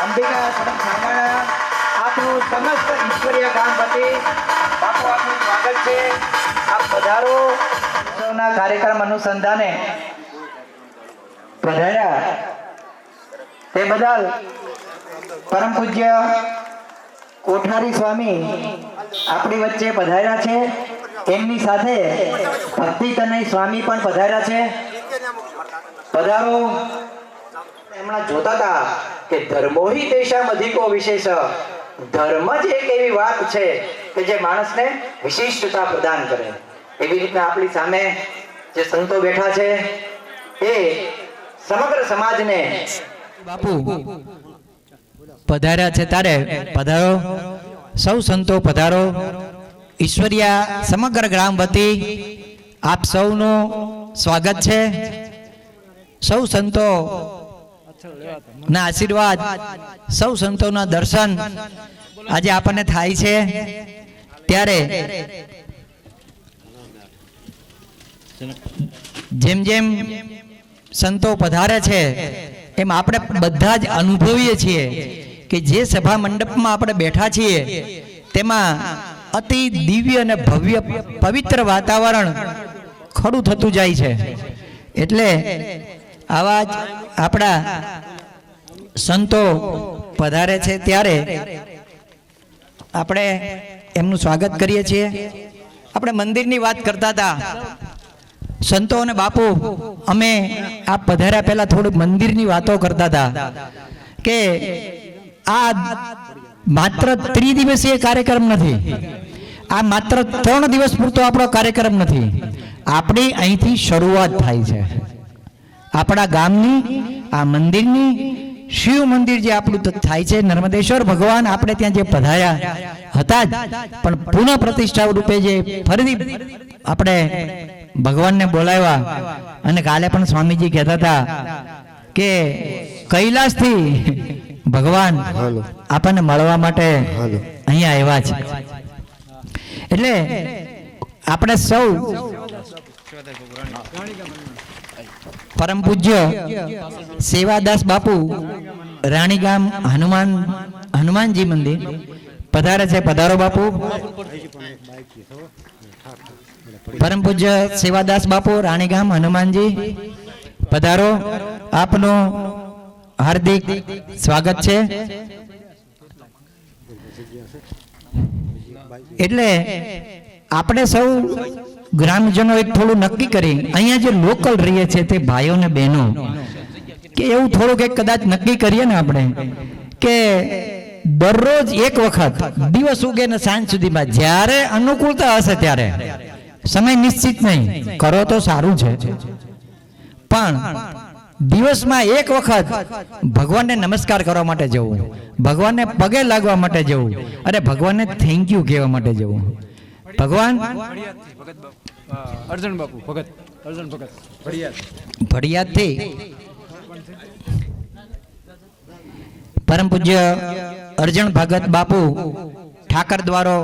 અંબિકા સડક સામાણા આપણું સમસ્ત ઈશ્વરીય ગામ વતી બાપુ આપનું સ્વાગત છે. આપ પધારો. ઉત્સવના કાર્યક્રમ અનુસંધાને પધાર્યા તે બદલ પરમ પૂજ્ય કોઠારી સ્વામી આપણી વચ્ચે પધાર્યા છે. એમની સાથે ભક્તિ તનય સ્વામી પણ પધાર્યા છે. પધારો. એમણે જોતા હતા કે ધર્મોહી તેષામ અધિકો વિશેષ. ધર્મ જ એક એવી વાત છે કે જે માણસને વિશિષ્ટતા પ્રદાન કરે. એવી રીતના આપણી સામે જે સંતો બેઠા છે એ સમગ્ર સમાજને બાપુ પધાર્યા છે ત્યારે પધારો. સૌ સંતો પધારો. ઈશ્વરિયા સમગ્ર ગ્રામ વતી આપ સૌનું સ્વાગત છે. સૌ સંતો ના આશીર્વાદ, સૌ સંતોના દર્શન આજે આપણને થાય છે. ત્યારે જેમ જેમ સંતો પધારે છે એમ આપણે બધા જ અનુભવીએ છીએ કે જે સભા મંડપમાં આપણે બેઠા છીએ તેમાં અતિ દિવ્ય અને ભવ્ય પવિત્ર વાતાવરણ ખડું થતું જાય છે. એટલે આવા જ આપણા સંતો પધારે છે ત્યારે આપણે એમનું સ્વાગત કરીએ છીએ. આપણે મંદિરની વાત કરતા હતા. સંતો અને બાપુ અમે આ પધાર્યા પહેલા થોડું મંદિરની વાતો કરતા હતા કે આ માત્ર ત્રિદિવસીય કાર્યક્રમ નથી. આ માત્ર 3 દિવસ પૂરતો આપણો કાર્યક્રમ નથી. આપણી અહીંથી શરૂઆત થાય છે. આપણા ગામની આ મંદિરની શિવ મંદિર જે આપણું થાય છે, નર્મદેશ્વર ભગવાન આપણે ત્યાં જે પધાર્યા હતા જ, પણ પુનઃ પ્રતિષ્ઠા રૂપે જે ફરીથી આપણે ભગવાનને બોલાવ્યા. અને કાલે પણ સ્વામીજી કહેતા હતા કે કૈલાસથી ભગવાન આપણને મળવા માટે અહીંયા આવ્યા છે. એટલે આપણે સૌ પરમ પૂજ્ય સેવાદાસ બાપુ રાણીગામ હનુમાનજી મંદિર પધારે છે. પધારો બાપુ. પરમ પૂજ્ય સેવાદાસ બાપુ રાણીગામ હનુમાનજી પધારો. આપનું હાર્દિક સ્વાગત છે. એટલે આપણે સૌ ગ્રામજનો એક થોડું નક્કી કરી, અહીંયા જે લોકલ રહીએ છે તે ભાઈઓ ને બહેનો, કે એવું થોડુંક એક કદાચ નક્કી કરીએ ને આપણે કે દરરોજ એક વખત દિવસ ઉગે ને સાંજ સુધીમાં જ્યારે અનુકૂળતા હશે ત્યારે, સમય નિશ્ચિત નહીં, કરો તો સારું છે, પણ દિવસમાં એક વખત ભગવાનને નમસ્કાર કરવા માટે જવું, ભગવાનને પગે લાગવા માટે જવું, અને ભગવાનને થેન્ક યુ કહેવા માટે જવું. ભગવાન અર્જુન બાપુ ભગત, અર્જુન ભગત ભડિયાદથી પરમ પૂજ્ય અર્જુન ભગત બાપુ ઠાકર દ્વારો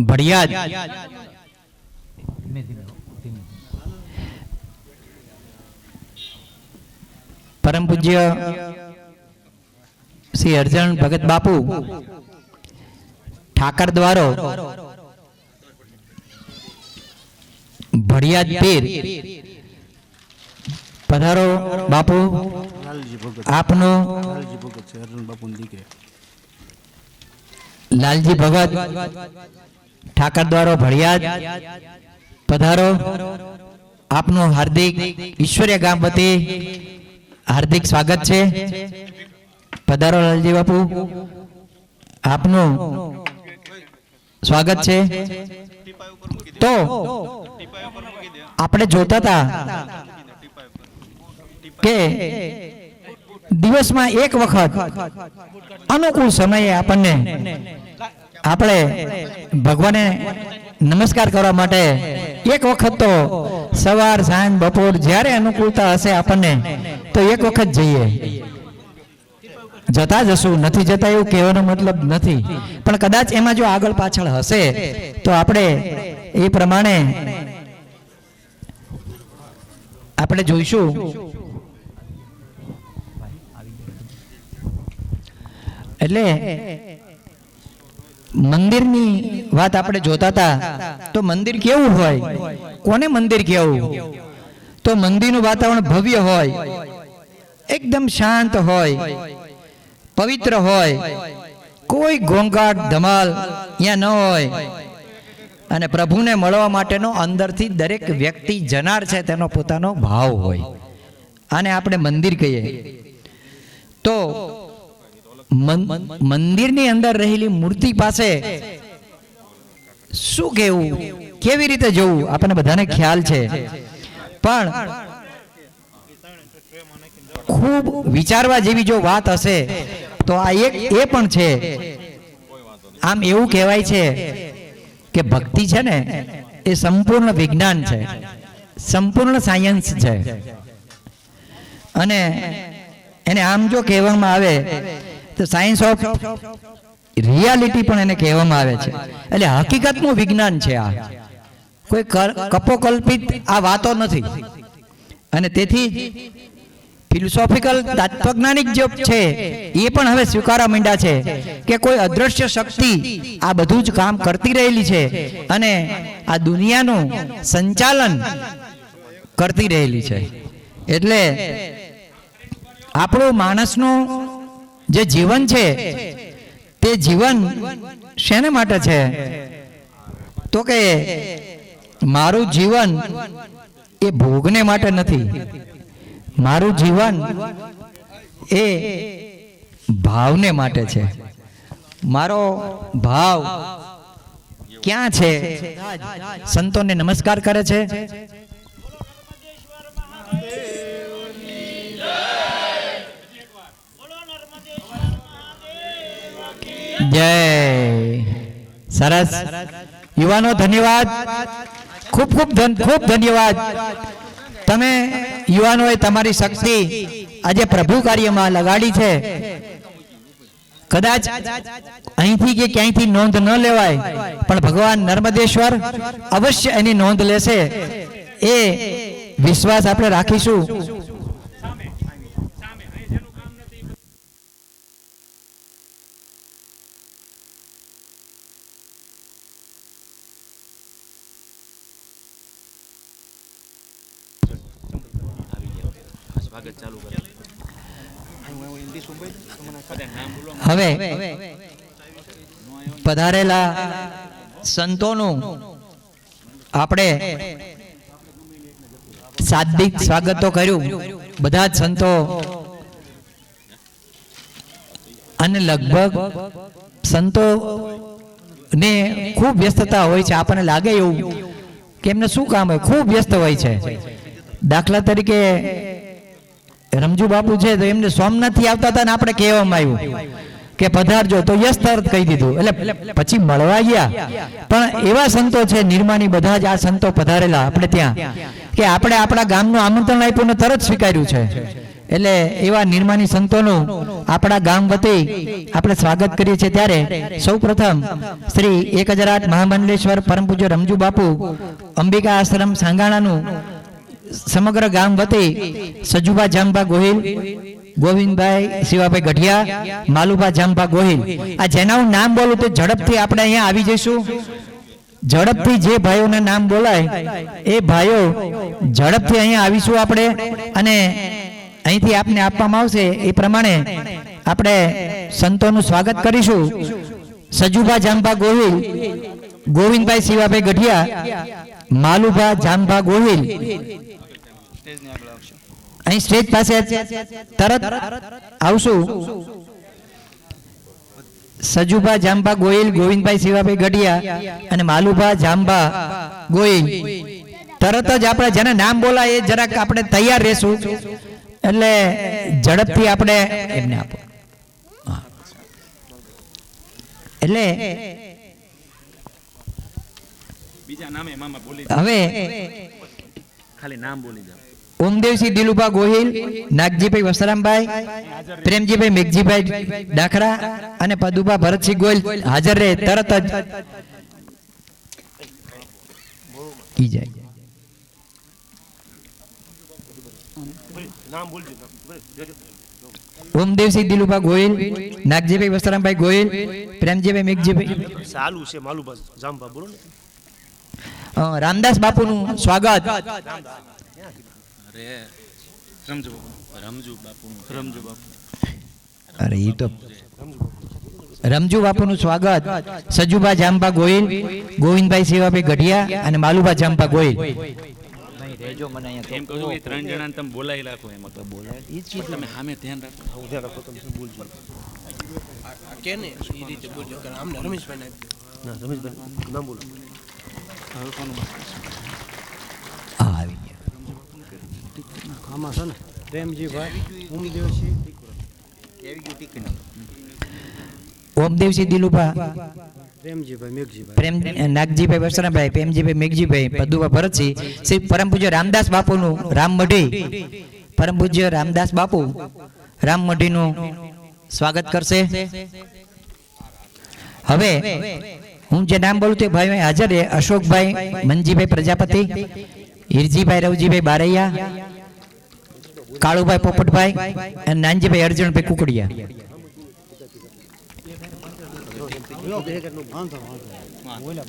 ભડિયાદ. પરમ પૂજ્ય શ્રી અર્જુન ભગત બાપુ ઠાકર દ્વારો ભડિયાદ પીર પધારો. બાપુ આપનું લાલજી ભગત ઠાકર દ્વારો ભડિયાદ પધારો. આપનું હાર્દિક ઈશ્વરીય ગામ વતી હાર્દિક સ્વાગત છે. પધારો લાલજી બાપુ, આપનું સ્વાગત છે. તો આપણે જોતા હતા કે દિવસમાં એક વખત અનુકૂળ સમયે આપણે ભગવાનને નમસ્કાર કરવા માટે એક વખત તો સવાર સાંજ બપોર જ્યારે અનુકૂળતા હશે આપણને તો એક વખત જઈએ. જતા જશું, નથી જતા એવું કહેવાનો મતલબ નથી, પણ કદાચ એમાં જો આગળ પાછળ હશે તો આપણે એ પ્રમાણે આપણે જોઈશું. એટલે મંદિરની વાત આપણે જોતા હતા તો મંદિર કેવું હોય, કોને મંદિર કેવું? તો મંદિરનું વાતાવરણ ભવ્ય હોય, એકદમ શાંત હોય, પવિત્ર હોય, કોઈ ઘોંઘાટ ધમાલ ત્યાં ન હોય, અને પ્રભુને મળવા માટેનો અંદરથી દરેક વ્યક્તિ જનાર છે તેનો પોતાનો ભાવ હોય. આને આપણે મંદિર કહીએ. તો મંદિરની અંદર રહેલી મૂર્તિ પાસે શું કહેવું, કેવી રીતે જવું, આપણને બધાને ખ્યાલ છે. પણ ખૂબ વિચારવા જેવી જો વાત હશે તો આ એક એ પણ છે. આમ એવું કહેવાય છે કે ભક્તિ છે ને એ સંપૂર્ણ વિજ્ઞાન છે, સંપૂર્ણ સાયન્સ છે. અને એને આમ જો કહેવામાં આવે તો સાયન્સ ઓફ રિયાલિટી પણ એને કહેવામાં આવે છે. એટલે હકીકતનું વિજ્ઞાન છે. આ કોઈ કપોકલ્પિત આ વાતો નથી. અને તેથી ફિલોસોફિકલ તત્વજ્ઞાનિક જે છે એ પણ હવે સ્વીકારવા માંડ્યા છે કે કોઈ અદ્રશ્ય શક્તિ આ બધું જ કામ કરતી રહેલી છે અને આ દુનિયાનું સંચાલન કરતી રહેલી છે. એટલે આપણું માણસનું જે જીવન છે તે જીવન શેને માટે છે? તો કે મારું જીવન એ ભોગને માટે નથી, મારું જીવન એ ભાવને માટે છે. મારો ભાવ ક્યાં છે? સંતોને નમસ્કાર કરે છે. જય સરસ. યુવાનો ધન્યવાદ, ખૂબ ખૂબ ધન્યવાદ. તમે યુવાનોએ તમારી શક્તિ આજે પ્રભુ કાર્યમાં લગાડી છે. કદાચ અહીંથી કે ક્યાંયથી નોંધ ન લેવાય પણ ભગવાન નર્મદેશ્વર અવશ્ય એની નોંધ લેશે, એ વિશ્વાસ આપણે રાખીશું. હવે પધારેલા સંતોનું આપણે શાબ્દિક સ્વાગત તો કર્યું, બધા જ સંતો, અને લગભગ સંતો ને ખૂબ વ્યસ્તતા હોય છે. આપણને લાગે એવું કે એમને શું કામ હોય, ખૂબ વ્યસ્ત હોય છે. દાખલા તરીકે રમજુ બાપુ છે તો એમને સોમનાથથી આવતા હતા ને આપણે કહેવામાં આવ્યું કે પધારજો તો યસ તરત કહી દીધું, એટલે પછી મળવા ગયા. પણ એવા સંતો છે નિર્માની, બધા જ આ સંતો પધારેલા આપણે ત્યાં કે આપણે આપણા ગામનું આમંત્રણ આપ્યું ને તરત સ્વીકાર્યું છે. એટલે એવા નિર્માની સંતોનું આપણા ગામ વતી આપણે સ્વાગત કરીએ છીએ. ત્યારે સૌ પ્રથમ શ્રી 1008 મહામંડલેશ્વર પરમ પૂજ્ય રમજુ બાપુ અંબિકા આશ્રમ સાંગાણાનું સમગ્ર ગામ વતી સજુભા જાંબા ગોહિલ, ગોવિંદભાઈ શિવાભાઈ ગઢિયા, માલુભા જાંબા ગોહિલ, આ જેના હું નામ બોલું તો ઝડપથી આપણે અહીંયા આવી જઈશું. ઝડપથી જે ભાઈઓના નામ બોલાય એ ભાઈઓ ઝડપથી અહીંયા આવીશું આપણે, અને અહીંથી આપને આપવામાં આવશે એ પ્રમાણે આપણે સંતોનું સ્વાગત કરીશું. સજુભા જાંબા ગોહિલ, ગોવિંદભાઈ શિવાભાઈ ગઢિયા, માલુભા જાંબા ગોહિલ અહીં સ્ટેજ પાસે તરત આવશું. સજુભા જાંબા ગોહિલ, ગોવિંદભાઈ શિવાભાઈ ગઢિયા અને માલુભા જાંબા ગોહિલ, તરત જ આપણે જેને નામ બોલાય એ જરાક આપણે તૈયાર રહેશું. એટલે ઝડપથી આપણે એમને આપો. એટલે હવે ખાલી નામ બોલી જાવ. ઓમદેવસિંહ દિલુભા ગોહિલ, નાગજીભાઈ વસરામભાઈ, પ્રેમજીભાઈ મેઘજીભાઈ ડાખરા અને પદુભા ભરતસિંહ ગોહિલ હાજર રહે તરત જ ઈ જાય. નામ બોલજો. ઓમદેવસિંહ દિલુભા ગોહિલ, નાગજીભાઈ વસ્ત્રામભાઈ ગોહિલ, પ્રેમજીભાઈ મેઘજીભાઈ, સાલું છે માલુબા જામબા બોલો ને રામદાસ બાપુનું સ્વાગત. અરે એ તો રમજુ બાપુનું સ્વાગત. સજુબા જામબા ગોહિલ, ગોવિંદભાઈ સેવાભાઈ ગઢિયા અને માલુબા જામબા ગોહિલ. એમ કહું છું કે 3 જણાને તમે બોલાવી રાખો એમાં તો બોલાય એ ચીજ તમે સામે ધ્યાન રાખો. ઉધા રાખો તમે શું બોલજો કેને એ રીતે બોલજો કે આમને રમેશભાઈ ના રમેશભાઈ નામ બોલો હવે કોનું હા, આવી ગયા. આમાં છે ને પ્રેમજીભાઈ ઉમદેવસિંહ ઓમદેવસિંહ દિલુભા, પ્રેમજીભાઈ મેઘજીભાઈ પ્રેમ નાગજીભાઈ વસ્ત્રામભાઈ, પ્રેમજીભાઈ મેઘજીભાઈ, પદુભા ભરતસિંહ, શ્રી પરમ પૂજ્ય રામદાસ બાપુનું રામમઢી, પરમ પૂજ્ય રામદાસ બાપુ રામમઢીનું સ્વાગત કરશે. હવે હું જે નામ બોલું તે ભાઈ હાજર છે. અશોકભાઈ મનજીભાઈ પ્રજાપતિ, હિરજીભાઈ રવજીભાઈ બારૈયા, કાળુભાઈ પોપટભાઈ અને નાનજીભાઈ અર્જુનભાઈ કુકડિયા.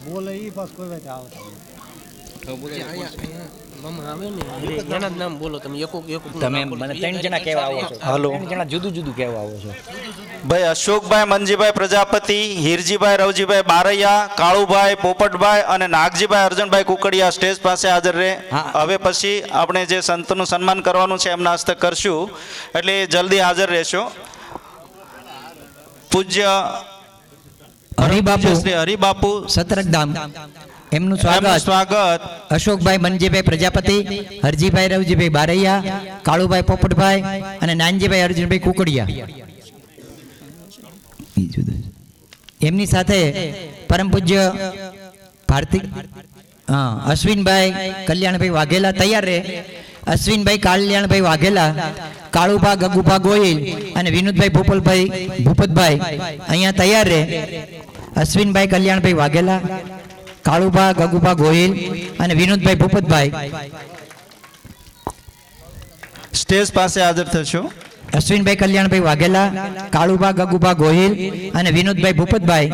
બોલે ઈ પાસ કોઈ વાત આવતા એના નામ બોલો તમે એક તમે મને 3 જણા કહેવા આવો છો. હાલો. 3 જણા જુદું જુદું કહેવા આવો છો. ભાઈ અશોકભાઈ મનજીભાઈ પ્રજાપતિ, હિરજીભાઈ રવજીભાઈ બારૈયા, કાળુભાઈ પોપટભાઈ અને નાગજીભાઈ અર્જુનભાઈ કુકડિયા સ્ટેજ પાસે હાજર રહે. હા. હવે પછી આપણે જે સંતનું સન્માન કરવાનું છે એમના હસ્તે કરશું, એટલે જલ્દી હાજર રહેશો. પૂજ્ય હરિબાપુ શ્રી હરિબાપુ સતરકધામ એમનું એમનું સ્વાગત. સ્વાગત. અશોકભાઈ મનજીભાઈ પ્રજાપતિ, હરજીભાઈ રવજીભાઈ બારૈયા, કાળુભાઈ પોપટભાઈ અને નાનજીભાઈ અર્જુનભાઈ કુકડિયા. એમની સાથે પરમ પૂજ્ય ભારતી અશ્વિનભાઈ કલ્યાણભાઈ વાઘેલા તૈયાર રહે. અશ્વિનભાઈ કલ્યાણભાઈ વાઘેલા, કાળુભા ગગુભા ગોહિલ અને વિનોદભાઈ ભૂપતભાઈ અહીંયા તૈયાર રહે. અશ્વિનભાઈ કલ્યાણભાઈ વાઘેલા, કાળુભા ગગુભા ગોહિલ અને વિનોદભાઈ ભૂપતભાઈ સ્ટેજ પાસે હાજર થશો. અશ્વિનભાઈ કલ્યાણભાઈ વાઘેલા, કાળુભા ગગુભા ગોહિલ અને વિનોદભાઈ ભૂપતભાઈ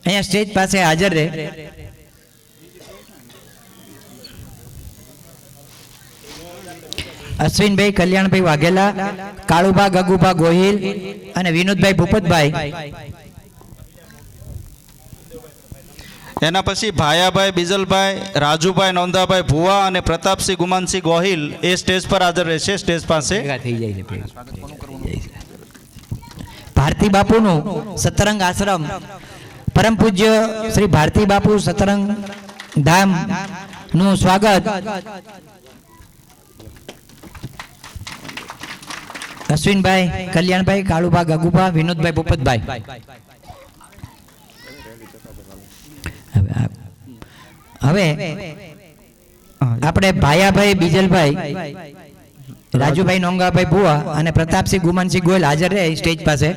અહીંયા સ્ટેજ પાસે હાજર રહે. અશ્વિનભાઈ કલ્યાણભાઈ વાઘેલા, કાળુભા ગગુભા ગોહિલ અને વિનોદભાઈ ભૂપતભાઈ. એના પછી ભાયાભાઈ બીજલભાઈ, રાજુભાઈ નોંધાભાઈ ભુવા અને પ્રતાપસિંહ ગુમાનસિંહ ગોહિલ એ સ્ટેજ પર હાજર રહેશે. સ્ટેજ પાસે ભારતી બાપુનું સતરંગ આશ્રમ, પરમ પૂજ્ય શ્રી ભારતી બાપુ સતરંગ ધામ નું સ્વાગત. અશ્વિનભાઈ કલ્યાણભાઈ, કાળુભા ગગુભા, વિનોદભાઈ ભૂપતભાઈ. હવે આપણે ભાયાભાઈ બીજલભાઈ, રાજુભાઈ નોંગાભાઈ ભુવા અને પ્રતાપસિંહ ગુમાનસિંહ ગોયલ હાજર રહે સ્ટેજ પાસે.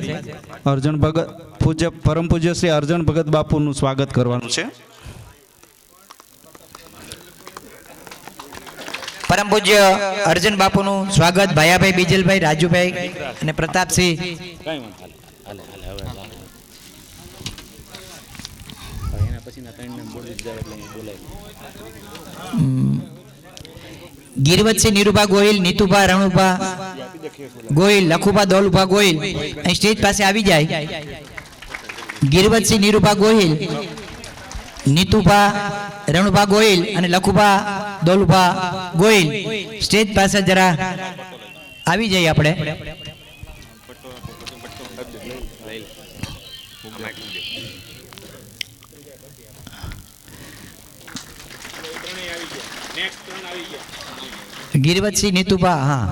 અર્જુન ભગત પૂજ્ય પરમ પૂજ્ય શ્રી અર્જુન ભગત બાપુનું સ્વાગત કરવાનું છે. પરમ પૂજ્ય અર્જુન બાપુનું સ્વાગત ભાયાભાઈ બીજલભાઈ, રાજુભાઈ અને પ્રતાપસિંહ. કઈ વાંધો હાલે હાલે હવે એના પછીના 3 નામ બોલી જ જાય એટલે હું બોલાય. ગિરવતસિંહ નીરુભા ગોહિલ, નીતુભા રણુભા ગોહિલ, લખુભા દોલુભા ગોહિલ અહીં સ્ટેજ પાસે આવી જાય. ગિરવતસિંહ નીરુભા ગોહિલ, નીતુભા રણુભા ગોહિલ અને લખુભા દોલુભા ગોહિલ સ્ટેજ પાસે જરા આવી જઈએ આપણે. ગિરવતસિંહ નીતુભા, હા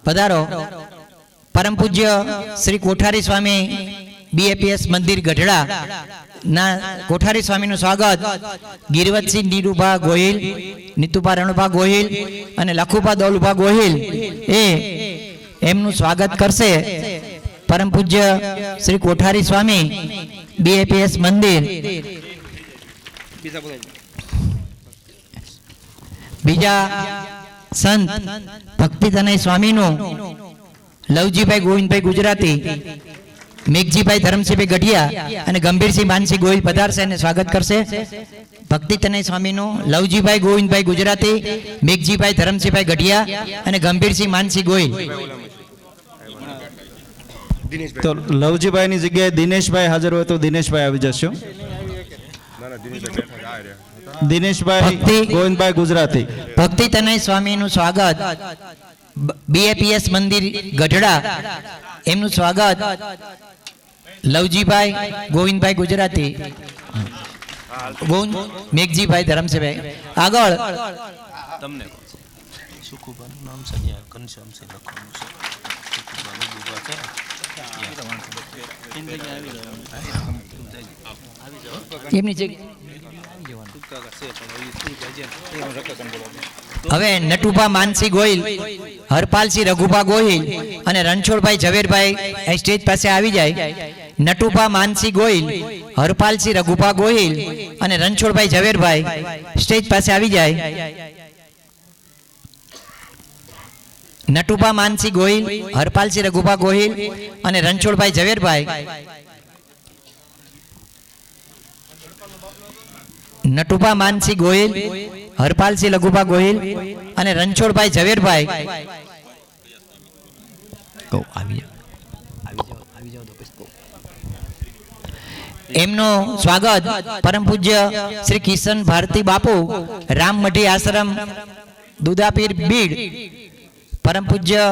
પધારો. પરમ પૂજ્ય શ્રી કોઠારી સ્વામી બીએપીએસ મંદિર ગઢડા ના કોઠારી સ્વામીનું સ્વાગત. ગિરવતસિંહ નીરુભા ગોહિલ, નીતુભા રણુભા ગોહિલ અને લખુભા દોલુભા ગોહિલ એ એમનું સ્વાગત કરશે. પરમ પૂજ્ય શ્રી કોઠારી સ્વામી બીએપીએસ મંદિર. બીજા સંત ભક્તિતનય સ્વામીનું લવજીભાઈ ગોવિંદભાઈ ગુજરાતી, મેઘજીભાઈ ધરમસિંહભાઈ ગઢિયા અને ગંભીરસિંહ માનસિંહ ગોહિલ પધારશે અને સ્વાગત કરશે. ભક્તિ તનય સ્વામીનું લવજીભાઈ ગોવિંદભાઈ ગુજરાતી, મેઘજીભાઈ ધરમસિંહભાઈ ગઢિયા અને ગંભીરસિંહ માનસિંહ ગોહિલ. તો લવજીભાઈની જગ્યાએ દિનેશભાઈ હાજર હોય તો દિનેશભાઈ આવી જશો. દિનેશભાઈ ભક્તિ- ગોવિંદભાઈ ગુજરાતી. ભક્તિ તનય સ્વામીનું સ્વાગત, બીએપીએસ મંદિર ગઢડા એમનું સ્વાગત લવજીભાઈ ગોવિંદભાઈ ગુજરાતી, મેઘજીભાઈ ધરમસિંહભાઈ. આગળ તમને સુખુબાનું નામ છે અહીંયા ઘનશ્યામસિંહ લખવાનું છે. સુખુબાનું ડૂબા છે એમની જગ્યાએ હવે નટુભા માનસી ગોહિલ, હરપાલસિંહ રઘુભા ગોહિલ અને રણછોડભાઈ ઝવેરભાઈ અહીં સ્ટેજ પાસે આવી જાય. નટુભા માનસી ગોહિલ, હરપાલસિંહ રઘુભા ગોહિલ અને રણછોડભાઈ ઝવેરભાઈ સ્ટેજ પાસે આવી જાય. નટુભા માનસી ગોહિલ, હરપાલસિંહ રઘુભા ગોહિલ અને રણછોડભાઈ ઝવેરભાઈ. નટુભા માનસી ગોહિલ, હરપાલસિંહ લઘુભા ગોહિલ અને રણછોડભાઈ ઝવેરભાઈ. એમનું સ્વાગત પરમ પૂજ્ય શ્રી કિશન ભારતી બાપુ, રામમઢી આશ્રમ, દુદાપીર, બીડ. પરમ પૂજ્ય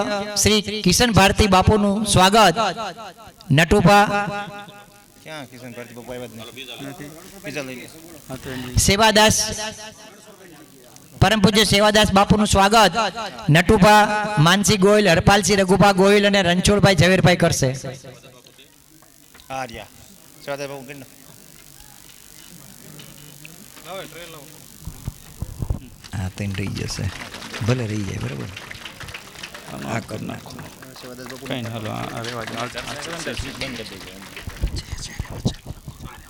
શ્રી કિશન ભારતી બાપુનું સ્વાગત નટુભા સેવાદાસ, પરમ પૂજ્ય સેવાદાસ બાપુનું સ્વાગત નટુભા માનસી ગોહિલ, હરપાલસિંહ રઘુભા ગોહિલ અને રણછોડભાઈ ઝવેરભાઈ કરશે. હા તો રહી જશે, ભલે રહી જાય, બરાબર. આ કરી નાખો. કઈ નહીં, હાલો આ રહેવા દો.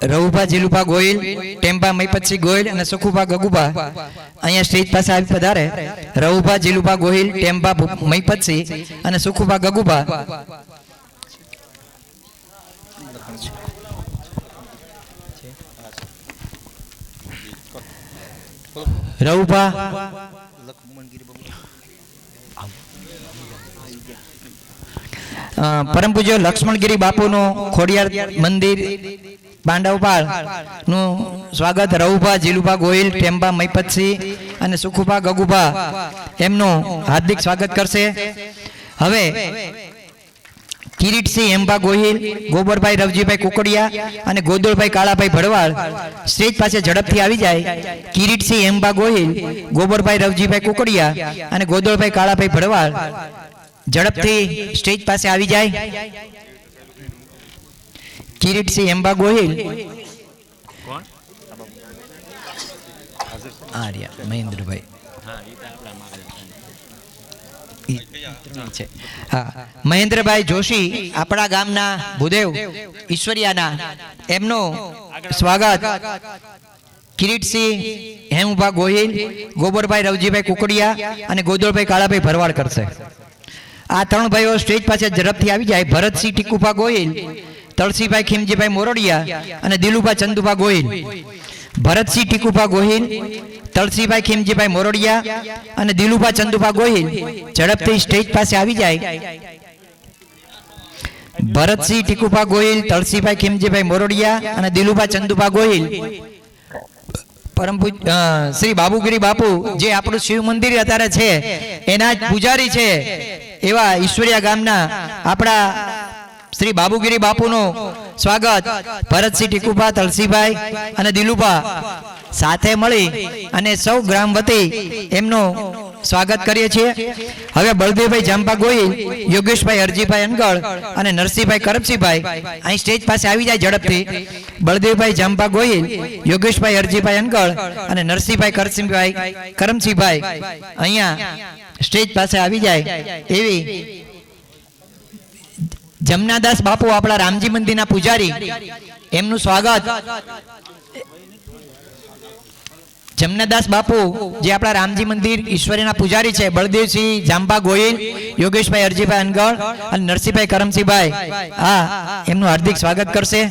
રવુભા જીલુભા ગોહિલ, ટેમ્પા મહીપતસિંહ ગોહિલ અને સુખુભા ગગુભા અહીંયા સ્ટેજ પાસે આવી પધારે. રવુભા જીલુભા ગોહિલ, ટેમ્પા મહીપતસિંહ અને સુખુભા ગગુભા. રવુભા પરમ પૂજ્ય લક્ષ્મણગીરી બાપુનું ખોડિયાર મંદિર પાંડવપાળ નું સ્વાગત રવુભા જીલુભા ગોહિલ, ટેમ્બા મહીપતસિંહ અને સુખુભા ગગુભા એમનું હાર્દિક સ્વાગત કરશે. હવે કિરીટસિંહ હેમભા ગોહિલ, ગોબરભાઈ રવજીભાઈ કુકડિયા અને ગોદળભાઈ કાળાભાઈ ભડવાળ સ્ટેજ પાસે ઝડપથી આવી જાય. કિરીટસિંહ હેમભા ગોહિલ, ગોબરભાઈ રવજીભાઈ કુકડિયા અને ગોદળભાઈ કાળાભાઈ ભડવાળ ઝડપથી સ્ટેજ પાસે આવી જાય. કિરીટસિંહ હેમભા ગોહિલ, આર્યા મહેન્દ્રભાઈ હા, મહેન્દ્રભાઈ જોશી આપણા ગામના ભૂદેવ ઈશ્વરિયાના, એમનું સ્વાગત કિરીટસિંહ હેમભા ગોહિલ, ગોબરભાઈ રવજીભાઈ કુકડિયા અને ગોદળભાઈ કાળાભાઈ ભરવાડ કરશે. આ ત્રણ ભાઈઓ સ્ટેજ પાસે ઝડપથી આવી જાય. ભરતસિંહ ટીકુભા ગોહિલ, તળસીભાઈ ખીમજીભાઈ મોરડિયા અને દિલુભા ચંદુભા ગોહિલ. ભરતસિંહ ટીકુભા ગોહિલ, તળસીભાઈ ખીમજીભાઈ મોરડિયા અને દિલુભા ચંદુભા ગોહિલ ઝડપથી સ્ટેજ પાસે આવી જાય. ભરતસિંહ ટીકુભા ગોહિલ, તળસીભાઈ ખીમજીભાઈ મોરડિયા અને દિલુભા ચંદુભા ગોહિલ. પરમ શ્રી બાબુગીરી બાપુ જે આપણું શિવ મંદિર અત્યારે છે એના જ પૂજારી છે એવા ઈશ્વરિયા ગામના આપણા શ્રી બાબુગીરી બાપુનું સ્વાગત ભરતસિંહ ટીકુભા, તળસીભાઈ અને દિલુભા સાથે મળી અને સૌ ગ્રામ વતી એમનું સ્વાગત કરીએ છીએ. હવે બળદેવભાઈ જાંબા ગોહિલ, યોગેશભાઈ હરજીભાઈ અનગળ અને નરસિંહભાઈ કરમસિંહભાઈ અહીં સ્ટેજ પાસે આવી જાય ઝડપથી. બળદેવભાઈ જાંબા ગોહિલ, યોગેશભાઈ હરજીભાઈ અનગળ અને નરસિંહભાઈ કરમસિંહભાઈ અહીંયા સ્ટેજ પાસે આવી જાય એવી જમનાદાસ બાપુ આપણા રામજી મંદિરના પૂજારી, એમનું સ્વાગત જમનાદાસ બાપુ જે આપણા રામજી મંદિર ઈશ્વરીના પૂજારી છે, બળદેવસિંહ જાંબા ગોહિલ, યોગેશભાઈ અરજીભાઈ અનગઢ અને નરસિંહભાઈ કરમસિંહભાઈ એમનું હાર્દિક સ્વાગત કરશે.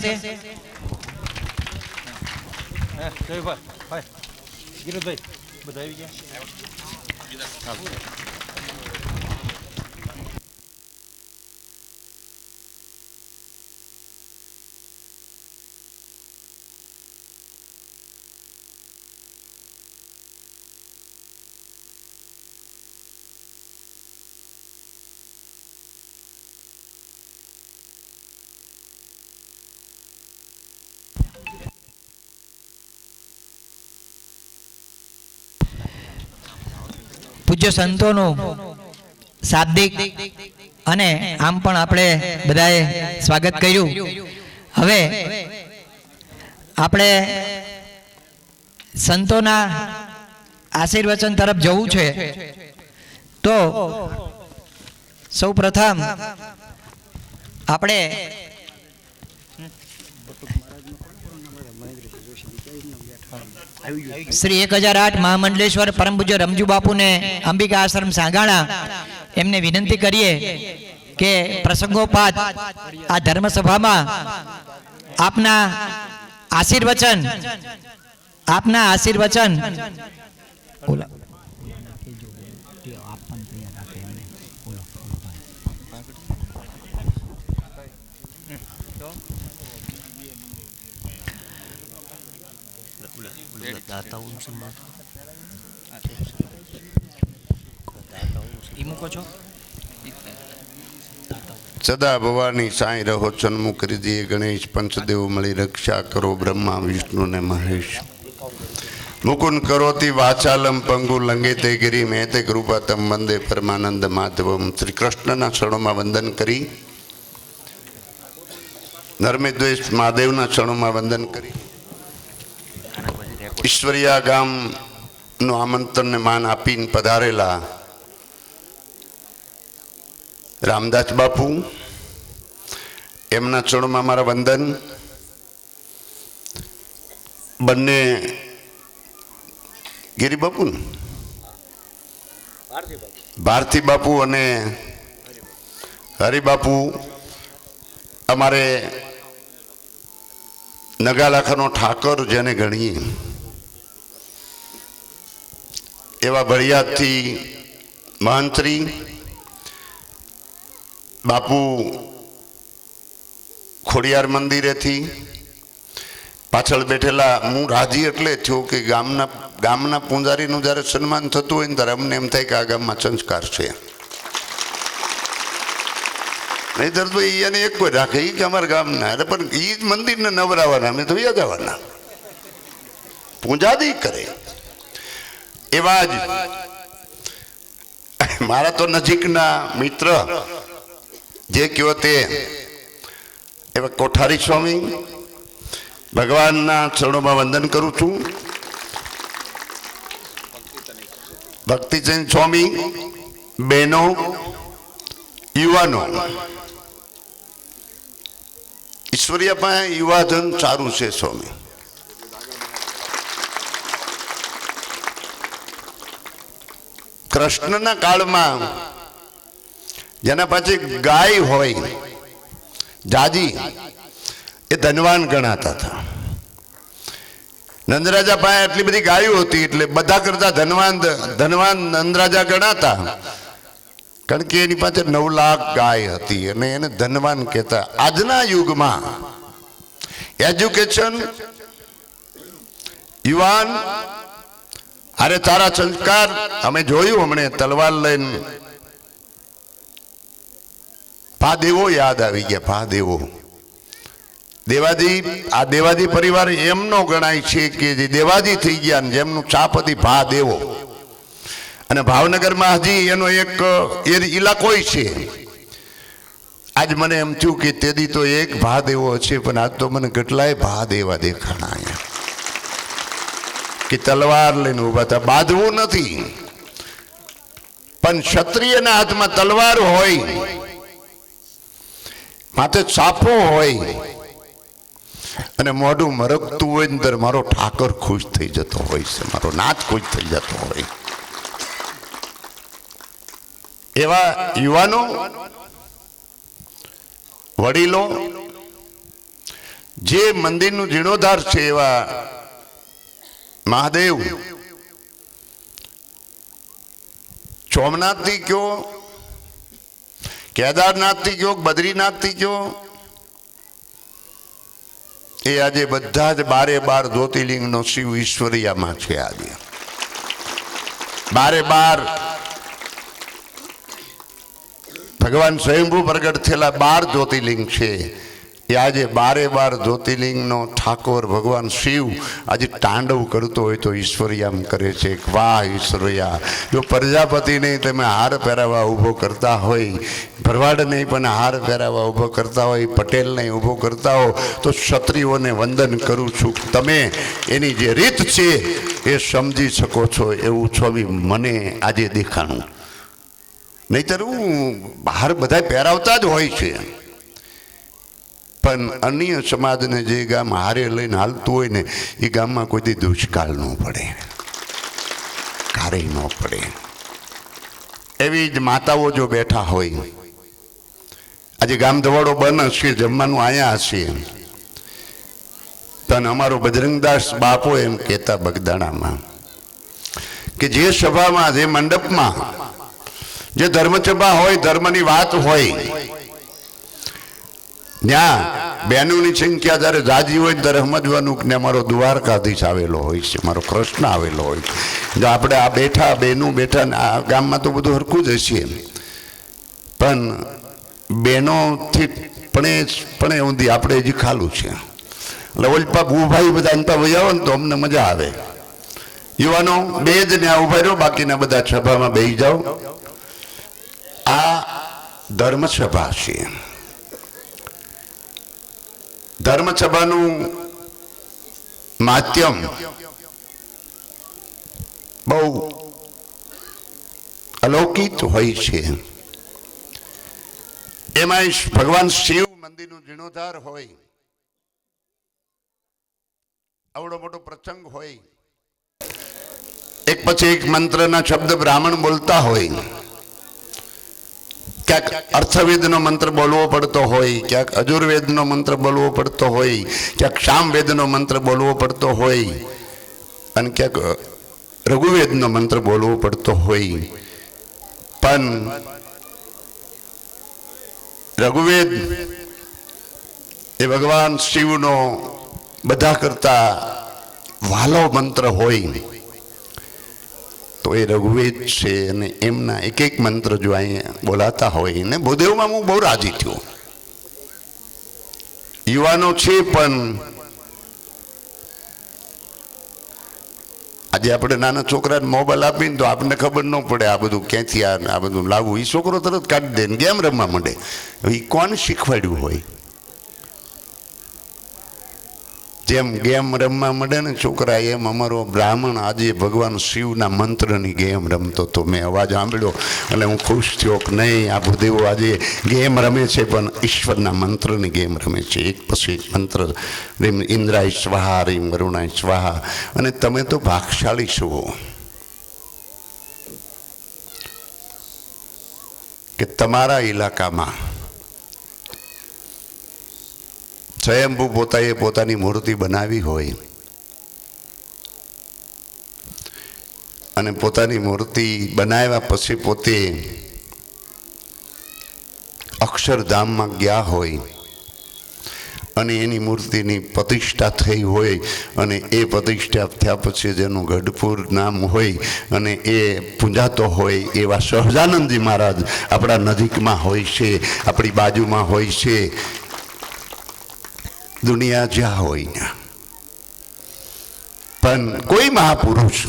પૂજ્ય સંતોનું શાબ્દિક અને આમ પણ આપણે બધાએ સ્વાગત કર્યું. હવે આપણે સંતોના આશીર્વચન તરફ જવું છે. તો સૌ પ્રથમ આપણે શ્રી 1008 મહામંડલેશ્વર પરમ પૂજ્ય રમજુ બાપુને અંબિકા આશ્રમ સાંગાણા એમને વિનંતી કરીએ કે પ્રસંગોપાત આ ધર્મસભામાં આપના આશીર્વચન સદા ભવાની સાંઈ રહો સન્મુખ રીજીએ ગણેશ પંચદેવ મળી રક્ષા કરો બ્રહ્મા વિષ્ણુ ને મહેશ મુકુંદ કરોતિ વાચાલમ પંગુ લંગે તે ગિરી મેં તે કૃપાતમ વંદે પરમાનંદ માધવમ. શ્રી કૃષ્ણના ચરણોમાં વંદન કરી, નર્મદ્વેષ મહાદેવના ચરણોમાં વંદન કરી, ઈશ્વરિયા ગામનું આમંત્રણને માન આપીને પધારેલા રામદાસ બાપુ, એમના ચરણોમાં મારા વંદન. બંને ગિરી બાપુ, ભારતી બાપુ અને હરિબાપુ અમારે નગાલાખાનો ઠાકર જેને ગણીએ એવા ભળિયાદથી મહંત્રી બાપુ ખોડિયાર મંદિરેથી પાછળ બેઠેલા, હું રાજી એટલે થયો કે ગામના પૂંજારીનું જ્યારે સન્માન થતું હોય ને ત્યારે અમને એમ થાય કે આ ગામમાં સંસ્કાર છે. નહીંતર તો એને એક કોઈ રાખે એ કે અમારા ગામના, એટલે પણ એ જ મંદિરને નવરાવાના, અમે તો યા જવાના, પૂંજાદી કરે. એવા જ મારા તો નજીકના મિત્ર જે કયો તે એવા કોઠારી સ્વામી, ભગવાનના ચરણોમાં વંદન કરું છું. ભક્તિચંદ સ્વામી, બહેનો, યુવાનો, ઈશ્વરીયા પાસે યુવાધન સારું છે સ્વામી. કૃષ્ણના કાળમાં જેના પાસે ગાય હોય જાજી એ ધનવાન ગણાતા હતા. નંદરાજા પાસે આટલી બધી ગાયો હતી એટલે બધા કરતા ધનવાન નંદરાજા ગણાતા, કારણ કે એની પાસે 9 લાખ ગાય હતી અને એને ધનવાન કહેતા. આજના યુગમાં એજ્યુકેશન, યુવાન અરે તારા સંસ્કાર, અમે જોયું હમણે તલવાર લઈને ભાદેવો યાદ આવી ગયા. ભાદેવો દેવાજી, આ દેવાજી પરિવાર એમનો ગણાય છે કે જે દેવાજી થઈ ગયા, જેમનું છાપ હતી ભાદેવો. અને ભાવનગરમાં હજી એનો એક ઇલાકો છે. આજ મને એમ થયું કે તેદી તો એક ભાદેવો છે, પણ આજ તો મને કેટલાય ભાદેવા દેખાણા કે તલવાર લઈને ઉભા હતા. બાંધવું નથી, પણ ક્ષત્રિયના હાથમાં તલવાર હોય, માથે છાપો હોય અને મોઢું મરકતું હોય ને ત્યારે મારો ઠાકર ખુશ થઈ જતો હોય છે, મારો નાથ ખુશ થઈ જતો હોય. એવા યુવાનો, વડીલો, જે મંદિરનું જીર્ણોદ્ધાર છે એવા મહાદેવ, સોમનાથથી કયો, કેદારનાથથી કયો, બદ્રીનાથથી કયો, એ આજે બધા જ 12 જ્યોતિર્લિંગનો શિવ ઈશ્વરિયામાં છે. આજે 12 ભગવાન સ્વયંભૂ પ્રગટ થયેલા 12 જ્યોતિર્લિંગ છે. એ આજે 12 જ્યોતિર્લિંગનો ઠાકોર ભગવાન શિવ આજે તાંડવ કરતો હોય તો ઈશ્વરિયામ કરે છે. વાહ ઈશ્વરિયા! જો પ્રજાપતિને તમે હાર પહેરાવવા ઊભો કરતા હોય, ભરવાડને પણ હાર પહેરાવવા ઊભો કરતા હોય, પટેલને ઊભો કરતા હો, તો ક્ષત્રિયોને વંદન કરું છું. તમે એની જે રીત છે એ સમજી શકો છો એવું સ્વામી મને આજે દેખાણું. નહીતર હું બહાર બધા પહેરાવતા જ હોય છે, પણ અન્ય સમાજને જે ગામ હારે લઈને હાલતું હોય ને એ ગામમાં કોઈથી દુષ્કાળ ન પડે, કારેય ન પડે. એવી જ માતાઓ જો બેઠા હોય, આજે ગામ દવાડો બંધ હશે, જમવાનું અહીંયા હશે, પણ અમારો બજરંગદાસ બાપો એમ કહેતા બગદાણામાં કે જે સભામાં, જે મંડપમાં, જે ધર્મસભા હોય, ધર્મની વાત હોય, ત્યાં બહેનોની સંખ્યા જ્યારે જાજી હોય ત્યારે સમજવાનું કે અમારો દ્વારકાધીશ આવેલો હોય છે, મારો કૃષ્ણ આવેલો હોય. જો આપણે આ બેઠા, બહેનો બેઠા, આ ગામમાં તો બધું હરખું જ હશે, પણ બહેનોથી પણ ઊંધી આપણે હજી ખાલું છે. એટલે ઓલપા ભૂભાઈ બધા અંતા વજાવો ને તો અમને મજા આવે. યુવાનો બે જ ત્યાં ઉભા રહ્યો, બાકીના બધા સભામાં બેસી જાઓ. આ ધર્મસભા છે. ધર્મસભાનું માધ્યમ બહુ અલૌકિક હોય છે. એમાં ભગવાન શિવ મંદિરનું જીર્ણોદ્ધાર હોય, આવડો મોટો પ્રસંગ હોય, એક પછી એક મંત્રના શબ્દ બ્રાહ્મણ બોલતા હોય, ક્યાંક અર્થવેદનો મંત્ર બોલવો પડતો હોય, ક્યાંક અજુર્વેદનો મંત્ર બોલવો પડતો હોય, ક્યાંક સામવેદનો મંત્ર બોલવો પડતો હોય, અને ક્યાંક રઘુવેદનો મંત્ર બોલવો પડતો હોય. પણ રઘુવેદ એ ભગવાન શિવનો બધા કરતા વાલો મંત્ર હોય તો એ રઘુવેદ છે. અને એમના એક મંત્ર જો અહીંયા બોલાતા હોય ને, ભૂદેવમાં હું બહુ રાજી થયો. યુવાનો છે પણ આજે આપણે નાના છોકરાને મોબાઈલ આપીને તો આપણને ખબર ન પડે આ બધું ક્યાંથી આ બધું લાવવું. એ છોકરો તરત કાઢી દે ને ગેમ રમવા માંડે. એ કોણ શીખવાડ્યું હોય? જેમ ગેમ રમવા માંડે ને છોકરા, એમ અમારો બ્રાહ્મણ આજે ભગવાન શિવના મંત્રની ગેમ રમતો હતો. મેં અવાજ સાંભળ્યો એટલે હું ખુશ થયો કે નહીં, આ ભૂદેવો આજે ગેમ રમે છે પણ ઈશ્વરના મંત્રની ગેમ રમે છે. એક પછી એક મંત્ર, રીમ ઇન્દ્રાય સ્વાહા, રીમ વરુણાય સ્વાહા. અને તમે તો ભાગશાળી છો કે તમારા ઇલાકામાં સ્વયંભૂ પોતાએ પોતાની મૂર્તિ બનાવી હોય અને પોતાની મૂર્તિ બનાવ્યા પછી પોતે અક્ષરધામમાં ગયા હોય અને એની મૂર્તિની પ્રતિષ્ઠા થઈ હોય અને એ પ્રતિષ્ઠા થયા પછી જેનું ગઢપુર નામ હોય અને એ પૂંજાતો હોય એવા સહજાનંદજી મહારાજ આપણા નજીકમાં હોય છે, આપણી બાજુમાં હોય છે. દુનિયા જ્યાં હોય પણ કોઈ મહાપુરુષ,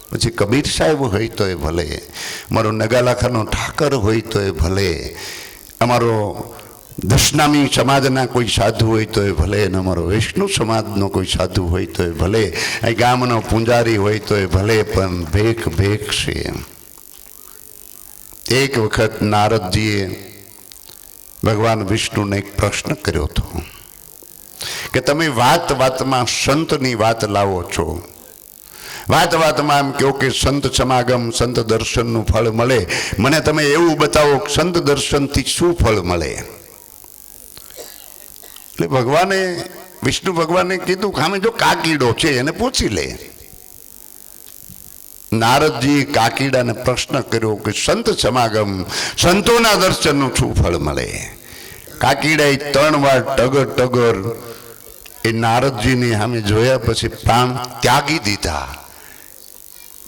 પછી કબીર સાહેબ હોય તો એ ભલે, અમારો નગાલાખાનો ઠાકર હોય તો એ ભલે, અમારો દશનામી સમાજના કોઈ સાધુ હોય તો એ ભલે, અને અમારો વૈષ્ણવ સમાજનો કોઈ સાધુ હોય તો એ ભલે, આ ગામનો પૂંજારી હોય તો એ ભલે, પણ ભેખ ભેખ છે. એક વખત નારદજીએ ભગવાન વિષ્ણુને એક પ્રશ્ન કર્યો હતો કે તમે વાત વાતમાં સંતની વાત લાવો છો, વાત વાતમાં એમ કહો કે સંત સમાગમ, સંત દર્શનનું ફળ મળે. મને તમે એવું બતાવો કે સંત દર્શનથી શું ફળ મળે. એટલે ભગવાને, વિષ્ણુ ભગવાને કીધું કે આમે જો કાકીડો છે એને પૂછી લે. નારદજીએ કાકીડાને પ્રશ્ન કર્યો કે સંત સમાગમ, સંતોના દર્શનનું શું ફળ મળે. કાકીડાએ 3 વાર ટગર ટગર એ નારદજીને સામે જોયા પછી પ્રાણ ત્યાગી દીધા.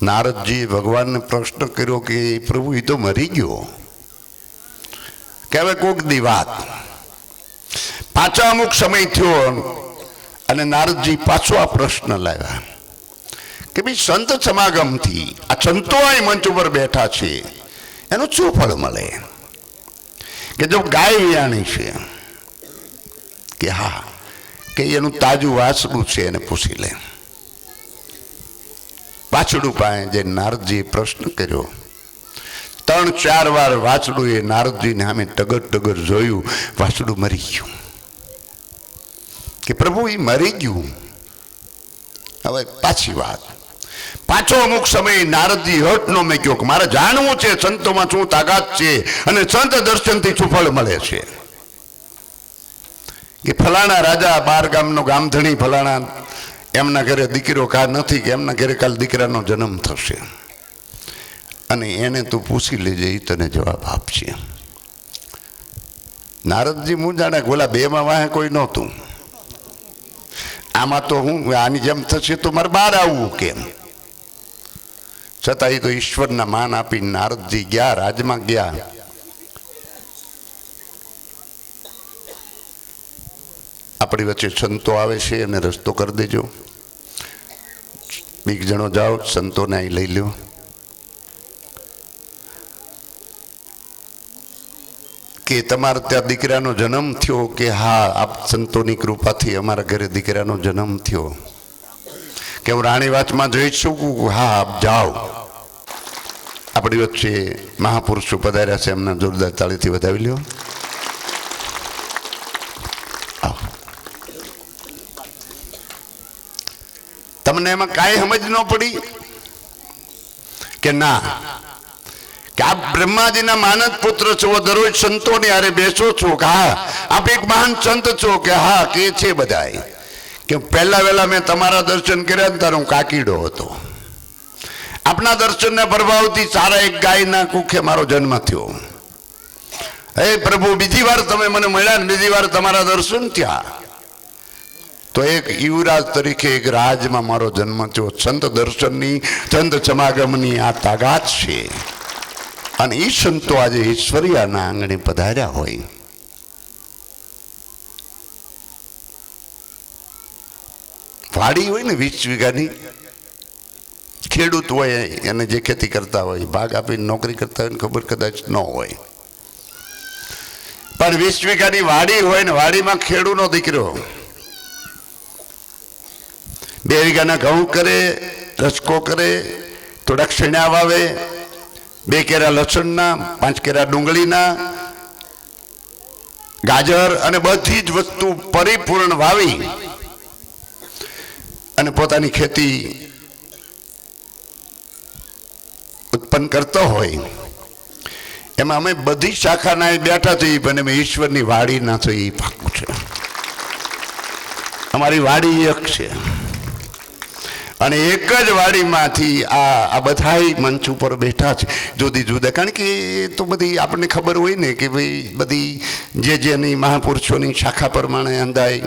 નારદજીએ ભગવાનને પ્રશ્ન કર્યો કે પ્રભુ એ તો મરી ગયો, કે હવે કોક દી વાત. પાછા અમુક સમય થયો અને નારદજી પાછો આ પ્રશ્ન લાવ્યા કે ભાઈ સંત સમાગમથી આ સંતો અહીં મંચ ઉપર બેઠા છે એનું શું ફળ મળે. કે જો ગાય વિયાણી છે કે હા, કે એનું તાજું વાછડું છે એને પૂછી લે. વાછડું પાસે જે નારદજીએ પ્રશ્ન કર્યો, 3-4 વાર વાછડું એ નારદજીને સામે ટગર ટગર જોયું, વાછડું મરી ગયું. કે પ્રભુ એ મરી ગયું. હવે પાછી વાત. પાછો અમુક સમય નારદજી હટનો મેં કહ્યું કે મારે જાણવું છે સંતોમાં શું તાકાત છે અને સંત દર્શનથી શું ફળ મળે છે. કે ફલાણા રાજા 12 ગામનો ગામધણી ફલાણા, એમના ઘરે દીકરો કા નથી, કે એમના ઘરે કાલ દીકરાનો જન્મ થશે અને એને તું પૂછી લેજે, એ તને જવાબ આપશે. નારદજી હું જાણે ઓલા 2માં વાહે કોઈ નહોતું. આમાં તો હું આની જેમ થશે તો મારે બહાર આવવું કેમ. છતાં એ તો ઈશ્વરના માન આપી નારદજી ગયા, રાજમાં ગયા. આપણી વચ્ચે સંતો આવે છે અને રસ્તો કરી દેજો. 2 જણો જાઓ, સંતોને અહીં લઈ લ્યો. કે તમારે ત્યાં દીકરાનો જન્મ થયો? કે હા, આપ સંતોની કૃપાથી અમારા ઘરે દીકરાનો જન્મ થયો. કે હું રાણીવાસમાં જઈ શકું? હા, આપ જાઓ. આપણી વચ્ચે મહાપુરુષો પધાર્યા છે, એમના જોરદાર તાળીથી વધાવી લ્યો. તમને એમાં કાંઈ સમજ ન પડી કે ના, કે આપ બ્રહ્માજીના માનદ પુત્ર છો, દરરોજ સંતોની હારે બેસો છો, કે હા આપ એક મહાન સંત છો, કે હા કે છે બધાય. કે પહેલા વહેલા મેં તમારા દર્શન કર્યા ને ત્યારે હું કાકીડો હતો. આપના દર્શનના પ્રભાવથી સારા એક ગાયના કુખે મારો જન્મ થયો. હે પ્રભુ, બીજી વાર તમે મને મળ્યા ને બીજી વાર તમારા દર્શન થયા તો એક યુવરાજ તરીકે એક રાજમાં મારો જન્મ થયો. સંત દર્શનની, સંત સમાગમની આ તાકાત છે. અને એ સંતો આજે ઈશ્વરિયાના આંગણે પધાર્યા હોય. વાડી હોય ને 20 વીઘાની, ખેડૂત હોય એને જે ખેતી કરતા હોય, ભાગ આપીને નોકરી કરતા હોય ને ખબર કદાચ ન હોય, પણ 20 વીઘાની વાડી હોય ને વાડીમાં ખેડૂનો દીકરો 2 વીઘાના ઘઉં કરે, રસકો કરે, થોડાક શેણા વાવે, 2 કેરા લસણના, 5 કેરા ડુંગળીના, ગાજર અને બધી જ વસ્તુ પરિપૂર્ણ વાવી અને પોતાની ખેતી ઉત્પન્ન કરતો હોય. એમાં અમે બધી શાખાના બેઠા છીએ, પણ અમે ઈશ્વરની વાડી ના થઈ. એ પાકું છે. અમારી વાડી એક છે અને એક જ વાડીમાંથી આ બધાય મંચ ઉપર બેઠા છે, જુદી જુદા. કારણ કે એ તો બધી આપણને ખબર હોય ને કે ભાઈ બધી જે જેની મહાપુરુષોની શાખા પ્રમાણે અંદાય.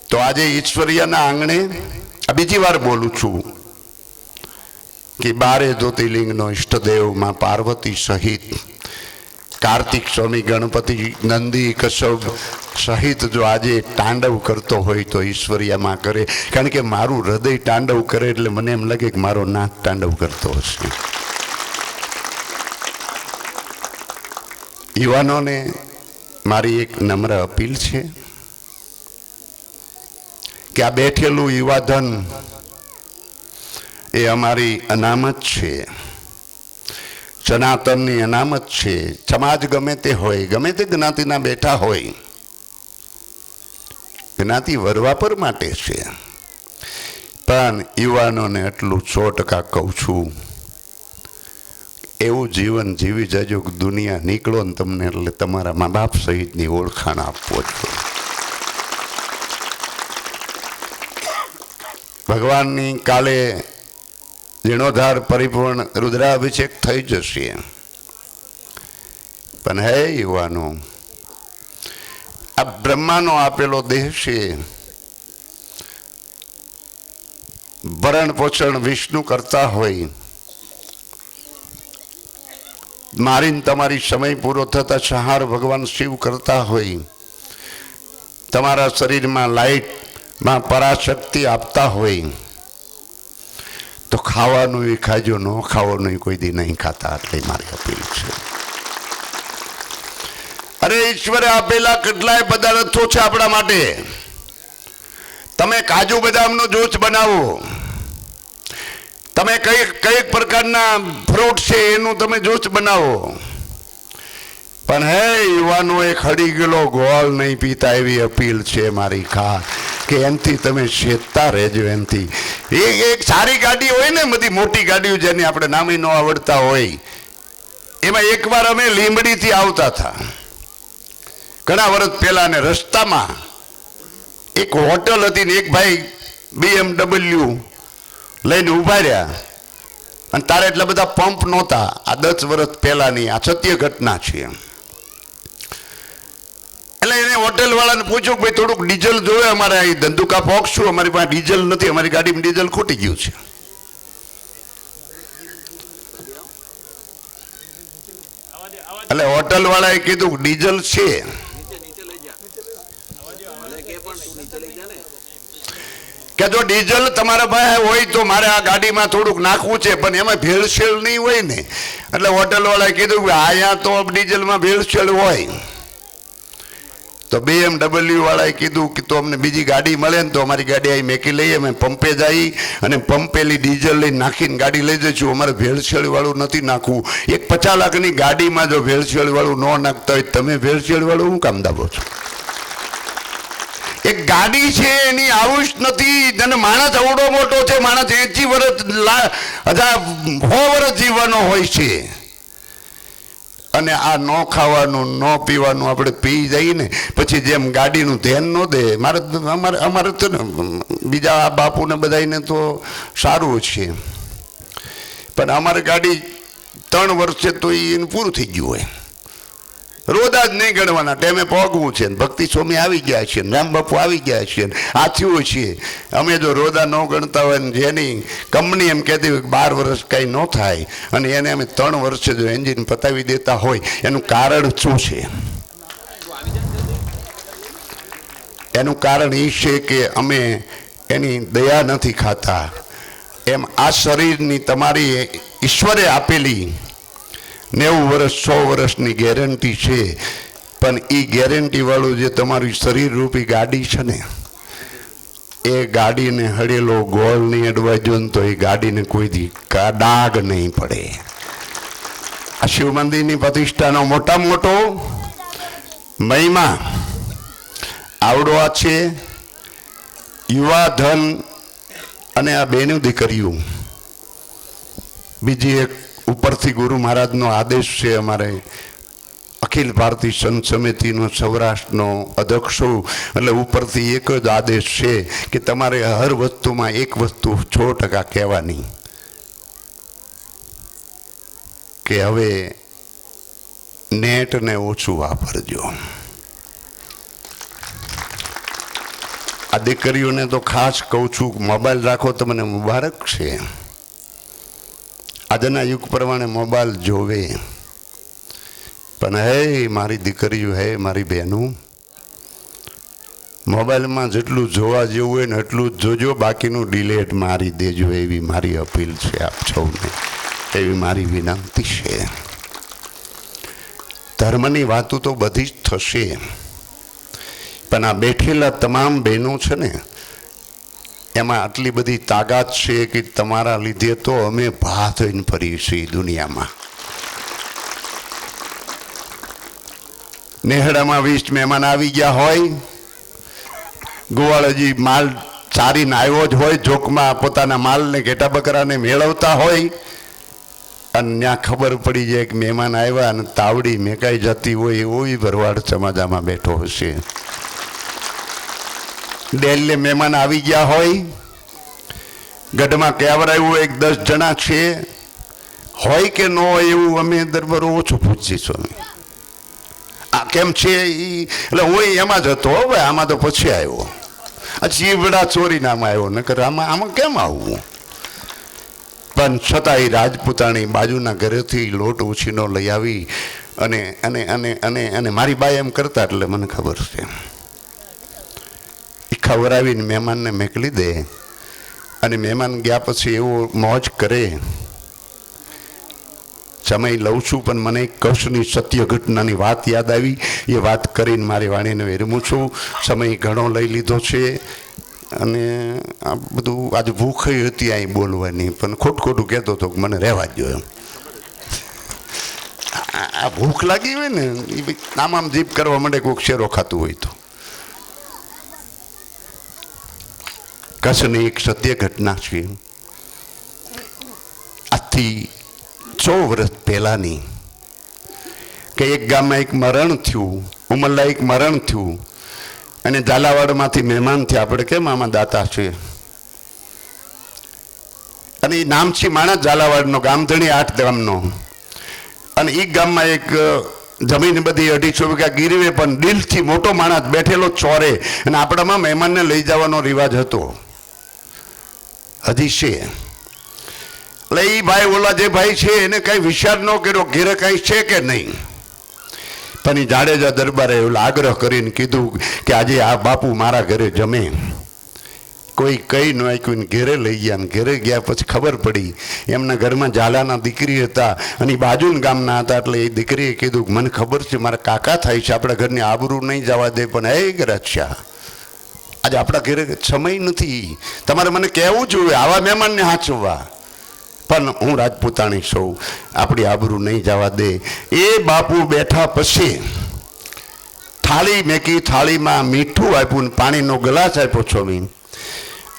તો આજે ઈશ્વરિયાના આંગણે આ બીજી વાર બોલું છું કે 12 જ્યોતિર્લિંગનો ઈષ્ટદેવ માં પાર્વતી સહિત, કાર્તિક સ્વામી, ગણપતિ, નંદી, કશ્યપ સહિત જો આજે તાંડવ કરતો હોય તો ઈશ્વરિયામાં કરે. કારણ કે મારું હૃદય તાંડવ કરે એટલે મને એમ લાગે કે મારો નાક તાંડવ કરતો હશે. યુવાનોને મારી એક નમ્ર અપીલ છે કે આ બેઠેલું યુવાધન એ અમારી અનામત છે, સનાતનની અનામત છે. સમાજ ગમે તે હોય, ગમે તે જ્ઞાતિના બેઠા હોય, જ્ઞાતિ વરવાપર માટે છે. પણ યુવાનોને એટલું 100% કહું છું, એવું જીવન જીવી જજો કે દુનિયા નીકળો ને તમને એટલે તમારા મા બાપ સહિતની ઓળખાણ આપવો છો. ભગવાનની કાલે જીર્ણોદ્ધાર પરિપૂર્ણ રુદ્રાભિષેક થઈ જશે. પણ હે યુવાનો, આ બ્રહ્માનો આપેલો દેહ છે. ભરણ પોષણ વિષ્ણુ કરતા હોય, મારીને તમારી સમય પૂરો થતા સંહાર ભગવાન શિવ કરતા હોય, તમારા શરીરમાં લાઈટમાં પરાશક્તિ આપતા હોય, તો ખાવાનું એ ખાજો, ન ખાવાનું કોઈ દી નહીં ખાતા. એટલે મારી અપીલ છે. અરે ઈશ્વરે આપેલા કેટલાય પદાર્થો છે આપણા માટે. તમે કાજુ બદામનો જ્યુસ બનાવો, તમે કઈ પ્રકારના ફ્રૂટ છે એનું તમે જ્યુસ બનાવો, પણ હે યુવાનો, એક હળી ગયેલો ગોળ નહીં પીતા. એવી અપીલ છે મારી ખાસ કે એનથી તમે શેતતા રહેજો. એનથી એક સારી ગાડી હોય ને, બધી મોટી ગાડીઓ જેને આપણે નામી ન આવડતા હોય, એમાં એકવાર અમે લીંબડીથી આવતા હતા ઘણા વર્ષ પહેલા, ને રસ્તામાં એક હોટલ હતી ને એક ભાઈ BMW લઈને ઉભા રહ્યા, અને તારે એટલા બધા પંપ નહોતા. આ 10 વર્ષ પહેલાની આ સત્ય ઘટના છે. એટલે એને હોટેલ વાળાને પૂછ્યું કે ભાઈ થોડુંક ડીઝલ જોવે, અમારે અહીં ધંધુકા પોકશું, અમારી પાસે ડીઝલ નથી, અમારી ગાડીમાં ડીઝલ ખૂટી ગયું છે. એટલે હોટલ વાળાએ કીધું ડીઝલ છે. કે જો ડીઝલ તમારા પાસે હોય તો મારે આ ગાડીમાં થોડુંક નાખવું છે, પણ એમાં ભેળસેળ નહીં હોય ને. એટલે હોટલ વાળાએ કીધું કે અહીંયા તો ડીઝલમાં ભેળસેળ હોય. તો BMW વાળાએ કીધું કે તો અમને બીજી ગાડી મળે ને તો અમારી ગાડી અહીં મેકી લઈએ, અમે પંપે જઈ અને પંપેલી ડીઝલ લઈને નાખીને ગાડી લઈ જઈશું. અમારે ભેળસેળ વાળું નથી નાખવું. એક 50 લાખની ગાડીમાં જો ભેળસેળ વાળું ન નાખતા હોય, તમે ભેળસેળ વાળું શું કામ દાબો છો? એક ગાડી છે એની આયુષ નથી. અને માણસ અવડો મોટો છે, માણસ 80 વર્ષ 100 વર્ષ જીવવાનો હોય છે. અને આ ન ખાવાનું ન પીવાનું આપણે પી જઈએ ને પછી જેમ ગાડીનું ધ્યાન ન દે. અમારે તો ને બીજા બાપુને બધાને તો સારું છે, પણ અમારી ગાડી 3 વર્ષે તો એને પૂરું થઈ ગયું હોય. રોદા જ નહીં ગણવાના, ટાઈમે પહોંચવું છે. ભક્તિ સ્વામી આવી ગયા છે, રામ બાપુ આવી ગયા છે, આ થયું છે. અમે જો રોદા ન ગણતા હોય ને જેની કંપની એમ કહેતી હોય કે 12 વર્ષ કાંઈ ન થાય, અને એને અમે 3 વર્ષે જો એન્જિન પતાવી દેતા હોય, એનું કારણ શું છે? એનું કારણ એ છે કે અમે એની દયા નથી ખાતા. એમ આ શરીરની તમારી ઈશ્વરે આપેલી 90 વર્ષ 100 વર્ષની ગેરંટી છે, પણ એ ગેરંટી વાળું જે તમારી શરીર રૂપી ગાડી છે ને, એ ગાડીને હળેલો ગોળ નહીં અડવાજો ને તો એ ગાડીને કોઈ દી ડાઘ નહીં પડે. આ શિવ મંદિરની પ્રતિષ્ઠાનો મોટામાં મોટો મહિમા આવડો આ છે. યુવા ધન અને આ બેનું દીકરીઓ. બીજી એક ઉપરથી ગુરુ મહારાજનો આદેશ છે. અમારે અખિલ ભારતીય સંત સમિતિનો સૌરાષ્ટ્રનો અધ્યક્ષો, એટલે ઉપરથી એક જ આદેશ છે કે તમારે હર વસ્તુમાં એક વસ્તુ 100% કહેવાની કે હવે નેટને ઓછું વાપરજો. આ દીકરીઓને તો ખાસ કહું છું, મોબાઈલ રાખો તો મને મુબારક છે. આજના યુગ પ્રમાણે મોબાઈલ જોવે, પણ હે મારી દીકરીઓ, હે મારી બહેનો, મોબાઈલમાં જેટલું જોવા જેવું હોય ને એટલું જ જોજો, બાકીનું ડિલેટ મારી દેજો. એવી મારી અપીલ છે આપ સૌને, એવી મારી વિનંતી છે. ધર્મની વાતો તો બધી જ થશે, પણ આ બેઠેલા તમામ બહેનો છે ને, એમાં આટલી બધી તાકાત છે કે તમારા લીધે તો અમે ભા થઈને ફરીએ છીએ દુનિયામાં. નેહડામાં 20 મહેમાન આવી ગયા હોય ગોવાળજી માલ ચારીને આવ્યો જ હોય, જોકમાં પોતાના માલને ઘેટા બકરાને મેળવતા હોય, અને ત્યાં ખબર પડી જાય કે મહેમાન આવ્યા અને તાવડી મેકાઈ જતી હોય એવો ભરવાડ સમાજામાં બેઠો હશે. ડેલને મહેમાન આવી ગયા હોય, ગઢમાં કેવરાયું એક 10 જણા છે, હોય કે ન હોય એવું અમે દરબાર ઓછું પૂછીશું. આ કેમ છે એટલે હું એમાં જ હતો. હવે આમાં તો પછી આવ્યો, આ ચીવડા ચોરી નામાં આવ્યો, નકર આમાં કેમ આવવું? પણ છતાંય રાજપૂતાણી બાજુના ઘરેથી લોટ ઉછીનો લઈ આવી અને અને અને અને અને મારી બાઈ એમ કરતા એટલે મને ખબર છે. એ ખવડાવીને મહેમાનને મોકલી દે અને મહેમાન ગયા પછી એવો મોજ કરે. સમય લઉં છું પણ મને એક કચ્છની સત્ય ઘટનાની વાત યાદ આવી. એ વાત કરીને મારી વાણીને વિરમું છું. સમય ઘણો લઈ લીધો છે અને આ બધું આજે ભૂખ હતી અહીં બોલવાની, પણ ખોટું કહેતો હતો કે મને રહેવા જ એમ. આ ભૂખ લાગી હોય ને એ આમ જીભ કરવા માંડે, કોઈક શેરો ખાતું હોય તો. કચ્છની એક સત્ય ઘટના છે. આજથી 100 વર્ષ પહેલાની કે એક ગામમાં એક મરણ થયું, ઉમરલાયક મરણ થયું અને ઝાલાવાડમાંથી મહેમાન થયા. આપણે કેમ આમાં દાતા છે, અને એ નામ છે માણસ ઝાલાવાડનો, ગામધણી 8 ગામનો. અને એ ગામમાં એક જમીન બધી 250 વીઘા ગીરવે, પણ દિલથી મોટો માણસ બેઠેલો ચોરે, અને આપણામાં મહેમાનને લઈ જવાનો રિવાજ હતો, હજી છે. એટલે એ ભાઈ ઓલા જે ભાઈ છે એને કઈ વિચાર ન કર્યો ઘેરે કઈ છે કે નહીં, પણ એ જાડેજા દરબારે એવું આગ્રહ કરીને કીધું કે આજે આ બાપુ મારા ઘરે જમે. કોઈ કઈ ન આપ્યું, ઘેરે લઈ ગયા. ને ઘેરે ગયા પછી ખબર પડી એમના ઘરમાં ઝાલાના દીકરી હતા અને એ બાજુના ગામના હતા. એટલે એ દીકરીએ કીધું કે મને ખબર છે મારા કાકા થાય છે, આપણા ઘરની આબરૂ નહીં જવા દે, પણ એ ગરચ્છા આજે આપણા ઘરે સમય નથી, તમારે મને કહેવું જોઈએ આવા મહેમાનને હાચવવા, પણ હું રાજપૂતાણી છું, આપણી આબરૂ નહીં જવા દે. એ બાપુ બેઠા પછી થાળી મેકી, થાળીમાં મીઠું આપ્યું ને પાણીનો ગ્લાસ આપ્યો છોમી,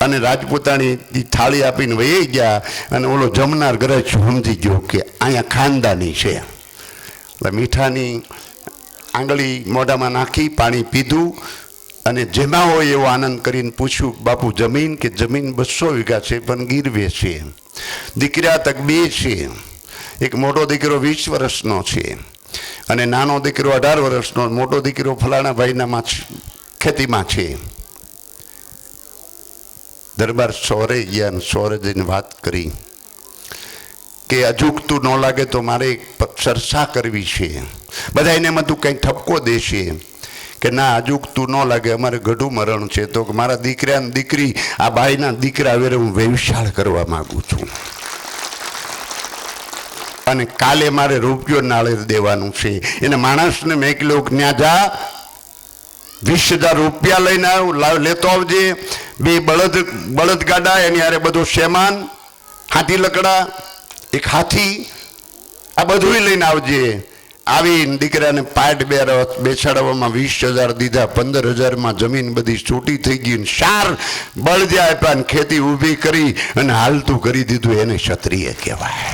અને રાજપૂતાણી થાળી આપીને વહી ગયા. અને ઓલો જમનાર ઘરે સમજી ગયો કે અહીંયા ખાનદાની છે. એટલે મીઠાની આંગળી મોઢામાં નાખી પાણી પીધું અને જેમાં હોય એવો આનંદ કરીને પૂછ્યું, બાપુ જમીન? કે જમીન 200 વીઘા છે પણ ગીરવે છે. દીકરા તક 2 છે, એક મોટો દીકરો 20 વર્ષનો છે અને નાનો દીકરો 18 વર્ષનો. મોટો દીકરો ફલાણા ભાઈના ખેતીમાં છે. દરબાર સોરે ગયા અને સોરે જઈને વાત કરી કે અજુકતું ન લાગે તો મારે ચર્ચા કરવી છે. બધા એને એમાં તું કંઈ ઠપકો દેશે કે ના અજુકતું ન લાગે, અમારે ગઢું મરણ છે. તો મારા દીકરા ને દીકરી, આ ભાઈના દીકરા વેરે હું વ્યવસાય કરવા માંગુ છું અને કાલે મારે રૂપિયો નાળેર દેવાનું છે. એને માણસને મેકલ્યો કે ત્યાં જા 20,000 રૂપિયા લઈને આવ, લેતો આવજે. 2 બળદ ગાડા, એની હારે બધો સામાન, હાથી લકડા, એક હાથી, આ બધું લઈને આવજે. આવીને દીકરાને પાટ બેસાડવામાં 20,000 દીધા. 15,000માં જમીન બધી છૂટી થઈ ગઈ. 4 બળદિયા આપ્યા અને ખેતી ઊભી કરી અને હાલતું કરી દીધું. એને ક્ષત્રિય કહેવાય.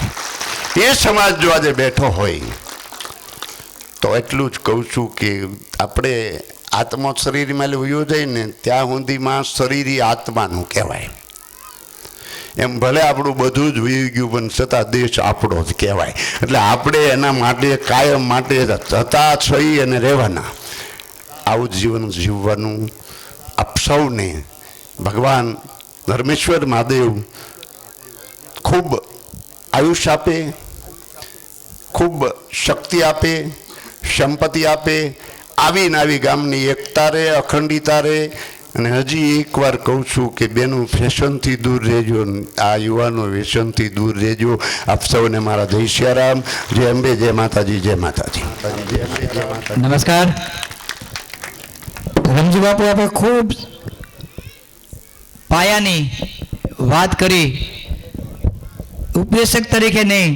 એ સમાજ જો આજે બેઠો હોય તો એટલું જ કહું છું કે આપણે આત્મા શરીરમાં વયો જાય ને ત્યાં સુધીમાં શરીર આત્માનું કહેવાય. એમ ભલે આપણું બધું જ વહી ગયું પણ છતાં દેશ આપણો જ કહેવાય. એટલે આપણે એના માટે કાયમ માટે હતા થઈ અને રહેવાના. આવું જીવન જીવવાનું આપ સૌને ભગવાન ધર્મેશ્વર મહાદેવ ખૂબ આયુષ્ય આપે, ખૂબ શક્તિ આપે, સંપત્તિ આપે. આવીને આવી ગામની એકતા રહે, અખંડિતા રહે. અને હજી એકવાર કહું છું કે બેનું ફેશનથી દૂર રહેજો, આ યુવાનો વ્યસનથી દૂર રહેજો. આપ સૌને મારા જય સિયારામ, જય અંબે, જય માતાજી, જય માતાજી. નમસ્કાર. રમજી બાપુ, આપણે ખૂબ પાયાની વાત કરી, ઉપદેશક તરીકે નહીં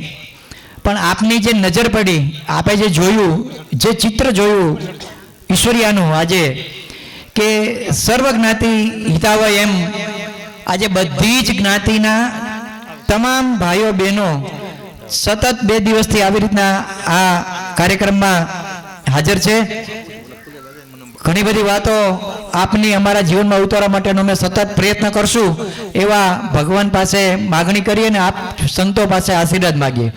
પણ આપની જે નજર પડી, આપે જે જોયું, જે ચિત્ર જોયું ઈશ્વરિયાનું આજે, કે સર્વ જ્ઞાતિ હિતાવય એમ આજે બધી જ જ્ઞાતિના તમામ ભાઈઓ બહેનો સતત 2 દિવસથી આવી રીતના આ કાર્યક્રમમાં હાજર છે. ઘણી બધી વાતો આપની અમારા જીવનમાં ઉતારવા માટેનો અમે સતત પ્રયત્ન કરશું એવા ભગવાન પાસે માગણી કરીએ અને આપ સંતો પાસે આશીર્વાદ માગીએ.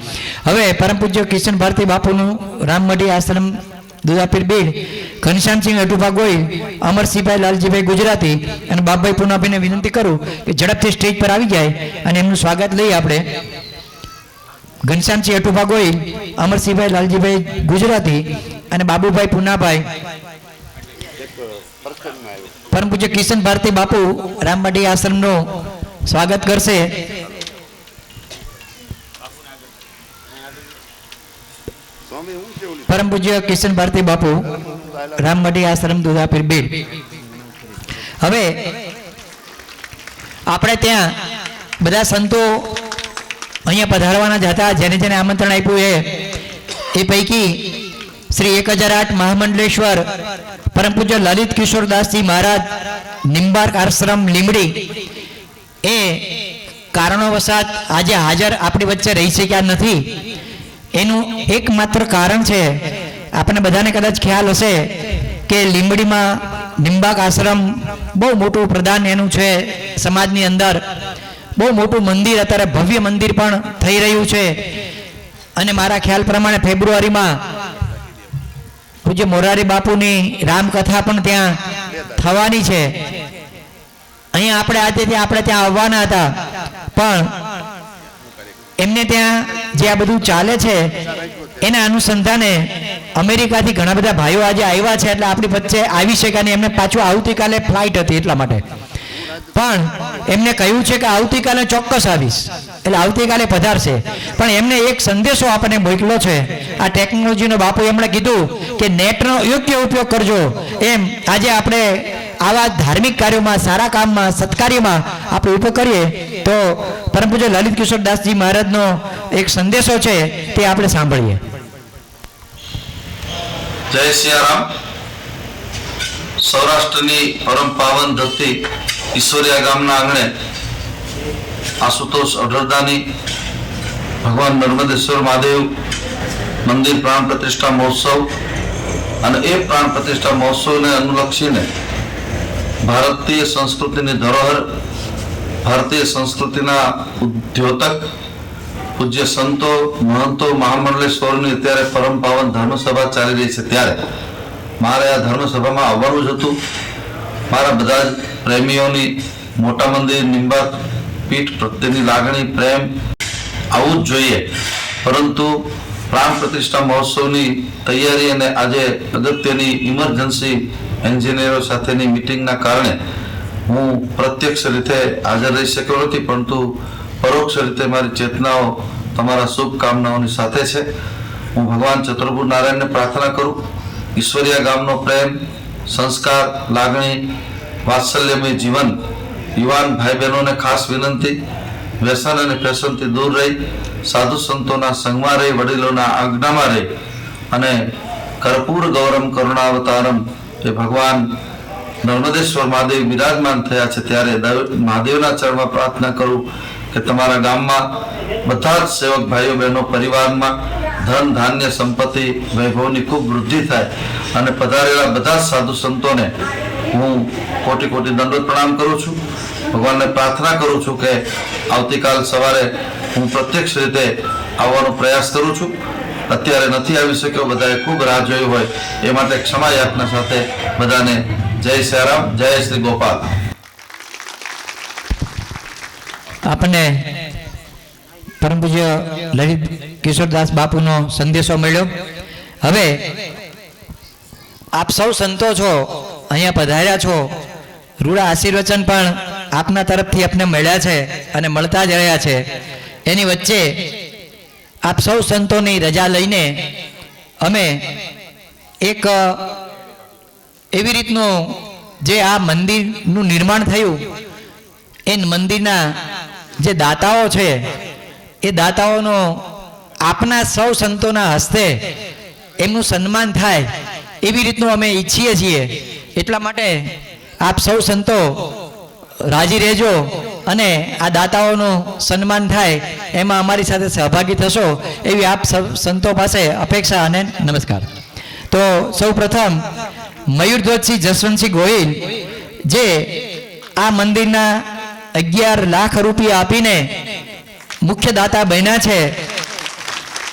હવે પરમ પૂજ્ય કિશન ભારતી બાપુનું રામમઢી આશ્રમ દુધાપીર બીડ, ઘનશ્યામસિંહ અટુભા ગોહિલ, અમરસિંહભાઈ લાલજીભાઈ ગુજરાતી અને બાપભાઈ પૂનાભાઈને વિનંતી કરું કે ઝડપથી સ્ટેજ પર આવી જાય અને એમનું સ્વાગત લઈએ આપણે. ઘનશ્યામસિંહ અટુભા ગોહિલ, અમરસિંહભાઈ લાલજીભાઈ ગુજરાતી અને બાબુભાઈ પૂનાભાઈ. પરમ પૂજ્ય કિશન ભારતી બાપુ રામમઢી આશ્રમનું સ્વાગત કરશે. પરમ પૂજ્ય કિશન ભારતી બાપુ રામમઢી આશ્રમ દુધાપીર બીડ. હવે આપણે ત્યાં બધા સંતો અહીંયા પધારવાના જ હતા. જેને જેને આમંત્રણ આપ્યું એ પૈકી શ્રી 1008 મહામંડલેશ્વર પરમ પૂજ્ય લલિત કિશોરદાસજી મહારાજ નિંબાર્ક આશ્રમ લીમડી એ કારણોવશાત આજે હાજર આપણી વચ્ચે રહી શક્યા નથી. એનું એકમાત્ર કારણ છે, આપણને બધાને કદાચ ખ્યાલ હશે કે લીંબડીમાં નિંબાર્ક આશ્રમ બહુ મોટું પ્રદાન એનું છે સમાજની અંદર. બહુ મોટું મંદિર, અત્યારે ભવ્ય મંદિર પણ થઈ રહ્યું છે. અને મારા ખ્યાલ પ્રમાણે ફેબ્રુઆરીમાં પૂજ્ય મોરારી બાપુની રામકથા પણ ત્યાં થવાની છે. અહીંયા આપણે ત્યાં આવવાના હતા, પણ એમને ત્યાં જે આ બધું ચાલે છે એના અનુસંધાને અમેરિકાથી ઘણા બધા ભાઈઓ આજે આવ્યા છે, એટલે આપણી વચ્ચે આવી શક્યા નહીં. એમને પાછું આવતીકાલે ફ્લાઇટ હતી એટલા માટે, પણ એમને કહ્યું છે કે આવતીકાલે ચોક્કસ આવીશ, એટલે આવતીકાલે પધારશે. પણ એમને એક સંદેશો આપણને મોકલ્યો છે. આ ટેકનોલોજીનો બાપુ એમણે કીધું કે નેટનો યોગ્ય ઉપયોગ કરજો. એમ આજે આપણે આવા ધાર્મિક કાર્યોમાં, સારા કામમાં, સત્કાર્યમાં આપણે ઉપયોગ કરીએ તો પરમ પૂજ્ય લલિત કિશોરદાસજી મહારાજનો એક સંદેશો છે તે આપણે સાંભળીએ. જય સિયારામ. સૌરાષ્ટ્રની પરમ પાવન ધરતી ઈશ્વરિયા ગામના આંગણે આશુતોષ અઢળદાની ભગવાન નર્મદેશ્વર મહાદેવ મંદિર પ્રાણ પ્રતિષ્ઠા મહોત્સવ અને એ પ્રાણ પ્રતિષ્ઠા મહોત્સવને અનુલક્ષીને ભારતીય સંસ્કૃતિની ધરોહર, ભારતીય સંસ્કૃતિના ઉદ્યોતક પૂજ્ય સંતો, મહંતો, મહામંડલેશ્વરની અત્યારે પરમ પાવન ધર્મસભા ચાલી રહી છે. ત્યારે મારે આ ધર્મસભામાં આવવાનું જ હતું. મારા બધા જ પ્રેમીઓની મોટા મંદિર નિંબાર્ક પીઠ પ્રત્યેની લાગણી, પ્રેમ આવું જ જોઈએ. પરંતુ પ્રાણ પ્રતિષ્ઠા મહોત્સવની તૈયારી અને આજે અગત્યની ઇમરજન્સી એન્જિનિયરો સાથેની મિટિંગના કારણે હું પ્રત્યક્ષ રીતે હાજર રહી શક્યો નથી, પરંતુ પરોક્ષ રીતે મારી ચેતનાઓ તમારા શુભકામનાઓની સાથે છે. હું ભગવાન ચતુર્ભુજ નારાયણને પ્રાર્થના કરું, ઈશ્વરિયા ગામનો પ્રેમ, સંસ્કાર, લાગણી, વાત્સલ્યમય જીવન યુવાન ભાઈ બહેનોને ખાસ વિનંતી, વ્યસન અને ફેશનથી દૂર રહી, સાધુ સંતોના સંગમાં રહી, વડીલોના આજ્ઞામાં રહી અને કર્પૂર ગૌરમ કરુણાવતારમ એ ભગવાન નર્મદેશ્વર મહાદેવ બિરાજમાન થયા છે. ત્યારે મહાદેવના ચરણમાં પ્રાર્થના કરું કે તમારા ગામમાં બધા જ સેવક ભાઈઓ બહેનો પરિવારમાં ધન, ધાન્ય, સંપત્તિ, વૈભવની ખૂબ વૃદ્ધિ થાય અને પધારેલા બધા જ સાધુ સંતોને હું કોટી કોટી દંડવત પ્રણામ કરું છું. ભગવાનને પ્રાર્થના કરું છું કે આવતીકાલ સવારે હું પ્રત્યક્ષ રીતે આવવાનો પ્રયાસ કરું છું. અત્યારે નથી આવી શક્યો, બધાએ ખૂબ રાહ જોઈ હોય એ માટે ક્ષમા યાચના સાથે બધાને જય સિયારામ, જય શ્રી ગોપાલ. આપણને પરમ પૂજ્ય લલિત કિશોરદાસ બાપુનો સંદેશો મળ્યો. હવે આપ સૌ સંતો છો, અહીંયા પધાર્યા છો, રૂડા આશીર્વચન પણ આપના તરફથી આપને મળ્યા છે અને મળતા જ રહ્યા છે. એની વચ્ચે આપ સૌ સંતોની રજા લઈને અમે એક એવી રીતનું જે આ મંદિરનું નિર્માણ થયું એ મંદિરના જે દાતાઓ છે એ દાતાઓનો આપના સૌ સંતોના હસ્તે એમનું સન્માન થાય એવી રીતનું અમે ઈચ્છીએ છીએ. એટલા માટે આપ સૌ સંતો રાજી રહેજો અને આ દાતાઓનું સન્માન થાય એમાં અમારી સાથે સહભાગી થશો એવી આપ સંતો પાસે અપેક્ષા અને નમસ્કાર. તો સૌ પ્રથમ મયુરધ્વજસિંહ જસવંતસિંહ ગોહિલ જે આ મંદિરના 11 લાખ રૂપિયા આપીને મુખ્ય દાતા બન્યા છે,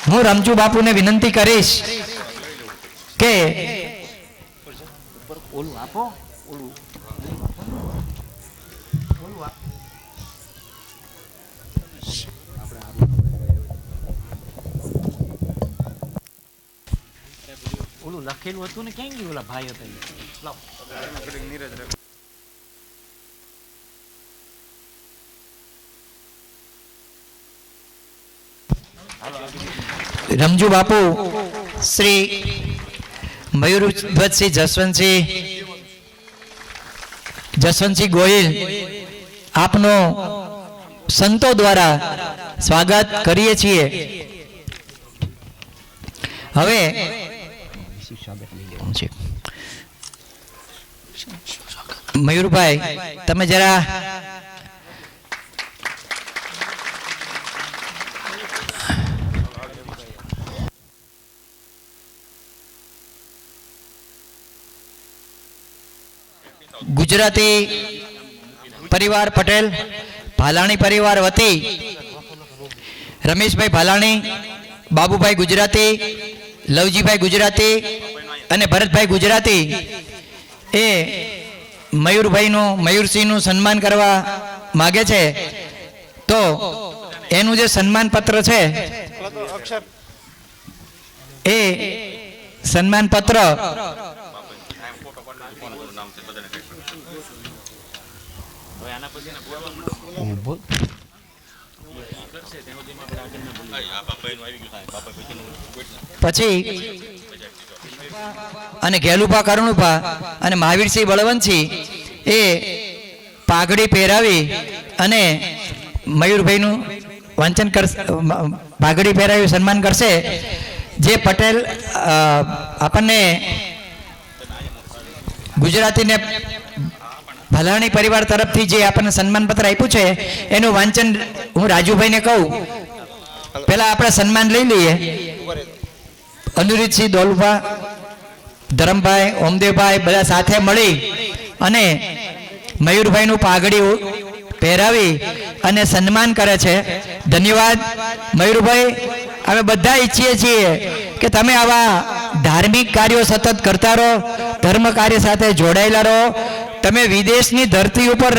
હું રમજુ બાપુને વિનંતી કરીશ કે ઓલું લખેલું હતું ને ક્યાં ગયું ઓલા ભાઈ હતા રમજુ બાપુ શ્રી મયુરધ્વજસિંહ જસવંતસિંહ ગોહિલ આપનો સંતો દ્વારા સ્વાગત કરીએ છીએ. હવે મયુરભાઈ તમે જરા ગુજરાતી પરિવાર પટેલ ભાલાણી પરિવાર વતી રમેશભાઈ ભાલાણી, બાબુભાઈ ગુજરાતી, લવજીભાઈ ગુજરાતી અને ભરતભાઈ ગુજરાતી એ મયુરસિંહનું સન્માન કરવા માગે છે. તો એનું જે સન્માન પત્ર છે એ સન્માન પત્ર પછી અને ઘેલુભા કરુણુભા અને મહાવીરસિંહ બળવંતસિંહ એ પાઘડી પહેરાવી અને મયુરભાઈનું વાંચન કરશે, પાઘડી પહેરાવી સન્માન કરશે. જે પટેલ આપણને ગુજરાતીને ભલાણી પરિવાર તરફથી જે આપણને સન્માન પત્ર આપ્યું છે એનું વાંચન હું રાજુભાઈને કહું. પહેલા આપણે સન્માન લઈ લઈએ. અનુરીતસિંહ દોલુભા, ધરમભાઈ, ઓમદેવભાઈ બધા સાથે મળી અને મયુરભાઈનું પાઘડી પહેરાવી અને સન્માન કરે છે. ધન્યવાદ મયુરભાઈ. અમે બધા ઈચ્છીએ છીએ કે તમે આવા ધાર્મિક કાર્યો સતત કરતા રહો, ધર્મ કાર્ય સાથે જોડાયેલા રહો. તમે વિદેશની ધરતી ઉપર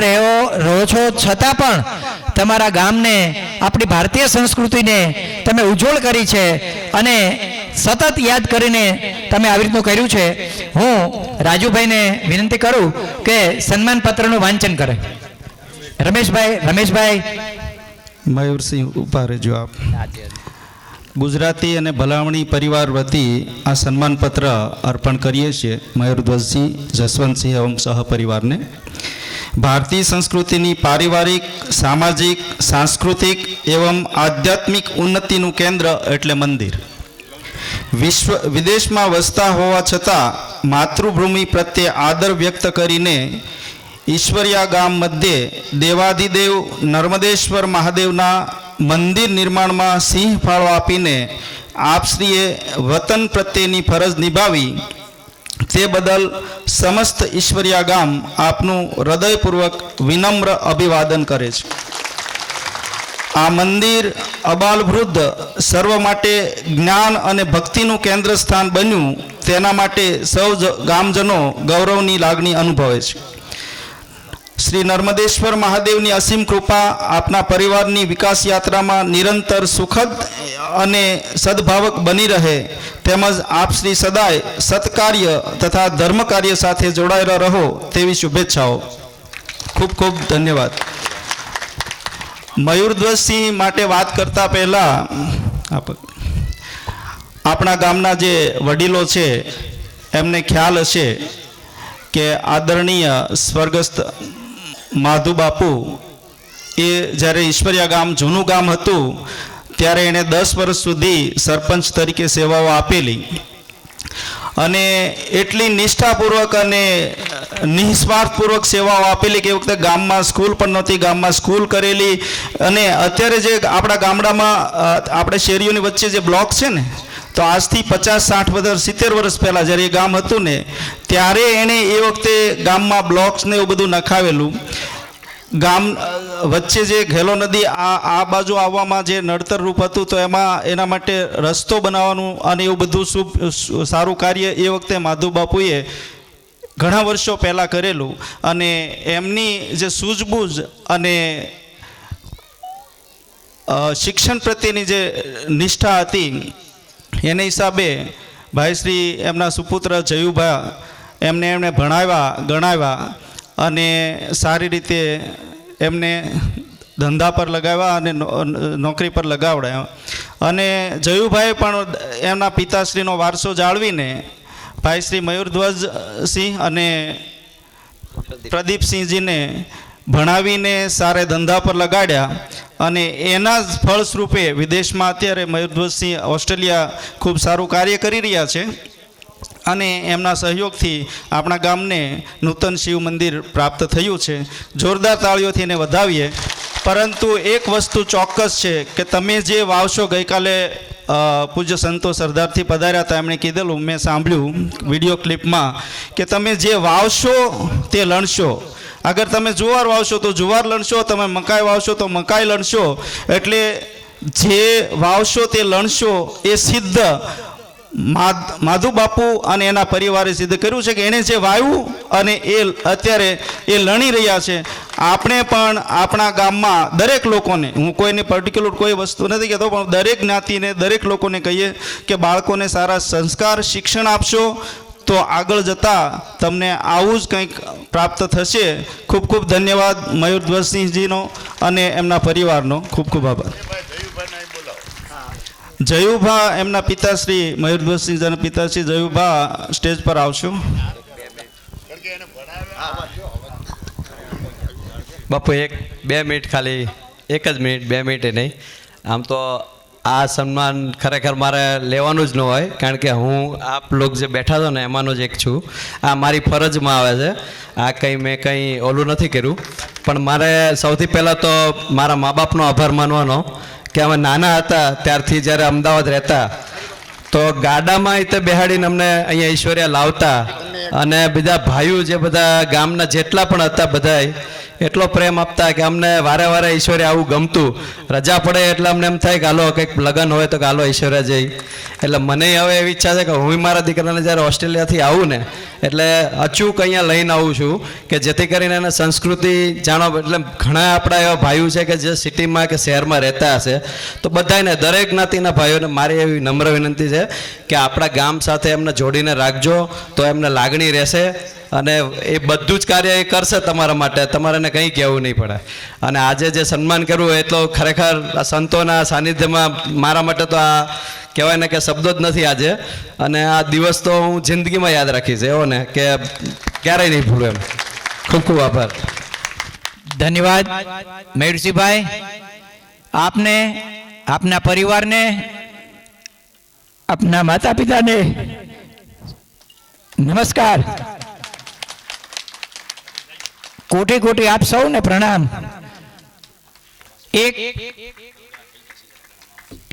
રહો છો છતાં પણ તમારા ગામને, આપણી ભારતીય સંસ્કૃતિને તમે ઉજ્જવળ કરી છે અને સતત યાદ કરીને તમે આવી રીતનું કર્યું છે. હું રાજુભાઈને વિનંતી કરું કે સન્માન પત્રનું વાંચન કરે. રમેશભાઈ મયુરસિંહ ઉભા રહેજો આપ. ગુજરાતી અને ભલામણી પરિવાર વતી આ સન્માનપત્ર અર્પણ કરીએ છીએ મયુરધ્વજસિંહ જસવંતસિંહ એવં સહપરિવારને. ભારતીય સંસ્કૃતિની પારિવારિક, સામાજિક, સાંસ્કૃતિક એવં આધ્યાત્મિક ઉન્નતિનું કેન્દ્ર એટલે મંદિર. વિદેશમાં વસતા હોવા છતાં માતૃભૂમિ પ્રત્યે આદર વ્યક્ત કરીને ઈશ્વરિયા ગામ મધ્યે દેવાધિદેવ નર્મદેશ્વર મહાદેવના મંદિર નિર્માણમાં સિંહ ફાળો આપીને આપશ્રીએ વતન પ્રત્યેની ફરજ નિભાવી તે બદલ સમસ્ત ઈશ્વરિયા ગામ આપનું હૃદયપૂર્વક વિનમ્ર અભિવાદન કરે છે. આ મંદિર અબાલવૃદ્ધ સર્વ માટે જ્ઞાન અને ભક્તિનું કેન્દ્ર સ્થાન બન્યું તેના માટે સૌ ગામજનો ગૌરવની લાગણી અનુભવે છે. શ્રી નર્મદેશ્વર મહાદેવની અસીમ કૃપા આપના પરિવારની વિકાસ યાત્રામાં નિરંતર સુખદ અને સદભાવક બની રહે તેમજ આપ શ્રી સદાય સત્કાર્ય તથા ધર્મ કાર્ય સાથે જોડાયેલા રહો તેવી શુભેચ્છાઓ. ખૂબ ખૂબ ધન્યવાદ. મયુરધ્વજસિંહ માટે વાત કરતા પહેલા આપણા ગામના જે વડીલો છે એમને ખ્યાલ હશે કે આદરણીય સ્વર્ગસ્થ માધુ બાપુ એ જ્યારે ઈશ્વરિયા ગામ જૂનું ગામ હતું ત્યારે એણે 10 વર્ષ સુધી સરપંચ તરીકે સેવાઓ આપેલી અને એટલી નિષ્ઠાપૂર્વક અને નિસ્વાર્થપૂર્વક સેવાઓ આપેલી કે એ વખતે ગામમાં સ્કૂલ પણ નહોતી, ગામમાં સ્કૂલ કરેલી. અને અત્યારે જે આપણા ગામડામાં આપણે શેરીઓની વચ્ચે જે બ્લોક છે ને, તો આજથી 50-60 વર્ષ 70 વર્ષ પહેલાં જ્યારે એ ગામ હતું ને, ત્યારે એણે એ વખતે ગામમાં બ્લોક્સ ને એવું બધું નખાવેલું. ગામ વચ્ચે જે ઘેલો નદી આ બાજુ આવવામાં જે નડતર રૂપ હતું, તો એના માટે રસ્તો બનાવવાનું અને એવું બધું સારું કાર્ય એ વખતે માધુ બાપુએ ઘણા વર્ષો પહેલાં કરેલું. અને એમની જે સૂઝબૂઝ અને શિક્ષણ પ્રત્યેની જે નિષ્ઠા હતી, એને હિસાબે ભાઈશ્રી એમના સુપુત્ર જયુભા એમને ભણાવ્યા ગણાવ્યા અને સારી રીતે એમને ધંધા પર લગાવ્યા અને નોકરી પર લગાવડાવ્યા. અને જયુભાઈએ પણ એમના પિતાશ્રીનો વારસો જાળવીને ભાઈશ્રી મયુરધ્વજસિંહ અને પ્રદીપસિંહજીને ભણાવીને સારા ધંધા પર લગાડ્યા. અને એના જ ફળસ્વરૂપે વિદેશમાં અત્યારે મયુરધ્વજસિંહ ઓસ્ટ્રેલિયા ખૂબ સારું કાર્ય કરી રહ્યા છે. અને એમના સહયોગથી આપણા ગામને નૂતન શિવ મંદિર પ્રાપ્ત થયું છે. જોરદાર તાળીઓથી એને વધાવીએ. પરંતુ એક વસ્તુ ચોક્કસ છે કે તમે જે વાવશો, ગઈકાલે પૂજ્ય સંતો સરદારથી પધાર્યા હતા, એમણે કીધેલું, મેં સાંભળ્યું વિડીયો ક્લિપમાં, કે તમે જે વાવશો તે લણશો. અગર તમે જુવાર વાવશો તો જુવાર લણશો, તમે મકાઈ વાવશો તો મકાઈ લણશો. એટલે જે વાવશો તે લણશો એ સિદ્ધ માધુ બાપુ અને એના પરિવારે સિદ્ધ કર્યું છે કે એણે જે વાવ્યું અને એ અત્યારે એ લણી રહ્યા છે. આપણે પણ આપણા ગામમાં દરેક લોકોને, હું કોઈને પર્ટિક્યુલર કોઈ વસ્તુ નથી કહેતો, પણ દરેક જ્ઞાતિને દરેક લોકોને કહીએ કે બાળકોને સારા સંસ્કાર શિક્ષણ આપશો તો આગળ જતાં તમને આવું જ કંઈક પ્રાપ્ત થશે. ખૂબ ખૂબ ધન્યવાદ મયુરધ્વજસિંહજીનો અને એમના પરિવારનો. ખૂબ ખૂબ આભાર. જયુભા એમના પિતાશ્રી મયુરધ્વજસિંહજીના પિતાશ્રી જયુભા સ્ટેજ પર આવશો. બાપુ 2 મિનિટ, ખાલી 1 જ મિનિટ, 2 મિનિટ નહીં. આમ તો આ સન્માન ખરેખર મારે લેવાનું જ ન હોય, કારણ કે હું આપ લોક જે બેઠા છો ને એમાંનો જ એક છું. આ મારી ફરજમાં આવે છે. આ મેં કંઈ ઓલું નથી કર્યું. પણ મારે સૌથી પહેલાં તો મારા મા બાપનો આભાર માનવાનો કે અમે નાના હતા ત્યારથી જ્યારે અમદાવાદ રહેતા, તો ગાડામાં રીતે બેહાડીને અમને અહીંયા ઈશ્વરિયા લાવતા. અને બીજા ભાઈઓ જે બધા ગામના જેટલા પણ હતા, બધાય એટલો પ્રેમ આપતા કે અમને વારે વારે ઈશ્વરિયા આવું ગમતું. રજા પડે એટલે અમને એમ થાય કે હાલો કંઈક લગ્ન હોય તો કે હાલો ઈશ્વરિયા જઈ. એટલે મને હવે એવી ઈચ્છા છે કે હું મારા દીકરાને જ્યારે ઓસ્ટ્રેલિયાથી આવું ને, એટલે અચૂક અહીંયા લઈને આવું છું કે જેથી કરીને એને સંસ્કૃતિ જાણો. એટલે ઘણા આપણા એવા ભાઈઓ છે કે જે સિટીમાં કે શહેરમાં રહેતા હશે, તો બધાને દરેક જ્ઞાતિના ભાઈઓને મારી એવી નમ્ર વિનંતી છે કે આપણા ગામ સાથે એમને જોડીને રાખજો, તો એમને લાગણી રહેશે. અને એ બધું જ કાર્ય એ કરશે તમારા માટે, તમારે એને કંઈ કહેવું નહીં પડે. અને આજે જે સન્માન કરવું એ તો ખરેખર સંતોના સાનિધ્યમાં મારા માટે તો આ કહેવાય ને કે શબ્દો જ નથી આજે. અને આ દિવસ તો હું જિંદગીમાં યાદ રાખીશ એવો ને કે ક્યારેય નહીં ભૂલું એમ. ખૂબ ખૂબ આભાર. ધન્યવાદ મયુરસિંહભાઈ. આપને, આપના પરિવારને, આપના માતા પિતાને નમસ્કાર. કોટી કોટી આપ સૌને પ્રણામ. એક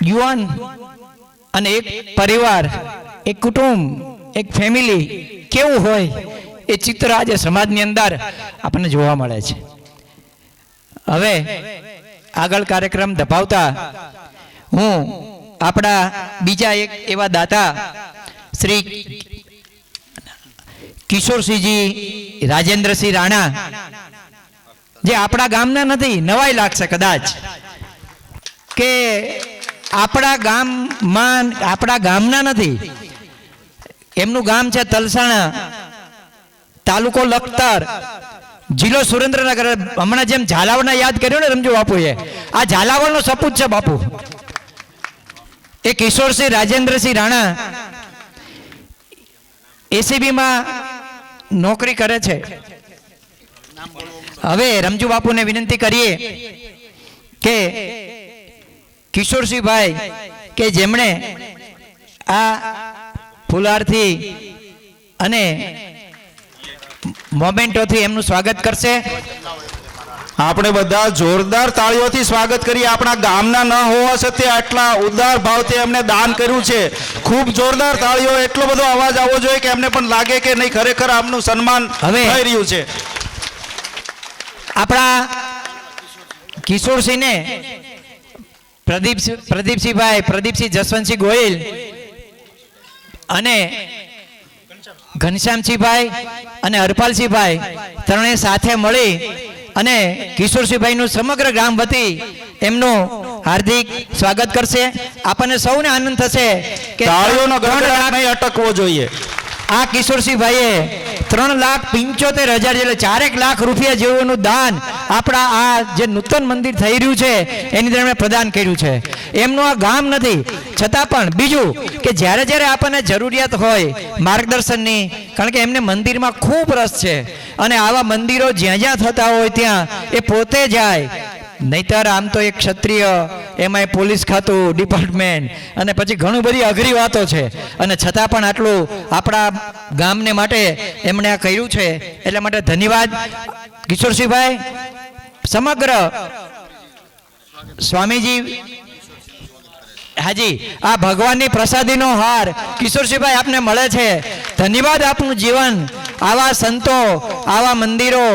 યુવાન અને એક પરિવાર, એક કુટુંબ, એક ફેમિલી કેવું હોય એ ચિત્ર આજે સમાજની અંદર આપણને જોવા મળે છે. હવે આગળ કાર્યક્રમ ધપાવતા હું આપણા બીજા એક એવા દાતા શ્રી કિશોરસિંહજી રાજેન્દ્રસિંહ રાણા, જે આપણા ગામના નથી, નવાઈ લાગશે કદાચ કે આપણા ગામના નથી. એમનું ગામ છે તલસાણા, તાલુકો લખતર, જિલ્લો સુરેન્દ્રનગર. હમણાં જેમ ઝાલાવાડના યાદ કર્યો ને રમજો બાપુએ, આ ઝાલાવાડનો સપૂત છે બાપુ. એ કિશોરસિંહ રાજેન્દ્રસિંહ રાણા એસીબીમાં નોકરી કરે છે. હવે રમજુ બાપુને વિનંતી કરીએ કે કિશોરસિંહભાઈ કે જેમણે આ ફુલારથી અને મોમેન્ટોથી એમનું સ્વાગત કરશે. આપણે બધા જોરદાર તાળીઓથી સ્વાગત કરીએ. આપણા ગામના ન હોવા છતાં આટલા ઉદાર ભાવથી એમને દાન કર્યું છે. ખૂબ જોરદાર તાળીઓ, એટલો બધો અવાજ આવવો જોઈએ કે એમને પણ લાગે કે નહીં ખરેખર આમનું સન્માન હવે થઈ રહ્યું છે. આપણા કિશોરસિંહને પ્રદીપસિંહ જસવંતસિંહ ગોહિલ અને ઘનશ્યામસિંહભાઈ અને હરપાલસિંહભાઈ ત્રણેય સાથે મળી અને કિશોરસિંહભાઈનું સમગ્ર ગ્રામ વતી એમનું હાર્દિક સ્વાગત કરશે. આપણને સૌને આનંદ થશે કે તાળીઓનો ગડગડાટ નહીં અટકવો જોઈએ. આ કિશોરસિંહભાઈએ 3,75,000 એટલે 4 લાખ રૂપિયા જેવુંનું દાન આપણા આ જે નૂતન મંદિર થઈ રહ્યું છે એની અંદર એમણે પ્રદાન કર્યું છે. એમનું આ ગામ નથી છતાં પણ બીજું કે જ્યારે જ્યારે આપણને જરૂરિયાત હોય માર્ગદર્શનની, કારણ કે એમને મંદિરમાં ખૂબ રસ છે અને આવા મંદિરો જ્યાં જ્યાં થતા હોય ત્યાં એ પોતે જાય. નહીતર આમ તો એક ક્ષત્રિય, એમાંય પોલીસ ખાતું, ડિપાર્ટમેન્ટ અને પછી ઘણી બધી અઘરી વાતો છે અને છતાં પણ આટલું આપણા ગામને માટે એમણે આ કર્યું છે. એટલા માટે ધન્યવાદ કિશોરસિંહભાઈ. સમગ્ર સ્વામીજી હાજી આ ભગવાનની પ્રસાદીનો હાર કિશોરસિંહભાઈ આપને મળે છે. ધન્યવાદ. આપનું જીવન આવા સંતો, આવા મંદિરો,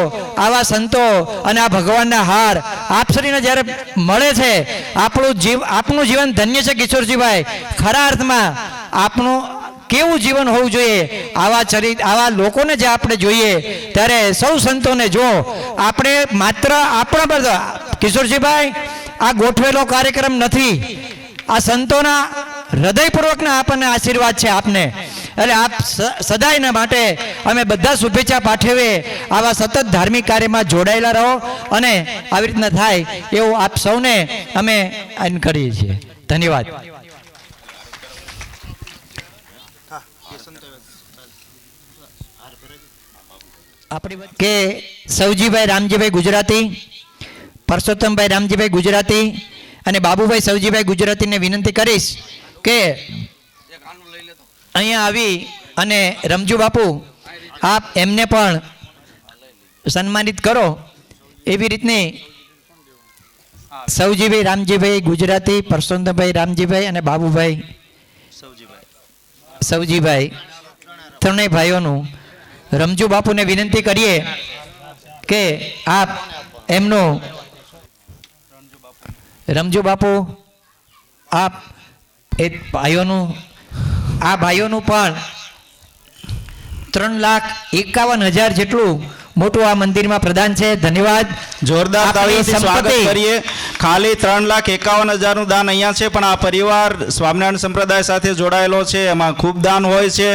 આવા સંતો અને આ ભગવાનના હાર આપશ્રીને જ્યારે મળે છે આપનું જીવન ધન્ય છે કિશોરસિંહભાઈ. ખરા અર્થમાં આપણું કેવું જીવન હોવું જોઈએ, આવા લોકોને જે આપણે જોઈએ ત્યારે સૌ સંતોને જો આપણે માત્ર આપણા પર કિશોરસિંહભાઈ આ ગોઠવેલો કાર્યક્રમ નથી, આ સંતોના હૃદયપૂર્વકના આપણને આશીર્વાદ છે આપને. એટલે આપ સદાયના માટે અમે બધા શુભેચ્છા પાઠવીએ. આવા સતત ધાર્મિક કાર્યમાં જોડાયેલા રહો અને આવી રીતના થાય એવું આપ સૌને અમે કરીએ છીએ. ધન્યવાદ. કે સૌજીભાઈ રામજીભાઈ ગુજરાતી, પરસોત્તમભાઈ રામજીભાઈ ગુજરાતી અને બાબુભાઈ સૌજીભાઈ ગુજરાતીને વિનંતી કરીશ કે અહીંયા આવી અને રમજુ બાપુ આપ એમને પણ સન્માનિત કરો. એવી રીતની સૌજીભાઈ રામજીભાઈ ગુજરાતી, પરસોત્તમભાઈ રામજીભાઈ અને બાબુભાઈ સૌજીભાઈ ત્રણેય ભાઈઓનું રમજુ બાપુને વિનંતી કરીએ કે આપ એમનું રમજુ બાપુ આપ એ ભાઈઓનું આ ભાઈઓનું પણ 3,51,000 જેટલું મોટું આ મંદિરમાં પ્રદાન છે. ધન્યવાદ. જોરદાર તાળીઓથી સ્વાગત કરીએ. ખાલી 3,51,000 નું દાન અહીંયા છે, પણ આ પરિવાર સ્વામિનારાયણ સંપ્રદાય સાથે જોડાયેલો છે, એમાં ખૂબ દાન હોય છે.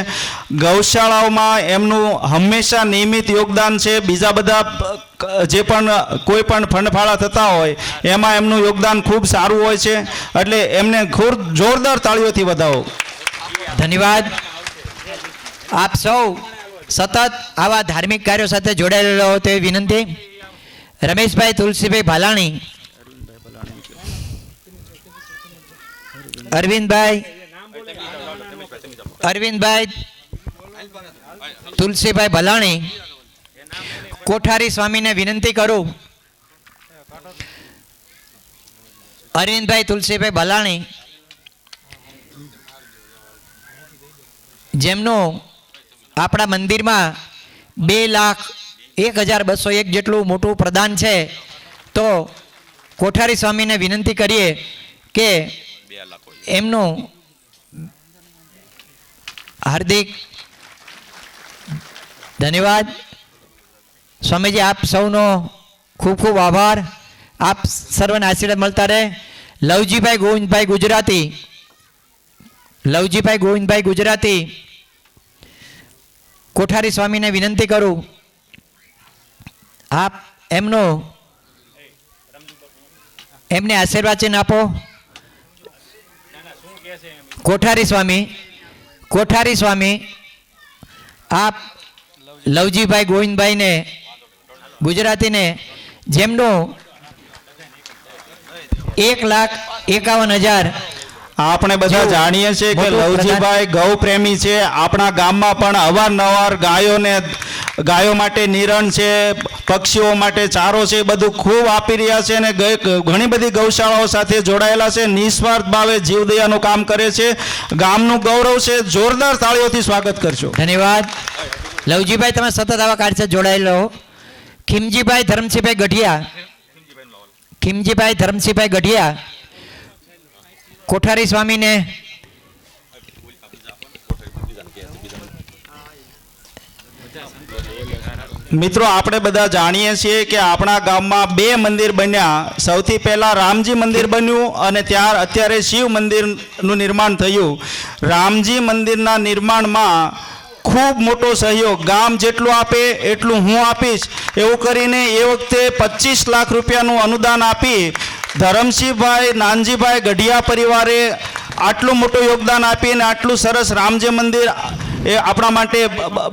ગૌશાળાઓમાં એમનું હંમેશા નિયમિત યોગદાન છે. બીજા બધા જે પણ કોઈ પણ ફંડફાળા થતા હોય એમાં એમનું યોગદાન ખૂબ સારું હોય છે. એટલે એમને ખૂબ જોરદાર તાળીઓથી વધાવો. ધન્યવાદ. આપ સૌ સતત આવા ધાર્મિક કાર્યો સાથે જોડાયેલા હો તેવી વિનંતી. રમેશભાઈ તુલસીભાઈ ભાલાણી, અરવિંદભાઈ તુલસીભાઈ ભલાણી, કોઠારી સ્વામીને વિનંતી કરું. અરવિંદભાઈ તુલસીભાઈ ભલાણી જેમનું આપણા મંદિરમાં 2,01,201 જેટલું મોટું પ્રદાન છે, તો કોઠારી સ્વામીને વિનંતી કરીએ કે એમનું હાર્દિક ધન્યવાદ. સ્વામીજી આપ સૌનો ખૂબ ખૂબ આભાર. આપ સર્વને આશીર્વાદ મળતા રહે. લવજીભાઈ ગોવિંદભાઈ ગુજરાતી કોઠારી સ્વામીને વિનંતી કરું આપ એમને આશીર્વાદ ચિહ્ન આપો. કોઠારી સ્વામી આપ લવજીભાઈ ગોવિંદભાઈને ગુજરાતીને જેમનું 1,51,000 આપણે બધા જેવું જાણીએ છીએ કે મોટું લવજીભાઈ ગૌ પ્રેમી છે. આપણા ગામમાં પણ અવારનવાર ગાયો માટે નિરણ છે, પક્ષીઓ માટે ચારો છે, એ બધું ખૂબ આપી રહ્યા છે અને ઘણી બધી ગૌશાળાઓ સાથે જોડાયેલા છે. નિસ્વાર્થ ભાવે જીવદયાનું કામ કરે છે. ગામનું ગૌરવ છે. જોરદાર તાળીઓથી સ્વાગત કરશો. ધન્યવાદ. લવજીભાઈ તમે સતત આવા કાર્ય સાથે જોડાયેલો. ખીમજીભાઈ ધરમસિંહભાઈ ગઢિયા, ખીમજીભાઈ ધરમસિંહભાઈ ગઢિયા કોઠારી સ્વામીને મિત્રો, આપણે બધા જાણીએ છીએ કે આપણા ગામમાં 2 મંદિર બન્યા. સૌથી પહેલા રામજી મંદિર બન્યું અને અત્યારે શિવ મંદિરનું નિર્માણ થયું. રામજી મંદિરના નિર્માણમાં ખૂબ મોટો સહયોગ ગામ જેટલું આપે એટલું હું આપીશ એવું કરીને એ વખતે 25 લાખ રૂપિયાનું અનુદાન આપી ધરમસિંહભાઈ નાનજીભાઈ ગઢિયા પરિવારે આટલું મોટું યોગદાન આપીને આટલું સરસ રામજી મંદિર એ આપણા માટે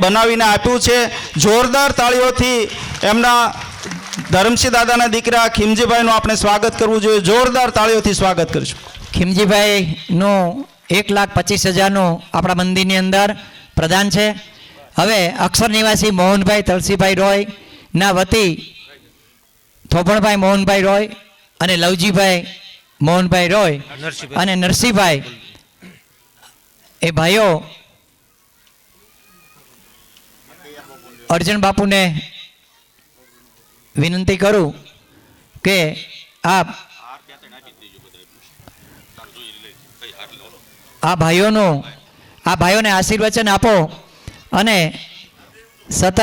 બનાવીને આપ્યું છે. જોરદાર તાળીઓથી એમના ધરમસિંહ દાદાના દીકરા ખીમજીભાઈનું આપણે સ્વાગત કરવું જોઈએ. જોરદાર તાળીઓથી સ્વાગત કરશું. ખીમજીભાઈનું 1,25,000નું આપણા મંદિરની અંદર પ્રદાન છે. હવે અક્ષર નિવાસી મોહનભાઈ તલસીભાઈ રોય ના વતી થોભણભાઈ મોહનભાઈ રોય અને લવજીભાઈ મોહનભાઈ રોય અને નરસિંહભાઈ એ ભાઈઓ અર્જણ બાપુને વિનંતી કરું કે આ ભાઈઓને આશીર્વચન આપો અને સતત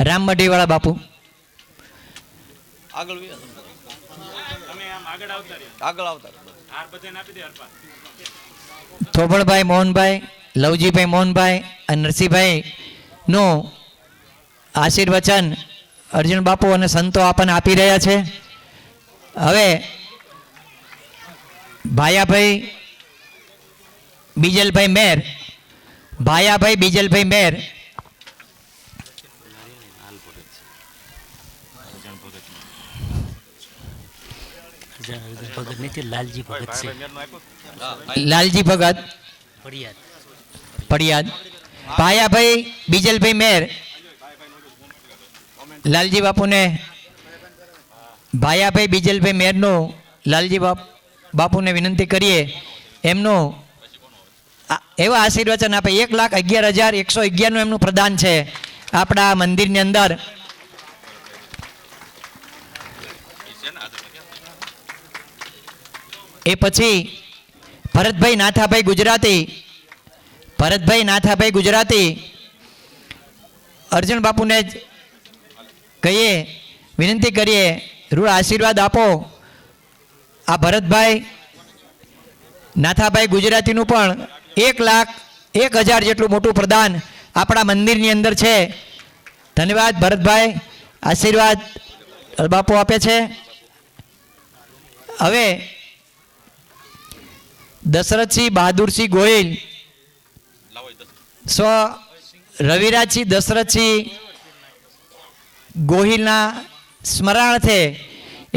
રામમઢીવાળા બાપુ થોભણભાઈ મોહનભાઈ, લવજીભાઈ મોહનભાઈ અને નરસિંહભાઈ નું આશીર્વચન અર્જુન બાપુ અને સંતો આપણને આપી રહ્યા છે. હવે ભાયાભાઈ બીજલભાઈ મેર, ભાયાભાઈ બીજલભાઈ મેર લાલજી ભગત પડિયાદ, ભાયાભાઈ બીજલભાઈ મેર લાલજી બાપુને ભાયાભાઈ બીજલભાઈ મેરનું લાલજી બાપુને વિનંતી કરીએ એમનું એવા આશીર્વચન આપે. 1,11,111નું એમનું પ્રદાન છે આપણા મંદિરની અંદર. એ પછી ભરતભાઈ નાથાભાઈ ગુજરાતી અર્જુન બાપુને જ કહીએ વિનંતી કરીએ રૂળ આશીર્વાદ આપો. આ ભરતભાઈ નાથાભાઈ ગુજરાતીનું પણ 1,01,000 જેટલું મોટું પ્રદાન આપણા મંદિરની અંદર છે. ધન્યવાદ ભરતભાઈ, આશીર્વાદ બાપુ આપે છે. હવે દશરથસિંહ બહાદુરસિંહ ગોહિલ સ્વ રવિરાજસિંહ દશરથસિંહ ગોહિલના સ્મરણાર્થે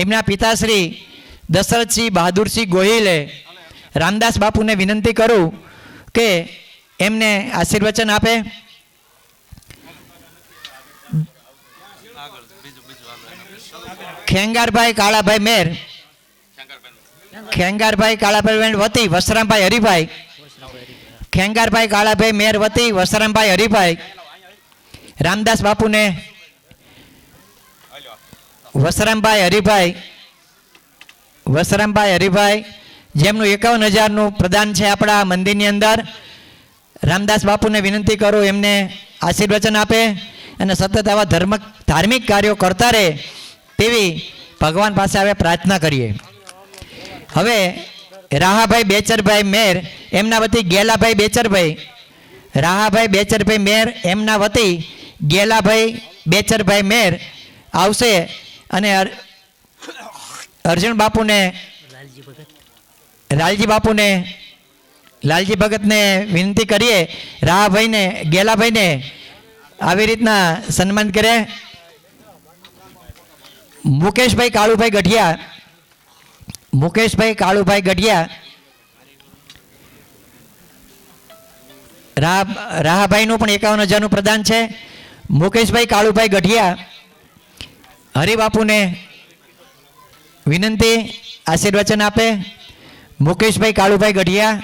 એમના પિતાશ્રી દશરથસિંહ બહાદુરસિંહ ગોહિલે રામદાસ બાપુને વિનંતી કરું કે એમને આશીર્વચન આપે. ખેંગારભાઈ કાળાભાઈ મેર, ખેંગારભાઈ કાળાભાઈ મેર વતી વસરામભાઈ હરિભાઈ, ખેંગારભાઈ કાળાભાઈ મેર વતી વસરામભાઈ હરિભાઈ રામદાસ બાપુને વસરામભાઈ હરિભાઈ જેમનું 51,000નું પ્રદાન છે આપણા મંદિરની અંદર. રામદાસ બાપુને વિનંતી કરું એમને આશીર્વચન આપે અને સતત આવા ધાર્મિક કાર્યો કરતા રહે તેવી ભગવાન પાસે હવે પ્રાર્થના કરીએ. હવે રાહાભાઈ બેચરભાઈ મેર એમના વતી ગેલાભાઈ બેચરભાઈ, રાહાભાઈ બેચરભાઈ મેર એમના વતી ગેલાભાઈ બેચરભાઈ મેર આવશે અને અર્જુન બાપુને લાલજી ભગતને વિનંતી કરીએ રાહાભાઈને ગેલાભાઈને આવી રીતના સન્માન કરે. મુકેશભાઈ કાળુભાઈ ગઢિયા, મુકેશભાઈ કાળુભાઈ ગઢિયા રાહાભાઈનું પણ 51,000નું પ્રદાન છે. મુકેશભાઈ કાળુભાઈ ગઢિયા, હરિબાપુને વિનંતી આશીર્વચન આપે. મુકેશભાઈ કાળુભાઈ ગઢિયા,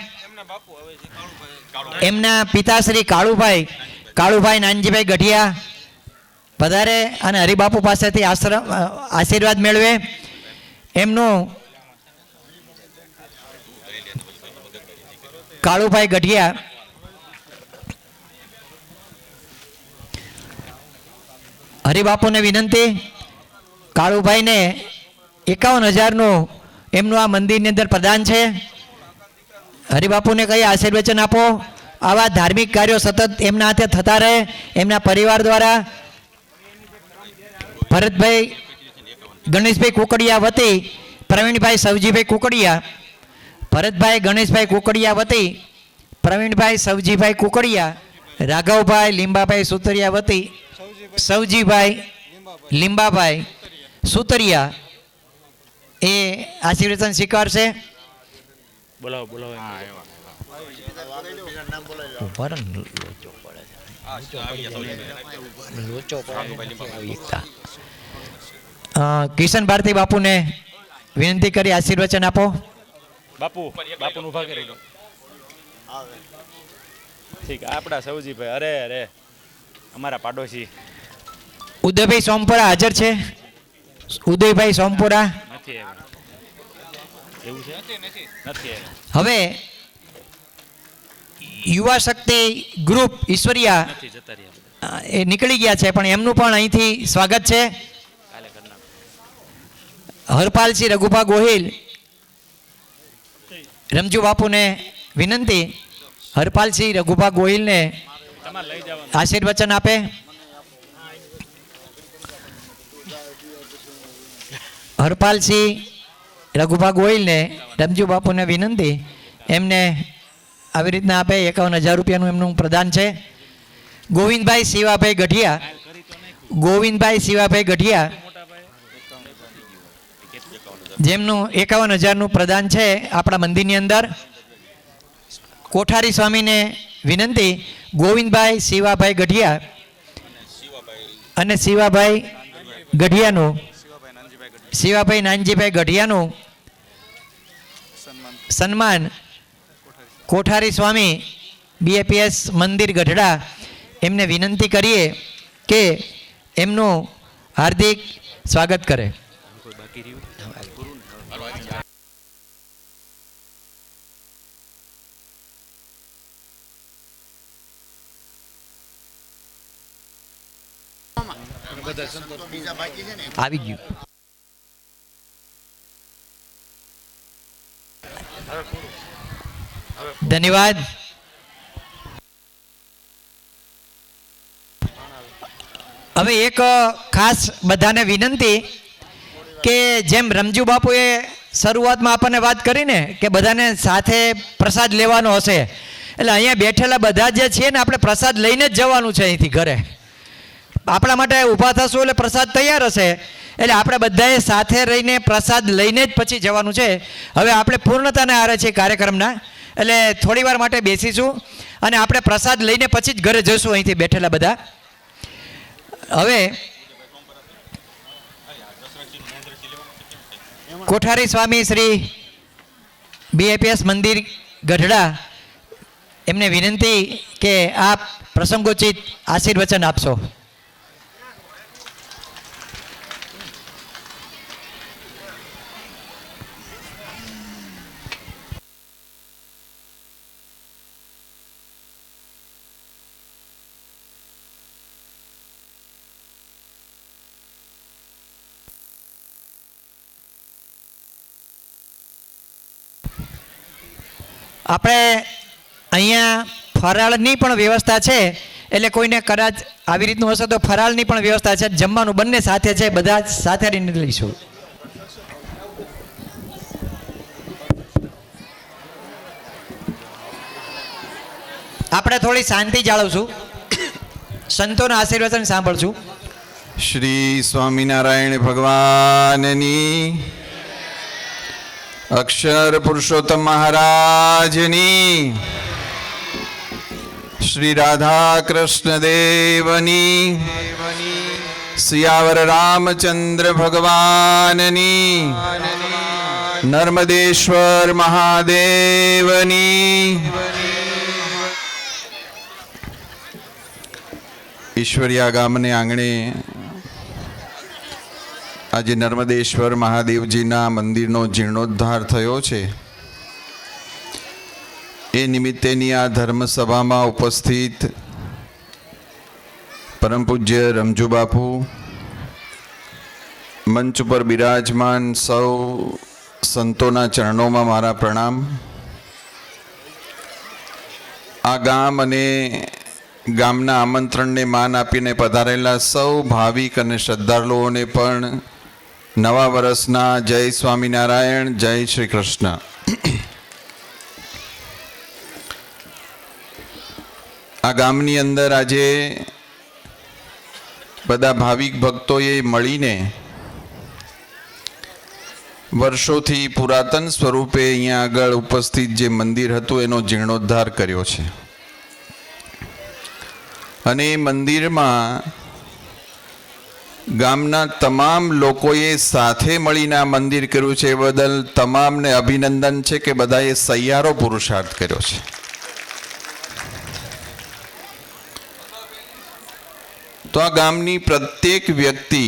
એમના પિતાશ્રી કાળુભાઈ નાનજીભાઈ ગઢિયા પધારે અને હરિબાપુ પાસેથી આશીર્વાદ મેળવે. એમનું કાળુભાઈ ગઢિયા હરિબાપુને વિનંતી, કાળુભાઈને 51,000નું એમનું આ મંદિરની અંદર પ્રદાન છે. હરિબાપુને કહી આશીર્વચન આપો. આવા ધાર્મિક કાર્યો સતત એમના હાથે થતા રહે. એમના પરિવાર દ્વારા ભરતભાઈ ગણેશભાઈ કુકડિયા વતી પ્રવીણભાઈ સવજીભાઈ કુકડિયા, ભરતભાઈ ગણેશભાઈ કુકડિયા વતી પ્રવીણભાઈ સવજીભાઈ કુકડિયા, રાઘવભાઈ લીંબાભાઈ સુતરિયા વતી સવજીભાઈ લીંબાભાઈ સુતરિયા એ આશીર્વચન સ્વીકારશે. બોલાવો બોલાવો. કિશન ભારતી બાપુને વિનંતી કરી આશીર્વચન આપો. બાપુને ઊભા કરી દો. ઠીક, આપણા સૌજીભાઈ, અરે અરે અમારા પાડોશી ઉદયભાઈ સોમપુરા હાજર છે. ઉદયભાઈ સોમપુરા નથી એવું છે, નથી. હવે યુવા શક્તિ ગ્રુપ ઈશ્વરિયા એ નીકળી ગયા છે, પણ એમનું પણ અહીંથી સ્વાગત છે. હરપાલસિંહ રઘુભા ગોહિલ, રમજુ બાપુને વિનંતી હરપાલસિંહ રઘુભા ગોહિલને આશીર્વચન આપે. હરપાલસિંહ રઘુભા ગોહિલને રમજુ બાપુને વિનંતી એમને આવી રીતના આપે. 51,000 રૂપિયાનું એમનું પ્રદાન છે. ગોવિંદભાઈ શિવાભાઈ ગઢિયા, ગોવિંદભાઈ શિવાભાઈ ગઢિયા જેમનું 51,000નું પ્રદાન છે આપણા મંદિરની અંદર. કોઠારી સ્વામીને વિનંતી ગોવિંદભાઈ શિવાભાઈ ગઢિયા અને શિવાભાઈ ગઢિયાનું, શિવાભાઈ નાનજીભાઈ ગઢિયાનું સન્માન કોઠારી સ્વામી BAPS મંદિર ગઢડા એમને વિનંતી કરીએ કે એમનું હાર્દિક સ્વાગત કરે. આવી ગયું. ધન્યવાદ. હવે એક ખાસ બધાને વિનંતી કે જેમ રમજુ બાપુએ શરૂઆતમાં આપણને વાત કરીને કે બધાને સાથે પ્રસાદ લેવાનો હશે, એટલે અહીંયા બેઠેલા બધા જે છે ને આપણે પ્રસાદ લઈને જ જવાનું છે અહીંથી ઘરે. આપણા માટે ઊભા થશું એટલે પ્રસાદ તૈયાર હશે, એટલે આપણે બધાએ સાથે રહીને પ્રસાદ લઈને જ પછી જવાનું છે. હવે આપણે પૂર્ણતાને આરે છે કાર્યક્રમના, એટલે થોડી વાર માટે બેસીશું અને આપણે પ્રસાદ લઈને પછી જ ઘરે જઈશું અહીંથી બેઠેલા બધા. હવે કોઠારી સ્વામી શ્રી BAPS મંદિર ગઢડા એમને વિનંતી કે આપ પ્રસંગોચિત આશીર્વચન આપશો. આપણે અહીંયા ફરાળની પણ વ્યવસ્થા છે, એટલે કોઈને કદાચ આવી રીતનું હશે તો ફરાળની પણ વ્યવસ્થા છે. જમવાનું બંને સાથે છે, બધા સાથે રહીને લઈશું. આપણે થોડી શાંતિ જાળવશું, સંતોના આશીર્વચન સાંભળશું. શ્રી સ્વામિનારાયણ ભગવાનની, અક્ષર પુરુષોત્તમ મહારાજની, શ્રી રાધા કૃષ્ણ દેવની, સિયાવર રામચંદ્ર ભગવાનની, નર્મદેશ્વર મહાદેવની. ઈશ્વરિયા ગામને આંગણે આજે નર્મદેશ્વર મહાદેવજીના મંદિરનો જીર્ણોદ્ધાર થયો છે. એ નિમિત્તેની આ ધર્મસભામાં ઉપસ્થિત પરમ પૂજ્ય રમજુ બાપુ, મંચ ઉપર બિરાજમાન સૌ સંતોના ચરણોમાં મારા પ્રણામ. આ ગામ અને ગામના આમંત્રણને માન આપીને પધારેલા સૌ ભાવિક અને શ્રદ્ધાળુઓને પણ નવા વર્ષના જય સ્વામિનારાયણ, જય શ્રી કૃષ્ણ. આ ગામની અંદર આજે બધા ભાવિક ભક્તોએ મળીને વર્ષોથી પુરાતન સ્વરૂપે અહીંયા આગળ ઉપસ્થિત જે મંદિર હતું એનો જીર્ણોદ્ધાર કર્યો છે. અને એ મંદિરમાં ગામના તમામ લોકોએ સાથે મળીને આ મંદિર કર્યું છે. એ બદલ તમામને અભિનંદન છે કે બધાએ સહિયારો પુરુષાર્થ કર્યો છે. તો આ ગામની પ્રત્યેક વ્યક્તિ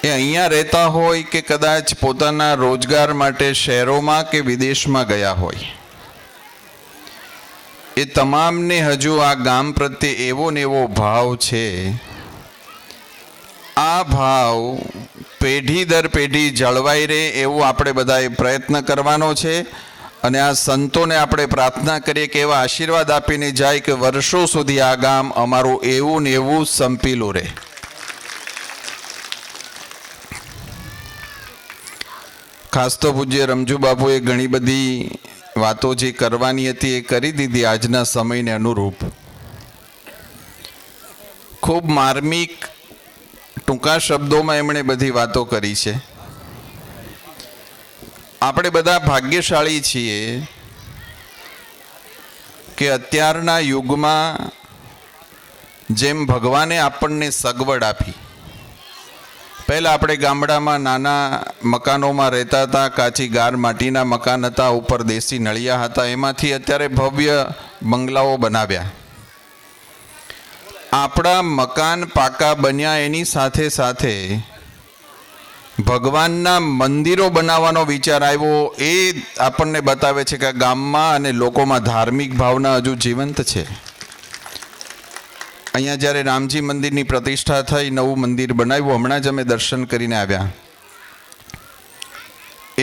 એ અહીંયા રહેતા હોય કે કદાચ પોતાના રોજગાર માટે શહેરોમાં કે વિદેશમાં ગયા હોય, એ તમામને હજુ આ ગામ પ્રત્યે એવો ને એવો ભાવ છે. આ ભાવ પેઢી દર પેઢી જળવાઈ રહે એવું આપણે બધાએ પ્રયત્ન કરવાનો છે. અને આ સંતોને આપણે પ્રાર્થના કરીએ કે એવા આશીર્વાદ આપીને જાય કે વર્ષો સુધી આ ગામ અમારું એવું ને એવું સંપીલું રહે. ખાસ તો પૂજ્ય રમજુ બાપુએ ઘણી બધી વાતો જે કરવાની હતી એ કરી દીધી આજના સમયને અનુરૂપ. ખૂબ માર્મિક ટૂંકા શબ્દોમાં એમણે બધી વાતો કરી છે. આપણે બધા ભાગ્યશાળી છીએ કે અત્યારના યુગમાં જેમ ભગવાને આપણને સગવડ આપી, પહેલાં આપણે ગામડામાં નાના મકાનોમાં રહેતા હતા, કાચી ગાર માટીના મકાન હતા, ઉપર દેશી નળિયા હતા, એમાંથી અત્યારે ભવ્ય બંગલાઓ બનાવ્યા. આપણા મકાન પાકા બન્યા એની સાથે સાથે ભગવાનના મંદિરો બનાવવાનો વિચાર આવ્યો. એ આપણને બતાવે છે કે ગામમાં અને લોકોમાં ધાર્મિક ભાવના હજુ જીવંત છે. અહીંયા જ્યારે રામજી મંદિરની પ્રતિષ્ઠા થઈ, નવું મંદિર બનાવ્યું, હમણાં જ અમે દર્શન કરીને આવ્યા.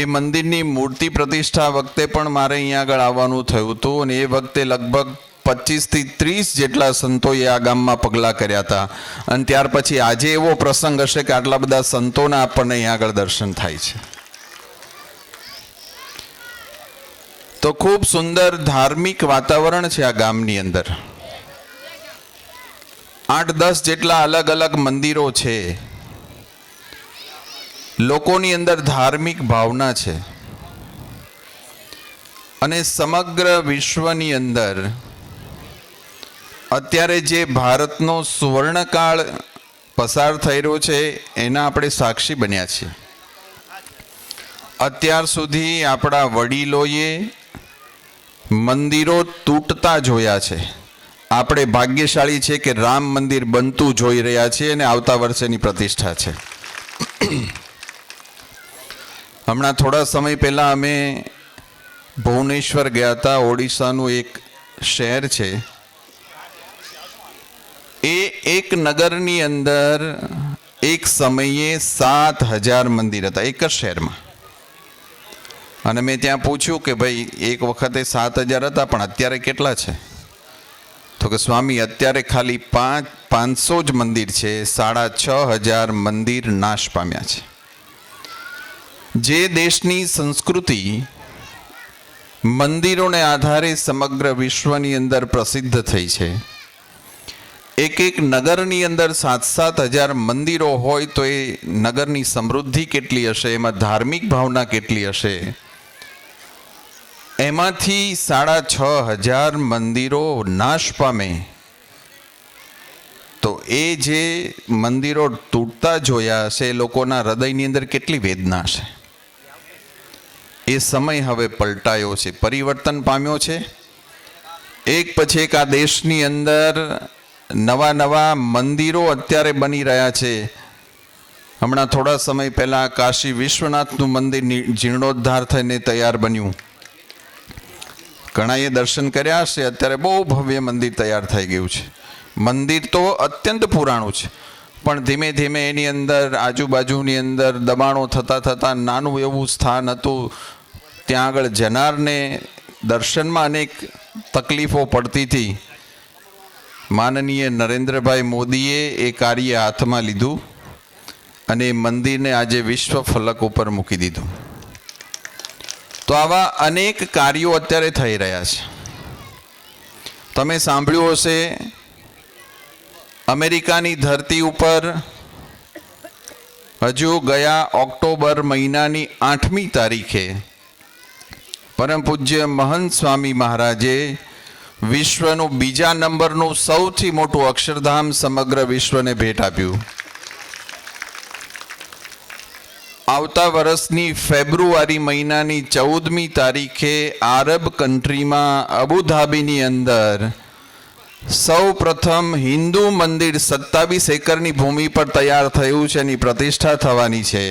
એ મંદિરની મૂર્તિ પ્રતિષ્ઠા વખતે પણ મારે અહીંયા આગળ આવવાનું થયું હતું. અને એ વખતે લગભગ 25 થી 30 જેટલા સંતોએ આ ગામમાં પગલાં કર્યા હતા. અને ત્યાર પછી આજે એવો પ્રસંગ હશે કે આટલા બધા સંતોના આપણને અહીંયા આગળ દર્શન થાય છે. તો ખૂબ સુંદર ધાર્મિક વાતાવરણ છે આ ગામની અંદર. 8-10 જેટલા અલગ અલગ મંદિરો છે. લોકોની અંદર ધાર્મિક ભાવના છે. અને સમગ્ર વિશ્વની અંદર અત્યારે જે ભારતનો સુવર્ણકાળ પસાર થઈ રહ્યો છે એના આપણે સાક્ષી બન્યા છીએ. અત્યાર સુધી આપણા વડીલોએ મંદિરો તૂટતા જોયા છે. આપણે ભાગ્યશાળી છે કે રામ મંદિર બનતું જોઈ રહ્યા છીએ અને આવતા વર્ષેની પ્રતિષ્ઠા છે. હમણાં થોડા સમય પહેલાં અમે ભુવનેશ્વર ગયા હતા. ઓડિશાનું એક શહેર છે. એ એક નગરની અંદર એક સમયે 7000 મંદિર હતા, એક જ શહેરમાં. અને મેં ત્યાં પૂછ્યું કે ભાઈ એક વખતે 7000 હતા પણ અત્યારે કેટલા છે? તો કે સ્વામી અત્યારે ખાલી 500 જ મંદિર છે, 6500 મંદિર નાશ પામ્યા છે. જે દેશની સંસ્કૃતિ મંદિરોને આધારે સમગ્ર વિશ્વની અંદર પ્રસિદ્ધ થઈ છે, એક એક નગરની અંદર 7,000 મંદિરો હોય તો એ નગરની સમૃદ્ધિ કેટલી હશે, એમાં ધાર્મિક ભાવના કેટલી હશે. એમાંથી 6,500 મંદિરો નાશ પામે તો એ જે મંદિરો તૂટતા જોયા હશે એ લોકોના હૃદયની અંદર કેટલી વેદના હશે. એ સમય હવે પલટાયો છે, પરિવર્તન પામ્યો છે. એક પછી એક આ દેશની અંદર નવા નવા મંદિરો અત્યારે બની રહ્યા છે. હમણાં થોડા સમય પહેલાં કાશી વિશ્વનાથનું મંદિર જીર્ણોદ્ધાર થઈને તૈયાર બન્યું. ઘણાએ દર્શન કર્યા હશે. અત્યારે બહુ ભવ્ય મંદિર તૈયાર થઈ ગયું છે. મંદિર તો અત્યંત પુરાણું છે, પણ ધીમે ધીમે એની અંદર આજુબાજુની અંદર દબાણો થતાં થતાં નાનું એવું સ્થાન હતું. ત્યાં આગળ જનારને દર્શનમાં અનેક તકલીફો પડતી હતી. માનનીય નરેન્દ્રભાઈ મોદીએ એ કાર્ય હાથમાં લીધું અને એ મંદિરને આજે વિશ્વ ફલક ઉપર મૂકી દીધું. તો આવા અનેક કાર્યો અત્યારે થઈ રહ્યા છે. તમે સાંભળ્યું હશે, અમેરિકાની ધરતી ઉપર હજુ ગયા ઓક્ટોબર મહિનાની 8મી તારીખે પરમ પૂજ્ય મહંત સ્વામી મહારાજે વિશ્વનું 2જા નંબરનું સૌથી મોટું અક્ષરધામ સમગ્ર વિશ્વને ભેટ આપ્યું. આવતા વર્ષની ફેબ્રુઆરી મહિનાની 14મી તારીખે આરબ કન્ટ્રીમાં અબુધાબીની અંદર સૌ પ્રથમ હિન્દુ મંદિર 27 એકરની ભૂમિ પર તૈયાર થયું છે, એની પ્રતિષ્ઠા થવાની છે.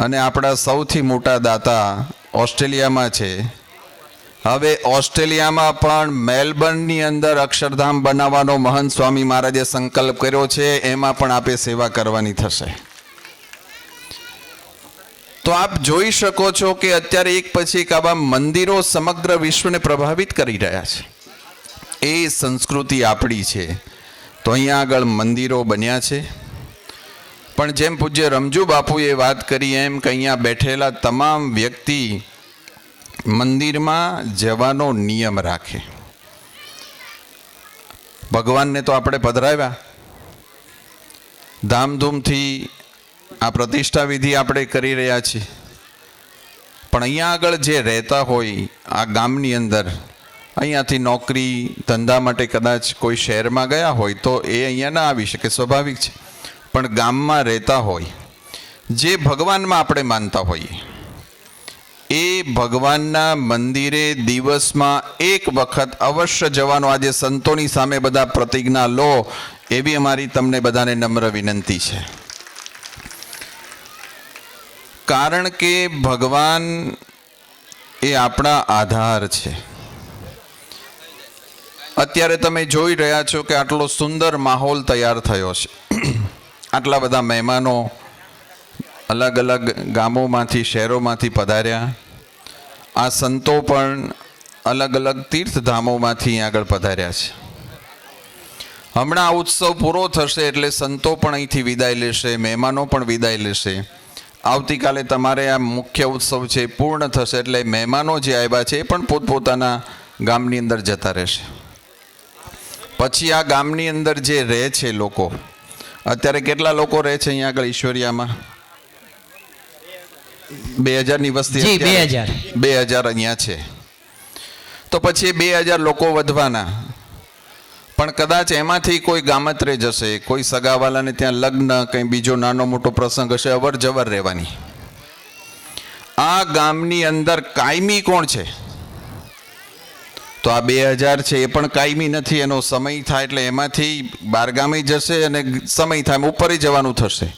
અને આપણા સૌથી મોટા દાતા ઓસ્ટ્રેલિયામાં છે. હવે ઓસ્ટ્રેલિયામાં પણ મેલબર્નની અંદર અક્ષરધામ બનાવવાનો મહંત સ્વામી મહારાજે સંકલ્પ કર્યો છે. એમાં પણ આપે સેવા કરવાની થશે. તો આપ જોઈ શકો છો કે અત્યારે એક પછી એક આવા મંદિરો સમગ્ર વિશ્વને પ્રભાવિત કરી રહ્યા છે. એ સંસ્કૃતિ આપણી છે. તો અહીંયા આગળ મંદિરો બન્યા છે. પણ જેમ પૂજ્ય રમજુ બાપુએ વાત કરી એમ કે અહીંયા બેઠેલા તમામ વ્યક્તિ મંદિરમાં જવાનો નિયમ રાખે. ભગવાનને તો આપણે પધરાવ્યા, ધામધૂમથી આ પ્રતિષ્ઠા વિધિ આપણે કરી રહ્યા છીએ, પણ અહીંયા આગળ જે રહેતા હોય આ ગામની અંદર, અહીંયાથી નોકરી ધંધા માટે કદાચ કોઈ શહેરમાં ગયા હોય તો એ અહીંયા ના આવી શકે, સ્વાભાવિક છે. પણ ગામમાં રહેતા હોય, જે ભગવાનમાં આપણે માનતા હોઈએ, એ ભગવાનના મંદિરે દિવસમાં એક વખત અવશ્ય જવાનો આજે સંતોની સામે બધા પ્રતિજ્ઞા લો, એવી અમારી તમને બધાને નમ્ર વિનંતી છે. કારણ કે ભગવાન એ આપણા આધાર છે. અત્યારે તમે જોઈ રહ્યા છો કે આટલો સુંદર માહોલ તૈયાર થયો છે. આટલા બધા મહેમાનો અલગ અલગ ગામોમાંથી શહેરોમાંથી પધાર્યા. આ સંતો પણ અલગ અલગ તીર્થધામોમાંથી આગળ પધાર્યા છે. હમણાં આ ઉત્સવ પૂરો થશે એટલે સંતો પણ અહીંથી વિદાય લેશે, મહેમાનો પણ વિદાય લેશે. આવતીકાલે તમારે આ મુખ્ય ઉત્સવ છે પૂર્ણ થશે એટલે મહેમાનો જે આવ્યા છે એ પણ પોતપોતાના ગામની અંદર જતા રહેશે. પછી આ ગામની અંદર જે રહે છે લોકો, અત્યારે કેટલા લોકો રહે છે અહીંયા આગળ ઈશ્વરિયામાં? 2000ની વસ્તી. 2000 અહીંયા છે. તો પછી 2000 લોકો વધવાના. પણ કદાચ એમાંથી કોઈ ગામત્રે જશે, કોઈ સગાવાલાને ત્યાં લગ્ન, કંઈ બીજો નાનો મોટો પ્રસંગ હશે, અવર જવર રહેવાની. આ ગામની અંદર કાયમી કોણ છે? તો આ 2000 છે એ પણ કાયમી નથી. એનો સમય થાય એટલે એમાંથી બારગામે જશે અને સમય થાય ઉપર જવાનું થશે.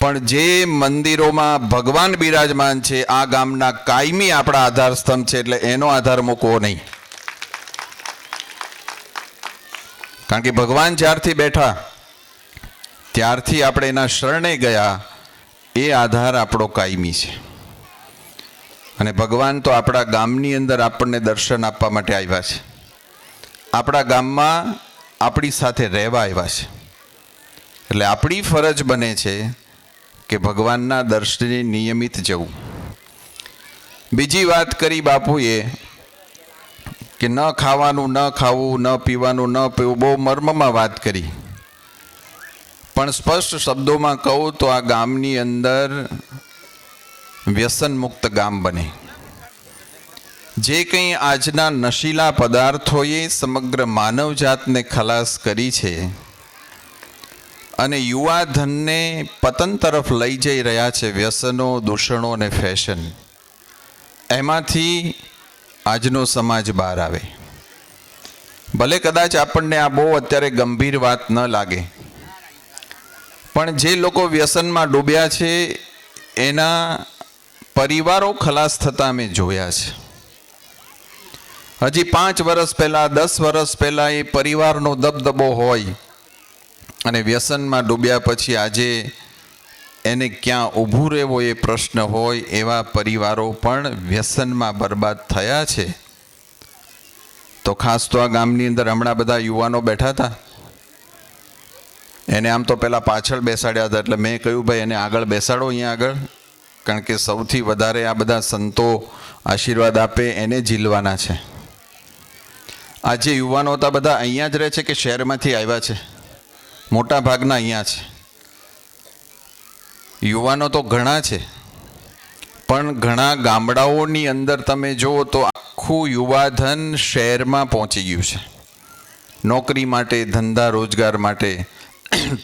પણ જે મંદિરોમાં ભગવાન બિરાજમાન છે આ ગામના કાયમી આપણા આધાર સ્તંભ છે, એટલે એનો આધાર મૂકવો નહીં. કારણ કે ભગવાન જ્યારથી બેઠા ત્યારથી આપણે એના શરણે ગયા, એ આધાર આપણો કાયમી છે. અને ભગવાન તો આપણા ગામની અંદર આપણને દર્શન આપવા માટે આવ્યા છે. આપણા ગામમાં આપણી સાથે રહેવા આવ્યા છે. એટલે આપણી ફરજ બને છે કે ભગવાનના દર્શને નિયમિત જવું. બીજી વાત કરી બાપુએ કે ન ખાવાનું, ન ખાવું, ન પીવાનું, ન પીવું, બહુ મર્મમાં વાત કરી. પણ સ્પષ્ટ શબ્દોમાં કહું તો આ ગામની અંદર વ્યસન મુક્ત ગામ બને. જે કંઈ આજના નશીલા પદાર્થોએ સમગ્ર માનવજાતને ખલાસ કરી છે અને યુવા ધનને પતન તરફ લઈ જઈ રહ્યા છે વ્યસનો, દૂષણો અને ફેશન, એમાંથી આજનો સમાજ બહાર આવે. ભલે કદાચ આપણને આ બહુ અત્યારે ગંભીર વાત ન લાગે, પણ જે લોકો વ્યસનમાં ડૂબ્યા છે એના પરિવારો ખલાસ થતા અમે જોયા છે. હજી 5 વર્ષ પહેલાં, 10 વર્ષ પહેલાં એ પરિવારનો દબદબો હોય અને વ્યસનમાં ડૂબ્યા પછી આજે એને ક્યાં ઊભું રહેવો એ પ્રશ્ન હોય, એવા પરિવારો પણ વ્યસનમાં બરબાદ થયા છે. તો ખાસ તો આ ગામની અંદર હમણાં બધા યુવાનો બેઠા હતા, એને આમ તો પહેલાં પાછળ બેસાડ્યા હતા, એટલે મેં કહ્યું ભાઈ એને આગળ બેસાડો, અહીંયા આગળ, કારણ કે સૌથી વધારે આ બધા સંતો આશીર્વાદ આપે એને ઝીલવાના છે. આ જે યુવાનો હતા બધા અહીંયા જ રહે છે કે શહેરમાંથી આવ્યા છે? મોટા ભાગના અહીંયા છે. યુવાનો તો ઘણા છે, પણ ઘણા ગામડાઓની અંદર તમે જુઓ તો આખું યુવાધન શહેરમાં પહોંચી ગયું છે નોકરી માટે, ધંધા રોજગાર માટે.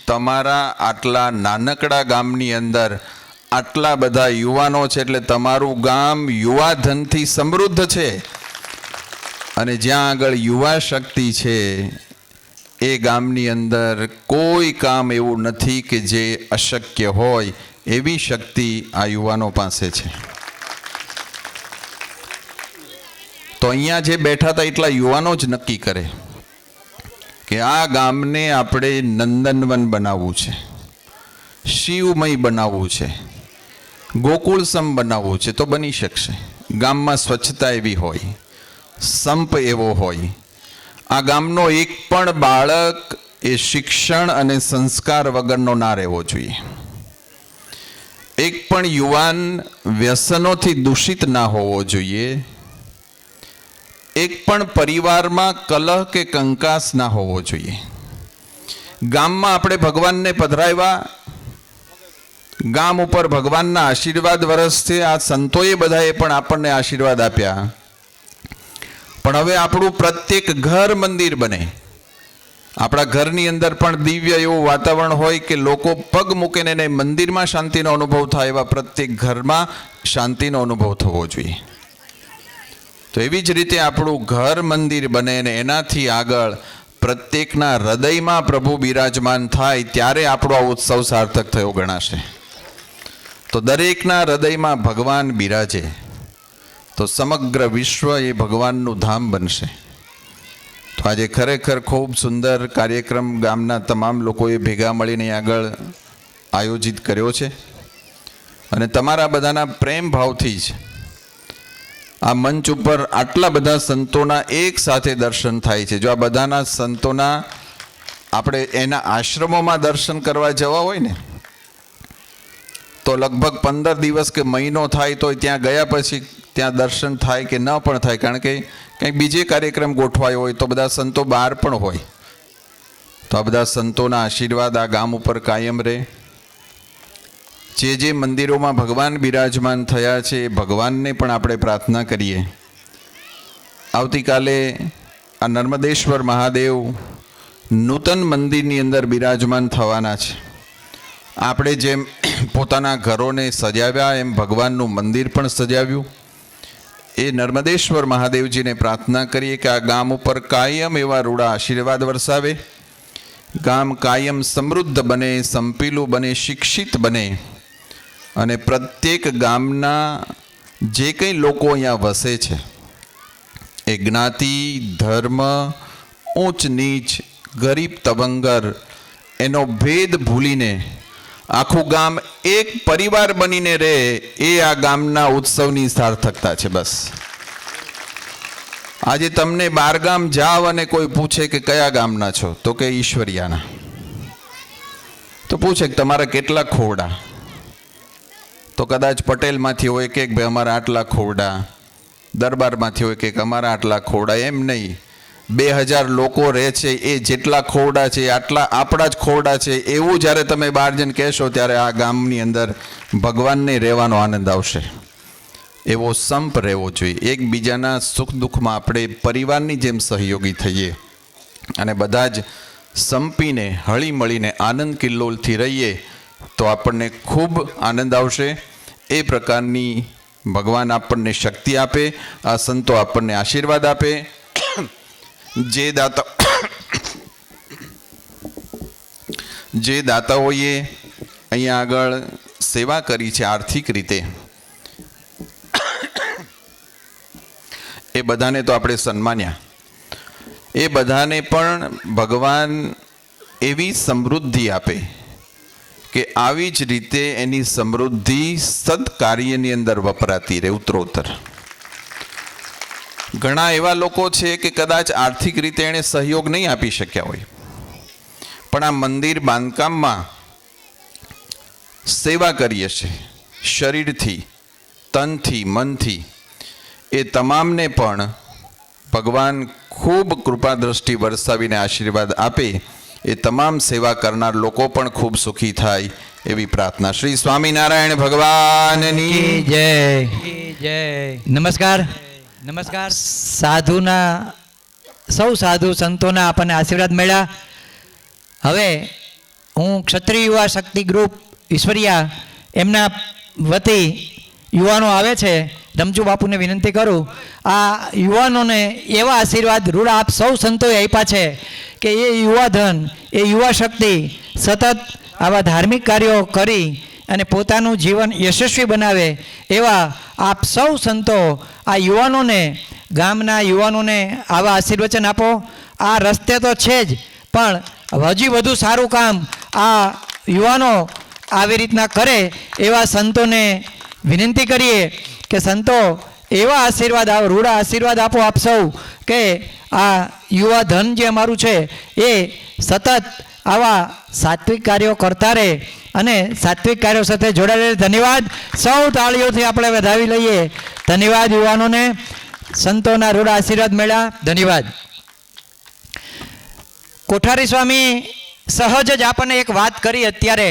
તમારા આટલા નાનકડા ગામની અંદર આટલા બધા યુવાનો છે, એટલે તમારું ગામ યુવાધનથી સમૃદ્ધ છે. અને જ્યાં આગળ યુવા શક્તિ છે એ ગામની અંદર કોઈ કામ એવું નથી કે જે અશક્ય હોય, એવી શક્તિ આ યુવાનો પાસે છે. તો અહીંયા જે બેઠા હતા એટલા યુવાનો જ નક્કી કરે કે આ ગામને આપણે નંદનવન બનાવવું છે, શિવમય બનાવવું છે, ગોકુળસમ બનાવવું છે. તો બની શકશે. ગામમાં સ્વચ્છતા એવી હોય, સંપ એવો હોય, આ ગામનો એક પણ બાળક એ શિક્ષણ અને સંસ્કાર વગરનો ના રહેવો જોઈએ. એક પણ યુવાન વ્યસનોથી દૂષિત ના હોવો જોઈએ. એક પણ પરિવારમાં કલહ કે કંકાસ ના હોવો જોઈએ. ગામમાં આપણે ભગવાનને પધરાવ્યા, ગામ ઉપર ભગવાનના આશીર્વાદ વરસથી આ સંતોએ બધાએ પણ આપણને આશીર્વાદ આપ્યા. પણ હવે આપણું પ્રત્યેક ઘર મંદિર બને. આપણા ઘરની અંદર પણ દિવ્ય એવું વાતાવરણ હોય કે લોકો પગ મૂકીને એને મંદિરમાં શાંતિનો અનુભવ થાય, એવા પ્રત્યેક ઘરમાં શાંતિનો અનુભવ થવો જોઈએ. તો એવી જ રીતે આપણું ઘર મંદિર બને અને એનાથી આગળ પ્રત્યેકના હૃદયમાં પ્રભુ બિરાજમાન થાય, ત્યારે આપણો આ ઉત્સવ સાર્થક થયો ગણાશે. તો દરેકના હૃદયમાં ભગવાન બિરાજે તો સમગ્ર વિશ્વ એ ભગવાનનું ધામ બનશે. તો આજે ખરેખર ખૂબ સુંદર કાર્યક્રમ ગામના તમામ લોકોએ ભેગા મળીને આગળ આયોજિત કર્યો છે. અને તમારા બધાના પ્રેમ ભાવથી જ આ મંચ ઉપર આટલા બધા સંતોના એક સાથે દર્શન થાય છે. જો આ બધાના સંતોના આપણે એના આશ્રમોમાં દર્શન કરવા જવા હોય ને તો લગભગ 15 દિવસ કે મહિનો થાય તો ત્યાં ગયા પછી ત્યાં દર્શન થાય કે ન પણ થાય, કારણ કે કંઈક બીજે કાર્યક્રમ ગોઠવાયો હોય તો બધા સંતો બહાર પણ હોય. તો આ બધા સંતોના આશીર્વાદ આ ગામ ઉપર કાયમ રહે. જે મંદિરોમાં ભગવાન બિરાજમાન થયા છે એ ભગવાનને પણ આપણે પ્રાર્થના કરીએ. આવતીકાલે આ નર્મદેશ્વર મહાદેવ નૂતન મંદિરની અંદર બિરાજમાન થવાના છે. આપણે જેમ પોતાના ઘરોને સજાવ્યા એમ ભગવાનનું મંદિર પણ સજાવ્યું. એ નર્મદેશ્વર મહાદેવજીને પ્રાર્થના કરીએ કે આ ગામ ઉપર કાયમ એવા રૂડા આશીર્વાદ વરસાવે, ગામ કાયમ સમૃદ્ધ બને, સંપીલું બને, શિક્ષિત બને અને પ્રત્યેક ગામના જે કંઈ લોકો અહીંયા વસે છે એ જ્ઞાતિ, ધર્મ, ઊંચ નીચ, ગરીબ તવંગર એનો ભેદ ભૂલીને આખું ગામ એક પરિવાર બનીને રહે, એ આ ગામના ઉત્સવની સાર્થકતા છે. બસ આજે તમને બારગામ જાવ અને કોઈ પૂછે કે કયા ગામના છો તો કે ઈશ્વરિયાના, તો પૂછે કે તમારા કેટલા ખોરડા, તો કદાચ પટેલમાંથી હોય કે ભાઈ અમારા આટલા ખોરડા, દરબારમાંથી હોય કે અમારા આટલા ખોરડા, એમ નહીં. 2000 લોકો રહે છે, એ જેટલા ખોરડા છે આટલા આપણા જ ખોરડા છે, એવું જ્યારે તમે બહાર જઈને કહેશો ત્યારે આ ગામની અંદર ભગવાનને રહેવાનો આનંદ આવશે. એવો સંપ રહેવો જોઈએ. એકબીજાના સુખ દુઃખમાં આપણે પરિવારની જેમ સહયોગી થઈએ અને બધા જ સંપીને હળી મળીને આનંદ કિલ્લોલથી રહીએ તો આપણને ખૂબ આનંદ આવશે. એ પ્રકારની ભગવાન આપણને શક્તિ આપે, આ સંતો આપણને આશીર્વાદ આપે. જે દાતાઓએ અહીંયા આગળ સેવા કરી છે આર્થિક રીતે, એ બધાને તો આપણે સન્માન્યા. એ બધાને પણ ભગવાન એવી સમૃદ્ધિ આપે કે આવી જ રીતે એની સમૃદ્ધિ સદકાર્યની અંદર વપરાતી રહે ઉત્તરોત્તર. ઘણા એવા લોકો છે કે કદાચ આર્થિક રીતે એણે સહયોગ નહીં આપી શક્યા હોય, પણ આ મંદિર બાંધકામમાં સેવા કરીએ છે શરીરથી, તનથી, મનથી. એ તમામને પણ ભગવાન ખૂબ કૃપા દ્રષ્ટિ વરસાવીને આશીર્વાદ આપે. એ તમામ સેવા કરનાર લોકો પણ ખૂબ સુખી થાય એવી પ્રાર્થના. શ્રી સ્વામિનારાયણ ભગવાનની જય જય. નમસ્કાર. નમસ્કાર. સાધુના સૌ સાધુ સંતોના આપણને આશીર્વાદ મળ્યા. હવે હું ક્ષત્રિય યુવા શક્તિ ગ્રુપ ઈશ્વરિયા એમના વતી યુવાનો આવે છે, રમજુ બાપુને વિનંતી કરું આ યુવાનોને એવા આશીર્વાદ રૂડા આપ સૌ સંતોએ આપ્યા છે કે એ યુવાધન, એ યુવા શક્તિ સતત આવા ધાર્મિક કાર્યો કરી અને પોતાનું જીવન યશસ્વી બનાવે એવા આપ સૌ સંતો આ યુવાનોને, ગામના યુવાનોને આવા આશીર્વચન આપો. આ રસ્તે તો છે જ, પણ હજી વધુ સારું કામ આ યુવાનો આવી રીતના કરે એવા સંતોને વિનંતી કરીએ કે સંતો એવા આશીર્વાદ રૂડા આશીર્વાદ આપો આપ સૌ કે આ યુવા ધન જે અમારું છે એ સતત આવા સાત્વિક કાર્યો કરતા રહે અને સાત્વિક કાર્યો સાથે જોડાયેલ. ધન્યવાદ. સૌ તાળીઓથી આપણે વધાવી લઈએ. ધન્યવાદ યુવાનોને, સંતોના રૂડા આશીર્વાદ મળ્યા. ધન્યવાદ. કોઠારી સ્વામી સહજ જ આપણને એક વાત કરી અત્યારે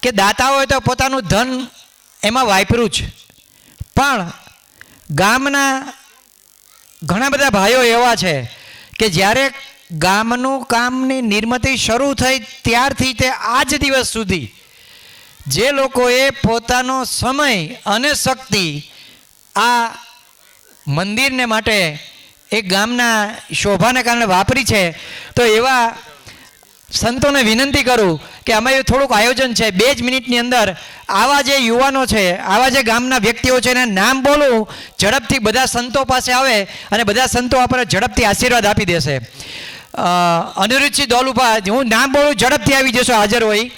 કે દાતાઓએ તો પોતાનું ધન એમાં વાપર્યું જ, પણ ગામના ઘણા બધા ભાઈઓ એવા છે કે જ્યારે ગામનું કામની નિર્મિતિ શરૂ થઈ ત્યારથી તે આજ દિવસ સુધી જે લોકોએ પોતાનો સમય અને શક્તિ આ મંદિરને માટે એ ગામના શોભાને કારણે વાપરી છે, તો એવા સંતોને વિનંતી કરું કે અમે થોડુંક આયોજન છે 2 જ મિનિટની અંદર આવા જે યુવાનો છે, આવા જે ગામના વ્યક્તિઓ છે એને નામ બોલું, ઝડપથી બધા સંતો પાસે આવે અને બધા સંતો આપણે ઝડપથી આશીર્વાદ આપી દેશે. અનિરુદ્ધસિંહ દોલુભા, હું નામ બોલું ઝડપથી આવી જશો હાજર હોય.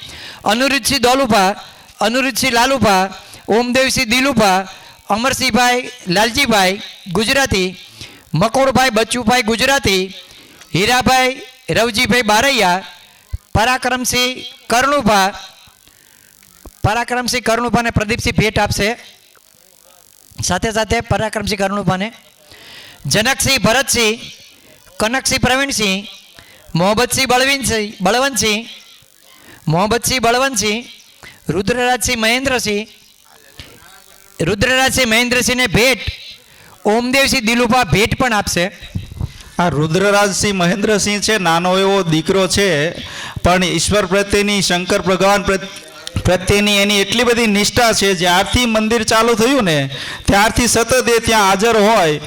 અનિરુદ્ધસિંહ દોલુભા, અનિરુદ્ધસિંહ લાલુભા, ઓમદેવસિંહ દિલુભા, અમરસિંહભાઈ લાલજીભાઈ ગુજરાતી, મકોડભાઈ બચ્ચુભાઈ ગુજરાતી, હીરાભાઈ રવજીભાઈ બારૈયા, પરાક્રમસિંહ કરણુભાને પ્રદીપસિંહ ભેટ આપશે. સાથે સાથે પરાક્રમસિંહ કરણુભાને જનકસિંહ ભરતસિંહ, કનકસિંહ પ્રવીણસિંહ, મોહમ્મદસિંહ બળવંતસિંહ, રુદ્રરાજસિંહ મહેન્દ્રસિંહને ભેટ ઓમદેવસિંહ દિલુભા ભેટ પણ આપશે. આ રુદ્રરાજસિંહ મહેન્દ્રસિંહ છે, નાનો એવો દીકરો છે, પણ ઈશ્વર પ્રત્યેની, શંકર ભગવાન પ્રત્યેની એની એટલી બધી નિષ્ઠા છે. જ્યારથી મંદિર ચાલુ થયું ને ત્યારથી સતત એ ત્યાં હાજર હોય.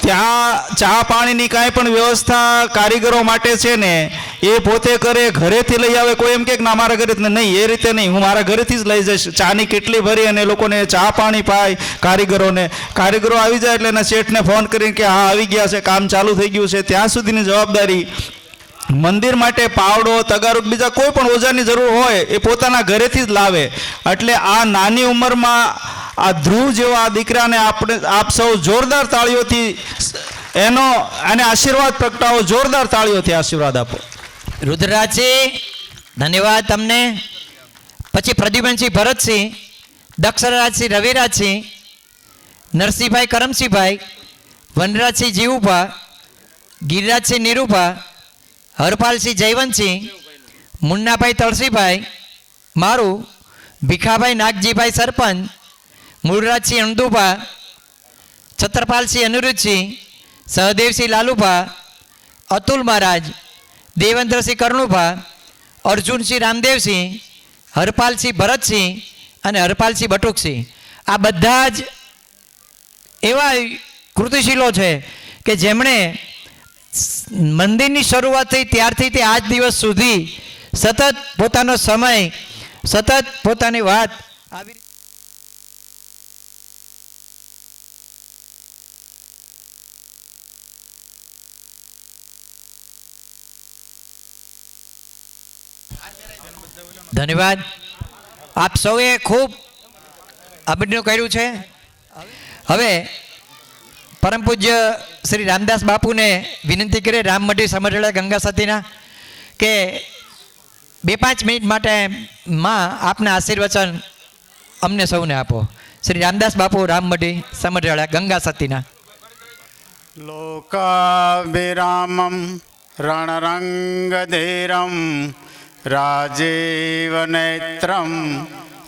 ત્યાં ચા પાણીની કાંઈ પણ વ્યવસ્થા કારીગરો માટે છે ને એ પોતે કરે, ઘરેથી લઈ આવે. કોઈ એમ કે ના મારા ઘરે નહીં, એ રીતે નહીં, હું મારા ઘરેથી જ લઈ જઈશ. ચાની કેટલી ભરી અને એ લોકોને ચા પાણી પાય કારીગરોને. કારીગરો આવી જાય એટલે એના શેઠને ફોન કરીને કે હા આવી ગયા છે, કામ ચાલુ થઈ ગયું છે. ત્યાં સુધીની જવાબદારી મંદિર માટે પાવડો, તગારું, બીજા કોઈ પણ ઓજારની જરૂર હોય એ પોતાના ઘરેથી જ લાવે. એટલે આ નાની ઉંમરમાં આ ધ્રુવ જેવા દીકરાને આપણે આપ સૌ જોરદાર તાળીઓથી આને આશીર્વાદ પ્રગટાવો. જોરદાર તાળીઓથી આશીર્વાદ આપો. રુદ્રરાજસિંહ ધન્યવાદ તમને. પછી પ્રદ્યુમનસિંહ ભરતસિંહ, દક્ષરાજસિંહ રવિરાજસિંહ, નરસિંહભાઈ કરમસિંહભાઈ, વનરાજસિંહ જીવુભા, ગિરિરાજસિંહ નીરુભા, હરપાલસિંહ જયવંતસિંહ, મુન્નાભાઈ તળસીભાઈ, મારું ભીખાભાઈ નાગજીભાઈ સરપંચ, મૂળરાજસિંહ અણદુભા, છત્રપાલસિંહ અનિરુદ્ધસિંહ, સહદેવસિંહ લાલુભા, અતુલ મહારાજ, દેવેન્દ્રસિંહ કરણુભા, અર્જુનસિંહ રામદેવસિંહ, હરપાલસિંહ ભરતસિંહ અને હરપાલસિંહ બટુકસિંહ. આ બધા જ એવા કૃતિશીલો છે કે જેમણે મંદિરની શરૂઆત થઈ ત્યારથી તે આજ દિવસ સુધી સતત પોતાનો સમય, સતત પોતાની વાત આવી ધન્યવાદ. આપ સૌએ ખૂબ અભિનય કર્યું છે. હવે પરમ પૂજ્ય શ્રી રામદાસ બાપુને વિનંતી કરીએ, રામમઢી સમઢેડા ગંગા સતીના, કે 2-5 મિનિટ માટે માં આપના આશીર્વચન અમને સૌને આપો. શ્રી રામદાસ બાપુ, રામમઢી સમઢેડા ગંગા સતીના. લોકાભિરામમ રણરંગધીરમ રાજીવનેત્રમ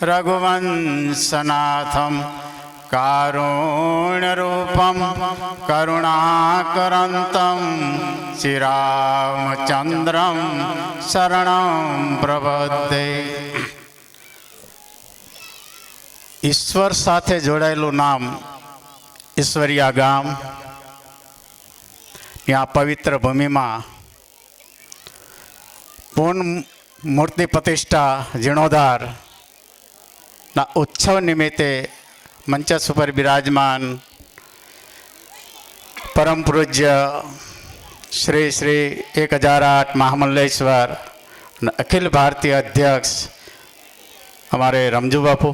રઘુવંશનાથમ કારુણ્યરૂપમ કરુણાકરંતમ શ્રીરામચંદ્રમ શરણં પ્રપદ્યે. ઈશ્વર સાથે જોડાયેલું નામ ઈશ્વરિયા ગામ. આ પવિત્ર ભૂમિમાં પૂર્ણ મૂર્તિ પ્રતિષ્ઠા જીર્ણોદ્ધારના ઉત્સવ નિમિત્તે મંચસ ઉપર બિરાજમાન પરમ પૂજ્ય શ્રી શ્રી 1008 મહામંડલેશ્વર અખિલ ભારતીય અધ્યક્ષ અમારે રમજુ બાપુ,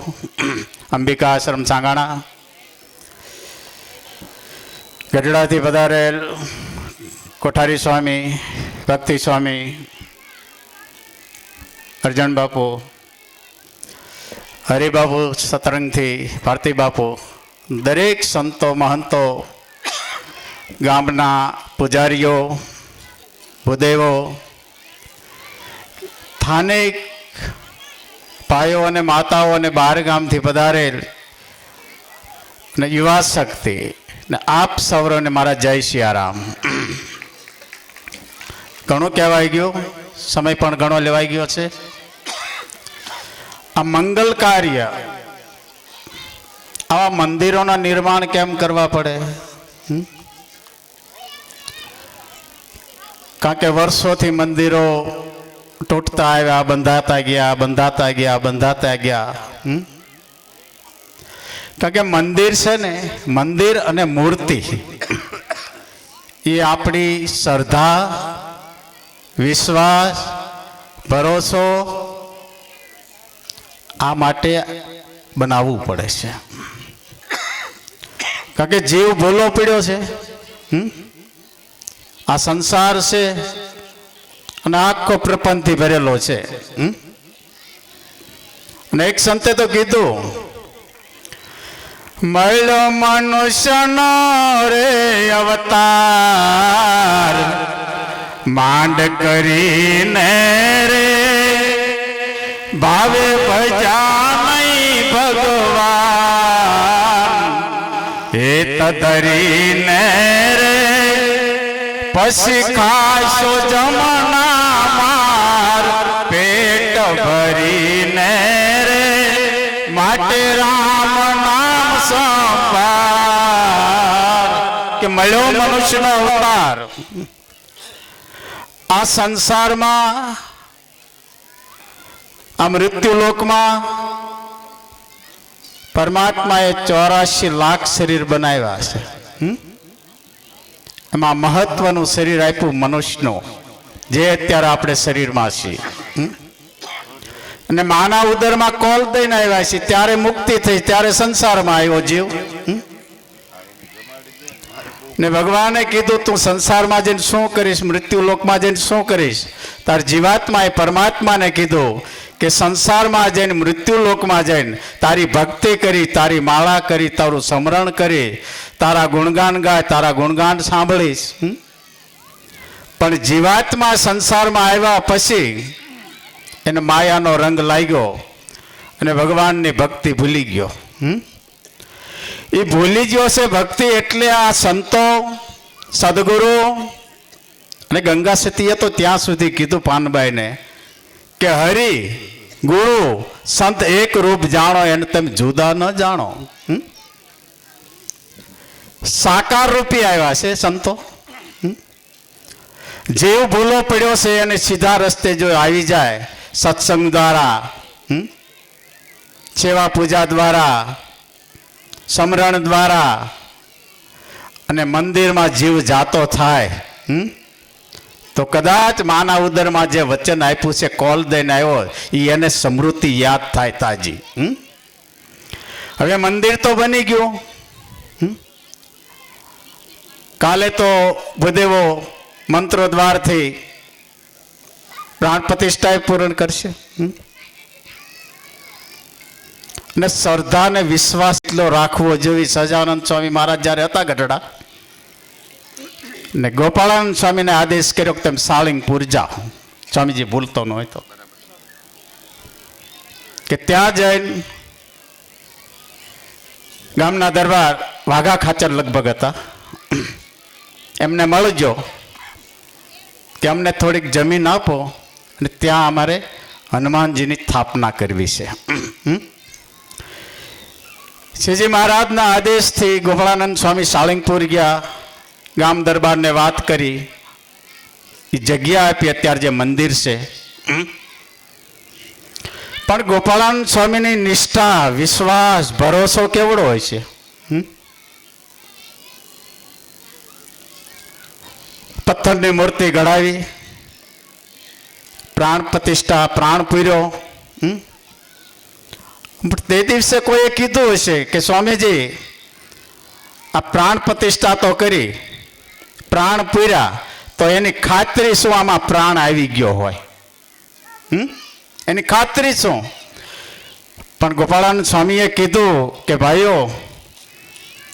અંબિકા આશ્રમ સાંગાણા, ગઢડાથી પધારેલ કોઠારી સ્વામી, ભક્તિ સ્વામી, અર્જણ બાપુ, હરિબાપુ સતરંગથી, ભારતી બાપુ, દરેક સંતો મહંતો, ગામના પૂજારીઓ, ભૂદેવો, સ્થાનિક ભાઈઓ અને માતાઓ અને બહાર ગામથી પધારેલ અને યુવા શક્તિ ને આપ સૌને મારા જય સિયારામ. ઘણું કહેવાય ગયું, સમય પણ ઘણો લેવાઈ ગયો છે. આ મંગલ કાર્ય, આવા મંદિરોના નિર્માણ કેમ કરવા પડે? કારણ કે વર્ષોથી મંદિરો તૂટતા આવ્યા, બંધાતા ગયા, બંધાતા ગયા, બંધાતા ગયા. કારણ કે મંદિર છે ને, મંદિર અને મૂર્તિ એ આપણી શ્રદ્ધા, વિશ્વાસ, ભરોસો આ માટે બનાવવું પડે છે. કારણ કે જીવ ભૂલો પડ્યો છે. આ સંસાર છે અને આખો પ્રપંચથી ભરેલો છે. અને એક સંતે તો કીધું, મળ્યો મનુષ્યનો રે અવતાર, માંડ કરીને રે ભાવે ભજા નહીં ભગવાન, એ તરીને રે પછી ખાશો જમના માર, પેટ ભરીને રે માટે રામ નામ સંભાર. કે મળ્યો મનુષ્યનો અવતાર. આ સંસારમાં, આ મૃત્યુલોકમાં પરમાત્માએ 84 લાખ શરીર બનાવ્યા છે. એમાં મહત્વનું શરીર આપ્યું મનુષ્યનું, જે અત્યારે આપણે શરીરમાં છીએ. અને માના ઉદરમાં કોલ દઈને આવ્યા છે, ત્યારે મુક્તિ થઈ, ત્યારે સંસારમાં આવ્યો જીવ. ને ભગવાને કીધું તું સંસારમાં જઈને શું કરીશ, મૃત્યુલોકમાં જઈને શું કરીશ? તાર જીવાત્માએ પરમાત્માને કીધું કે સંસારમાં જઈને મૃત્યુલોકમાં જઈને તારી ભક્તિ કરી, તારી માળા કરી, તારું સ્મરણ કરી, તારા ગુણગાન ગાય, તારા ગુણગાન સાંભળીશ. પણ જીવાત્મા સંસારમાં આવ્યા પછી એને માયાનો રંગ લાગ્યો અને ભગવાનની ભક્તિ ભૂલી ગયો. એ ભૂલી ગયો છે ભક્તિ. એટલે આ સંતો, સદગુરુ અને ગંગા સતીએ તો ત્યાં સુધી કીધું પાનબાઈને કે હરિ ગુરુ સંત એક રૂપ જાણો, એને તમે જુદા ન જાણો. સાકાર રૂપી આવ્યા છે સંતો. જેવ ભૂલો પડ્યો છે એને સીધા રસ્તે જો આવી જાય સત્સંગ દ્વારા, સેવા પૂજા દ્વારા, સમરણ દ્વારા, અને મંદિરમાં જીવ જાતો થાય તો કદાચ માના ઉદરમાં જે વચન આપ્યું છે, કોલ દઈને આવ્યો, એ એને સ્મૃતિ યાદ થાય તાજી. હવે મંદિર તો બની ગયું. કાલે તો ભૂદેવો મંત્રો દ્વારથી પ્રાણ પ્રતિષ્ઠા પૂર્ણ કરશે. ને શ્રદ્ધા ને વિશ્વાસ એટલો રાખવો જોઈએ. સહજાનંદ સ્વામી મહારાજ જ્યારે હતા ગઢડા, ને ગોપાળાનંદ સ્વામીને આદેશ કર્યો કે તમે સાળીંગપુર જાઓ, સ્વામીજી ભૂલતો ન હોય તો, કે ત્યાં જઈને ગામના દરબાર વાઘા ખાચર લગભગ હતા, એમને મળજો કે અમને થોડીક જમીન આપો અને ત્યાં અમારે હનુમાનજીની સ્થાપના કરવી છે. શ્રીજી મહારાજના આદેશથી ગોપાળાનંદ સ્વામી સાળીંગપુર ગયા, ગામ દરબારને વાત કરી, એ જગ્યા આપી, અત્યારે જે મંદિર છે. પણ ગોપાળાનંદ સ્વામીની નિષ્ઠા, વિશ્વાસ, ભરોસો કેવડો હોય છે. પથ્થરની મૂર્તિ ઘડાવી, પ્રાણ પ્રતિષ્ઠા, પ્રાણ પૂર્યો. તે દિવસે કોઈએ કીધું હશે કે સ્વામીજી આ પ્રાણ પ્રતિષ્ઠા તો કરી, પ્રાણ પૂર્યા, તો એની ખાતરી શું આમાં પ્રાણ આવી ગયો હોય? એની ખાતરી શું? પણ ગોપાળાનંદ સ્વામીએ કીધું કે ભાઈઓ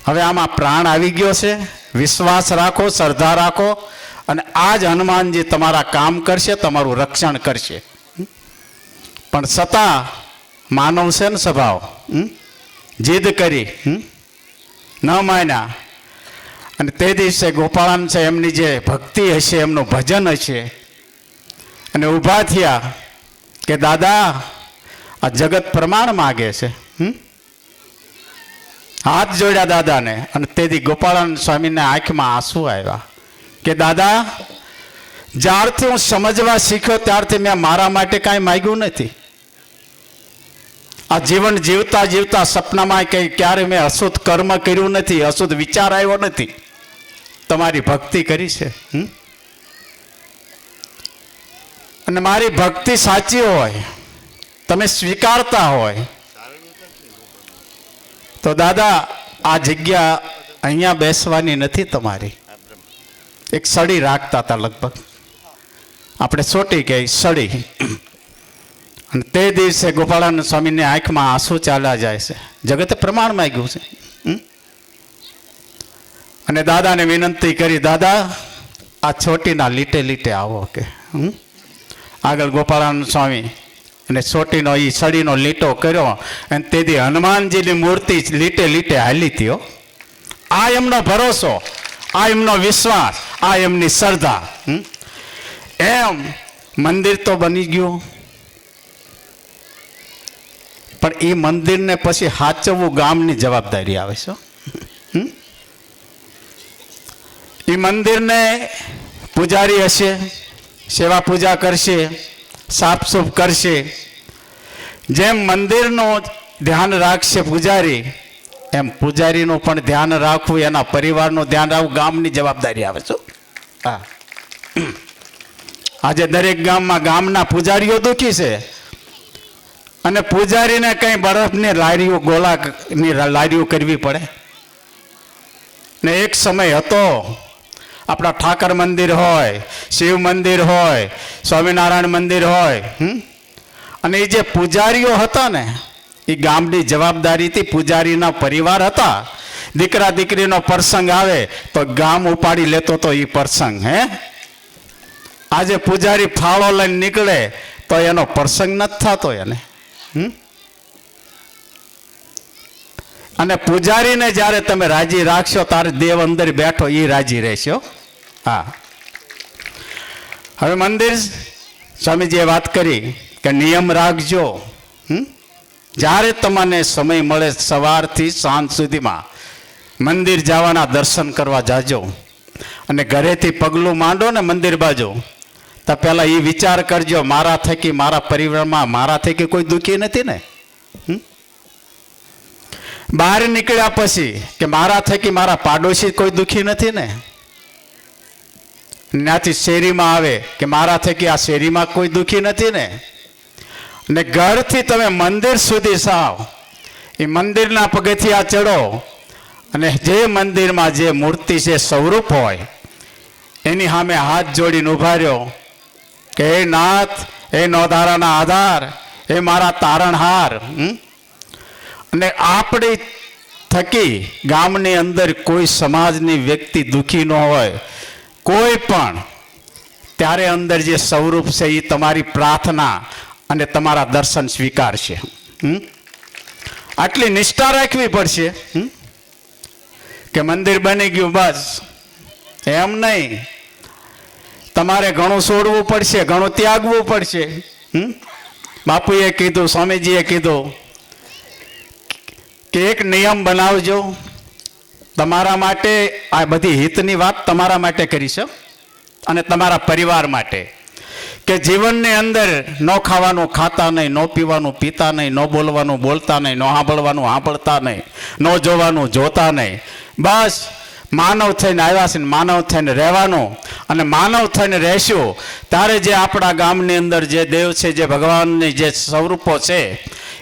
હવે આમાં પ્રાણ આવી ગયો છે, વિશ્વાસ રાખો, શ્રદ્ધા રાખો, અને આજ હનુમાનજી તમારા કામ કરશે, તમારું રક્ષણ કરશે. પણ છતાં માનવ છે ને સ્વભાવ, જીદ કરી ન માન્યા. અને તે દિવસે ગોપાળાનંદ છે એમની જે ભક્તિ હશે, એમનું ભજન હશે, અને ઊભા થયા કે દાદા આ જગત પ્રમાણ માગે છે. હાથ જોડ્યા દાદાને, અને તેથી ગોપાળાનંદ સ્વામીને આંખમાં આંસુ આવ્યા કે દાદા જ્યારથી હું સમજવા શીખ્યો ત્યારથી મેં મારા માટે કાંઈ માગ્યું નથી. આ જીવન જીવતા જીવતા સપનામાં કંઈ ક્યારે મેં અશુદ્ધ કર્મ કર્યું નથી, અશુદ્ધ વિચાર આવ્યો નથી. તમારી ભક્તિ કરી છે, અને મારી ભક્તિ સાચી હોય, તમે સ્વીકારતા હોય તો દાદા આ જગ્યા અહીંયા બેસવાની નથી તમારી. એક સળી રાખતા હતા, લગભગ આપણે સોટી કે સળી. અને તે દિવસે ગોપાળાનંદ સ્વામીની આંખમાં આંસુ ચાલ્યા જાય છે. જગતે પ્રમાણ માંગ્યું છે. અને દાદાને વિનંતી કરી, દાદા આ છોટીના લીટે લીટે આવો કે. આગળ ગોપાળાનંદ સ્વામી અને છોટીનો એ સળીનો લીટો કર્યો, અને તેથી હનુમાનજીની મૂર્તિ લીટે લીટે હાલી હતી. આ એમનો ભરોસો, આ એમનો વિશ્વાસ, આ એમની શ્રદ્ધા. એમ મંદિર તો બની ગયું, પણ એ મંદિરને પછી સાચવવું ગામની જવાબદારી આવે છે. એ મંદિરને પૂજારી હશે, સેવા પૂજા કરશે, સાફસૂફ કરશે. જેમ મંદિરનું ધ્યાન રાખશે પૂજારી, એમ પૂજારીનું પણ ધ્યાન રાખવું, એના પરિવારનું ધ્યાન રાખવું ગામની જવાબદારી આવે છે. હા, આજે દરેક ગામમાં ગામના પૂજારીઓ દુઃખી છે, અને પૂજારીને કંઈ બરફની લારીઓ, ગોળાની લારીઓ કરવી પડે. ને એક સમય હતો આપણા ઠાકર મંદિર હોય, શિવ મંદિર હોય, સ્વામિનારાયણ મંદિર હોય, અને એ જે પૂજારીઓ હતા ને એ ગામની જવાબદારીથી પૂજારીના પરિવાર હતા. દીકરા દીકરીનો પ્રસંગ આવે તો ગામ ઉપાડી લેતો તો એ પ્રસંગ. આજે પૂજારી ફાળો લઈને નીકળે તો એનો પ્રસંગ નથી થતો એને. અને પૂજારીને જ્યારે તમે રાજી રાખશો તારે દેવ અંદર બેઠો એ રાજી રહેશો. હા, હવે મંદિર સ્વામીજીએ વાત કરી કે નિયમ રાખજો. જ્યારે તમને સમય મળે સવારથી સાંજ સુધીમાં મંદિર જવાના દર્શન કરવા જાજો. અને ઘરેથી પગલું માંડો ને મંદિર બાજુ તો પહેલાં એ વિચાર કરજો મારા થકી મારા પરિવારમાં મારા થકી કોઈ દુઃખી નથી ને. બહાર નીકળ્યા પછી કે મારા થકી મારા પાડોશી કોઈ દુઃખી નથી ને. ત્યાંથી શેરીમાં આવે કે મારા થકી આ શેરીમાં કોઈ દુઃખી નથી ને. ને ઘરથી તમે મંદિર સુધી સાવ એ મંદિરના પગથિયા ચડો અને જે મંદિરમાં જે મૂર્તિ છે સ્વરૂપ હોય એની સામે હાથ જોડીને ઉભા રહ્યો કે હે નાથ, એ નોધારાના આધાર, એ મારા તારણહાર. અને આપણી થકી ગામની અંદર કોઈ સમાજની વ્યક્તિ દુઃખી ન હોય કોઈ પણ, ત્યારે અંદર જે સ્વરૂપ છે એ તમારી પ્રાર્થના અને તમારા દર્શન સ્વીકારશે. આટલી નિષ્ઠા રાખવી પડશે કે મંદિર બની ગયું બસ એમ નહીં. તમારે ઘણું છોડવું પડશે, ઘણું ત્યાગવું પડશે. બાપુએ કીધું, સ્વામીજીએ કીધું કે એક નિયમ બનાવજો તમારા માટે. આ બધી હિતની વાત તમારા માટે કરી છે અને તમારા પરિવાર માટે કે જીવનની અંદર ન ખાવાનું ખાતા નહીં, ન પીવાનું પીતા નહીં, ન બોલવાનું બોલતા નહીં, ન સાંભળવાનું સાંભળતા નહીં, ન જોવાનું જોતા નહીં. બસ માનવ થઈને આવ્યા છે ને માનવ થઈને રહેવાનું. અને માનવ થઈને રહેશું ત્યારે જે આપણા ગામની અંદર જે દેવ છે, જે ભગવાનની જે સ્વરૂપો છે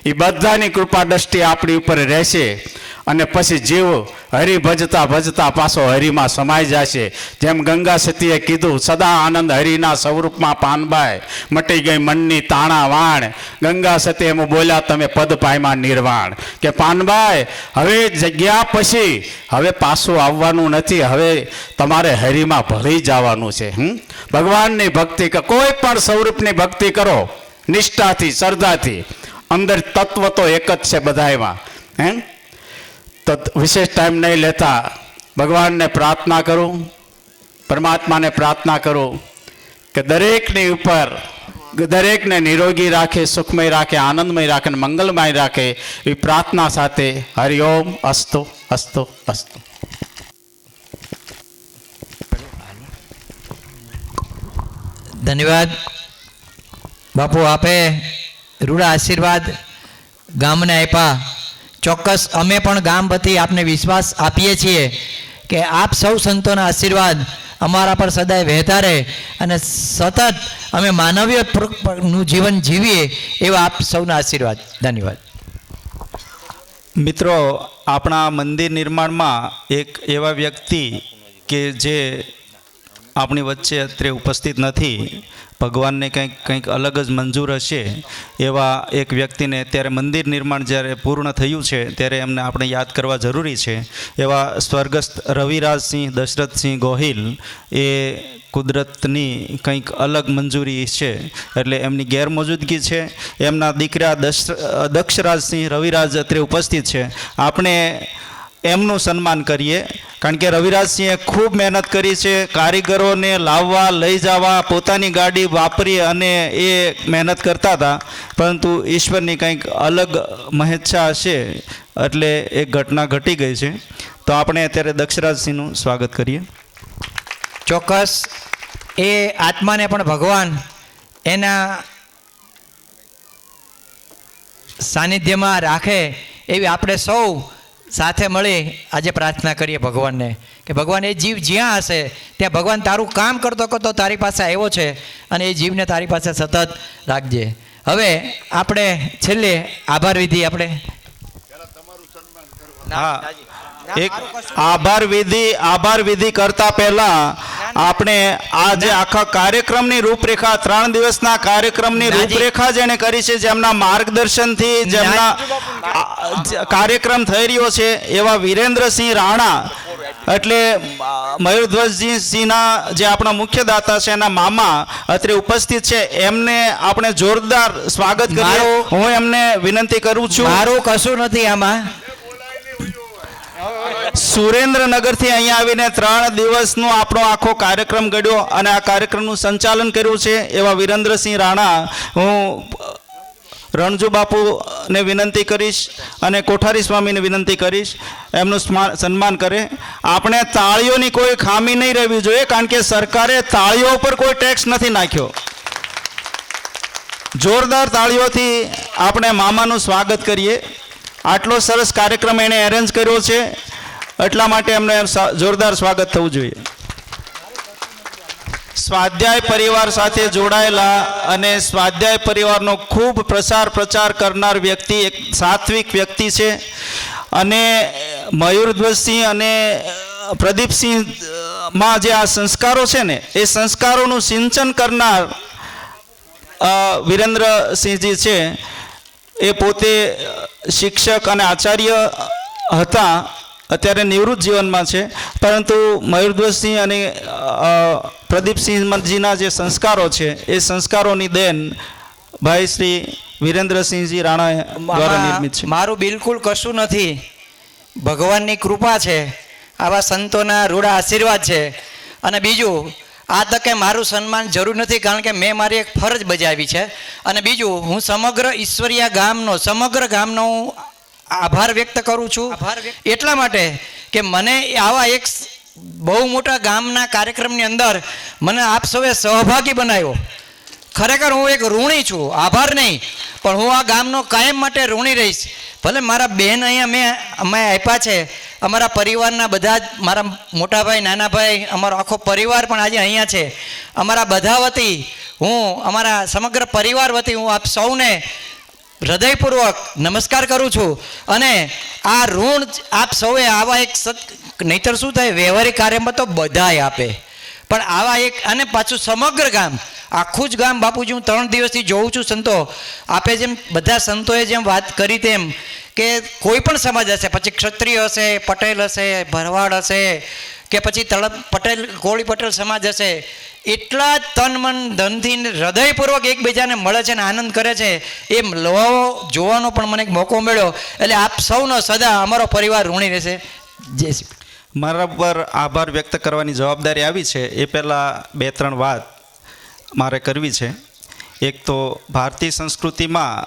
એ બધાની કૃપા દ્રષ્ટિ આપણી ઉપર રહેશે. અને પછી જીવ હરિ ભજતા ભજતા પાછો હરિમાં સમાઈ જશે. જેમ ગંગા સતીએ કીધું, સદા આનંદ હરિના સ્વરૂપમાં પાનબાઈ, મટી ગઈ મનની તાણા વાણ. ગંગા સતી એમ બોલ્યા તમે પદ પાયમાં નિર્વાણ. કે પાનબાઈ હવે જગ્યા પછી હવે પાછું આવવાનું નથી, હવે તમારે હરિમાં ભળી જવાનું છે. ભગવાનની ભક્તિ, કોઈ પણ સ્વરૂપની ભક્તિ કરો નિષ્ઠાથી, શ્રદ્ધાથી. અંદર તત્વ તો એક જ છે બધામાં. તો વિશેષ ટાઈમ નહીં લેતા ભગવાનને પ્રાર્થના કરું, પરમાત્માને પ્રાર્થના કરું કે દરેકની ઉપર દરેકને નિરોગી રાખે, સુખમય રાખે, આનંદમય રાખે અને મંગલમય રાખે એ પ્રાર્થના સાથે હરિઓમ. અસ્તુ અસ્તુ અસ્તુ. ધન્યવાદ બાપુ, આપે રૂડા આશીર્વાદ ગામને આપ્યા. ચોક્કસ અમે પણ ગામ વતી આપને વિશ્વાસ આપીએ છીએ કે આપ સૌ સંતોના આશીર્વાદ અમારા પર સદાય વહેતા રહે અને સતત અમે માનવીયનું જીવન જીવીએ એવા આપ સૌના આશીર્વાદ. ધન્યવાદ. મિત્રો, આપણા મંદિર નિર્માણમાં એક એવા વ્યક્તિ કે જે આપણી વચ્ચે અત્યારે ઉપસ્થિત નથી, ભગવાનને કંઈક અલગ જ મંજૂર હશે એવા એક વ્યક્તિને અત્યારે મંદિર નિર્માણ જ્યારે પૂર્ણ થયું છે ત્યારે એમને આપણે યાદ કરવા જરૂરી છે. એવા સ્વર્ગસ્થ રવિરાજસિંહ દશરથસિંહ ગોહિલ, એ કુદરતની કંઈક અલગ મંજૂરી છે એટલે એમની ગેરમોજૂદગી છે. એમના દીકરા દક્ષરાજસિંહ રવિરાજ અત્યારે ઉપસ્થિત છે. આપણે એમનું સન્માન કરીએ કારણ કે રવિરાજસિંહે ખૂબ મહેનત કરી છે. કારીગરોને લાવવા, લઈ જવા, પોતાની ગાડી વાપરી અને એ મહેનત કરતા હતા, પરંતુ ઈશ્વરની કંઈક અલગ મહેચ્છા હશે એટલે એક ઘટના ઘટી ગઈ છે. તો આપણે અત્યારે દક્ષરાજસિંહનું સ્વાગત કરીએ. ચોક્કસ એ આત્માને પણ ભગવાન એના સાનિધ્યમાં રાખે એવી આપણે સૌ સાથે મળી આજે પ્રાર્થના કરીએ ભગવાનને કે ભગવાન એ જીવ જ્યાં હશે ત્યાં ભગવાન તારું કામ કરતો કરતો તારી પાસે આવ્યો છે અને એ જીવને તારી પાસે સતત રાખજે. હવે આપણે છેલ્લે આભાર વિધિ આપણે હા એક આભાર વિધિ કરતા પહેલા આપણે આ જે આખા કાર્યક્રમની રૂપરેખા 3 દિવસના કાર્યક્રમની રૂપરેખા જેને કરી છે, જેમના માર્ગદર્શનથી જેમના કાર્યક્રમ થઈ રહ્યો છે એવા વિરેન્દ્રસિંહ રાણા એટલે મયુરધ્વજસિંહના જે આપણા મુખ્ય દાતા છે એના મામા અત્રે ઉપસ્થિત છે, એમને આપણે જોરદાર સ્વાગત કરીએ. હું એમને વિનંતી કરું છું. મારું કશું નથી આમાં. સુરેન્દ્રનગરથી અહીંયા આવીને 3 દિવસનો આપણો આખો કાર્યક્રમ ઘડ્યો અને આ કાર્યક્રમનું સંચાલન કર્યું છે એવા વિરેન્દ્રસિંહ રાણા હું રણજુ બાપુને વિનંતી કરીશ અને કોઠારી સ્વામીને વિનંતી કરીશ એમનું સન્માન કરે. આપણે તાળીઓની કોઈ ખામી નહીં રહેવી જોઈએ, કારણ કે સરકારે તાળીઓ ઉપર કોઈ ટેક્સ નથી નાખ્યો. જોરદાર તાળીઓથી આપણે મામાનું સ્વાગત કરીએ. આટલો સરસ કાર્યક્રમ એણે એરેન્જ કર્યો છે, એટલા માટે એમને જોરદાર સ્વાગત થવું જોઈએ. સ્વાધ્યાય પરિવાર સાથે જોડાયેલા અને સ્વાધ્યાય પરિવારનો ખૂબ પ્રચાર કરનાર વ્યક્તિ, એક સાત્વિક વ્યક્તિ છે અને મયુરધ્વજસિંહ અને પ્રદીપસિંહમાં જે આ સંસ્કારો છે ને એ સંસ્કારોનું સિંચન કરનાર વિરેન્દ્રસિંહજી છે. એ પોતે શિક્ષક અને આચાર્ય હતા, અત્યારે નિવૃત્ત જીવનમાં છે, પરંતુ મયુરધ્વજસિંહ અને પ્રદીપસિંહજીના જે સંસ્કારો છે એ સંસ્કારોની દેન ભાઈ શ્રી વિરેન્દ્રસિંહજી રાણા દ્વારા નિર્મિત છે. મારું બિલકુલ કશું નથી, ભગવાનની કૃપા છે, આવા સંતોના રૂડા આશીર્વાદ છે. અને બીજું, આ તકે મારું સન્માન જરૂર નથી, કારણ કે મેં મારી એક ફરજ બજાવી છે. અને બીજું, હું સમગ્ર સમગ્ર ગામનો હું આભાર વ્યક્ત કરું છું, એટલા માટે કે મને આવા એક બહુ મોટા ગામના કાર્યક્રમની અંદર મને આપ સૌએ સહભાગી બનાવ્યો. ખરેખર હું એક ઋણી છું, આભાર નહીં, પણ હું આ ગામનો કાયમ માટે ઋણી રહીશ. ભલે મારા બહેન અહીંયા અમે આપ્યા છે, અમારા પરિવારના બધા જ, મારા મોટા ભાઈ, નાના ભાઈ, અમારો આખો પરિવાર પણ આજે અહીંયા છે. અમારા બધા વતી અમારા સમગ્ર પરિવાર વતી હું આપ સૌને હૃદયપૂર્વક નમસ્કાર કરું છું. અને આ ઋણ આપ સૌએ આવા એક નહીતર શું થાય, વ્યવહારિક કાર્યમાં તો બધાય આપે, પણ આવા એક, અને પાછું સમગ્ર ગામ, આખું જ ગામ બાપુજી હું 3 દિવસથી જોઉં છું. સંતો આપે જેમ બધા સંતોએ જેમ વાત કરી તેમ કે કોઈ પણ સમાજ હશે, પછી ક્ષત્રિય હશે, પટેલ હશે, ભરવાડ હશે, કે પછી પટેલ કોળી પટેલ સમાજ હશે, એટલા તન મન ધનથી હૃદયપૂર્વક એકબીજાને મળે છે અને આનંદ કરે છે. એમ જોવાનો પણ મને એક મોકો મળ્યો, એટલે આપ સૌનો સદા અમારો પરિવાર ઋણી રહેશે. જય શ્રી. મારા પર આભાર વ્યક્ત કરવાની જવાબદારી આવી છે. એ પહેલાં 2-3 વાત મારે કરવી છે. એક તો ભારતીય સંસ્કૃતિમાં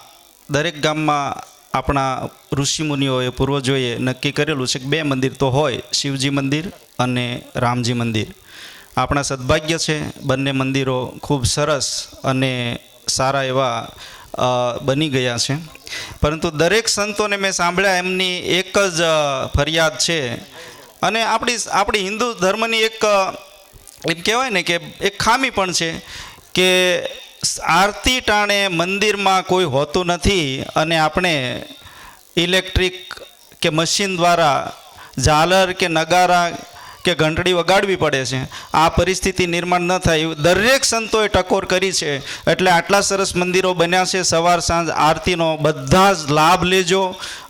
દરેક ગામમાં આપણા ઋષિમુનિઓએ, પૂર્વજોએ નક્કી કરેલું છે કે 2 મંદિર તો હોય, શિવજી મંદિર અને રામજી મંદિર. આપણા સદભાગ્ય છે, બંને મંદિરો ખૂબ સરસ અને સારા એવા બની ગયા છે. પરંતુ દરેક સંતોને મેં સાંભળ્યા એમની એક જ ફરિયાદ છે, અને આપણી હિન્દુ ધર્મની એક એમ કહેવાય ને કે એક ખામી પણ છે કે આરતી ટાણે મંદિરમાં કોઈ હોતું નથી અને આપણે ઇલેક્ટ્રિક કે મશીન દ્વારા ઝાલર કે નગારા કે ઘંટડી વગાડવી પડે છે. આ પરિસ્થિતિ નિર્માણ ન થાય એવું દરેક સંતોએ ટકોર કરી છે. એટલે આટલા સરસ મંદિરો બન્યા છે, સવાર સાંજ આરતીનો બધા જ લાભ લેજો.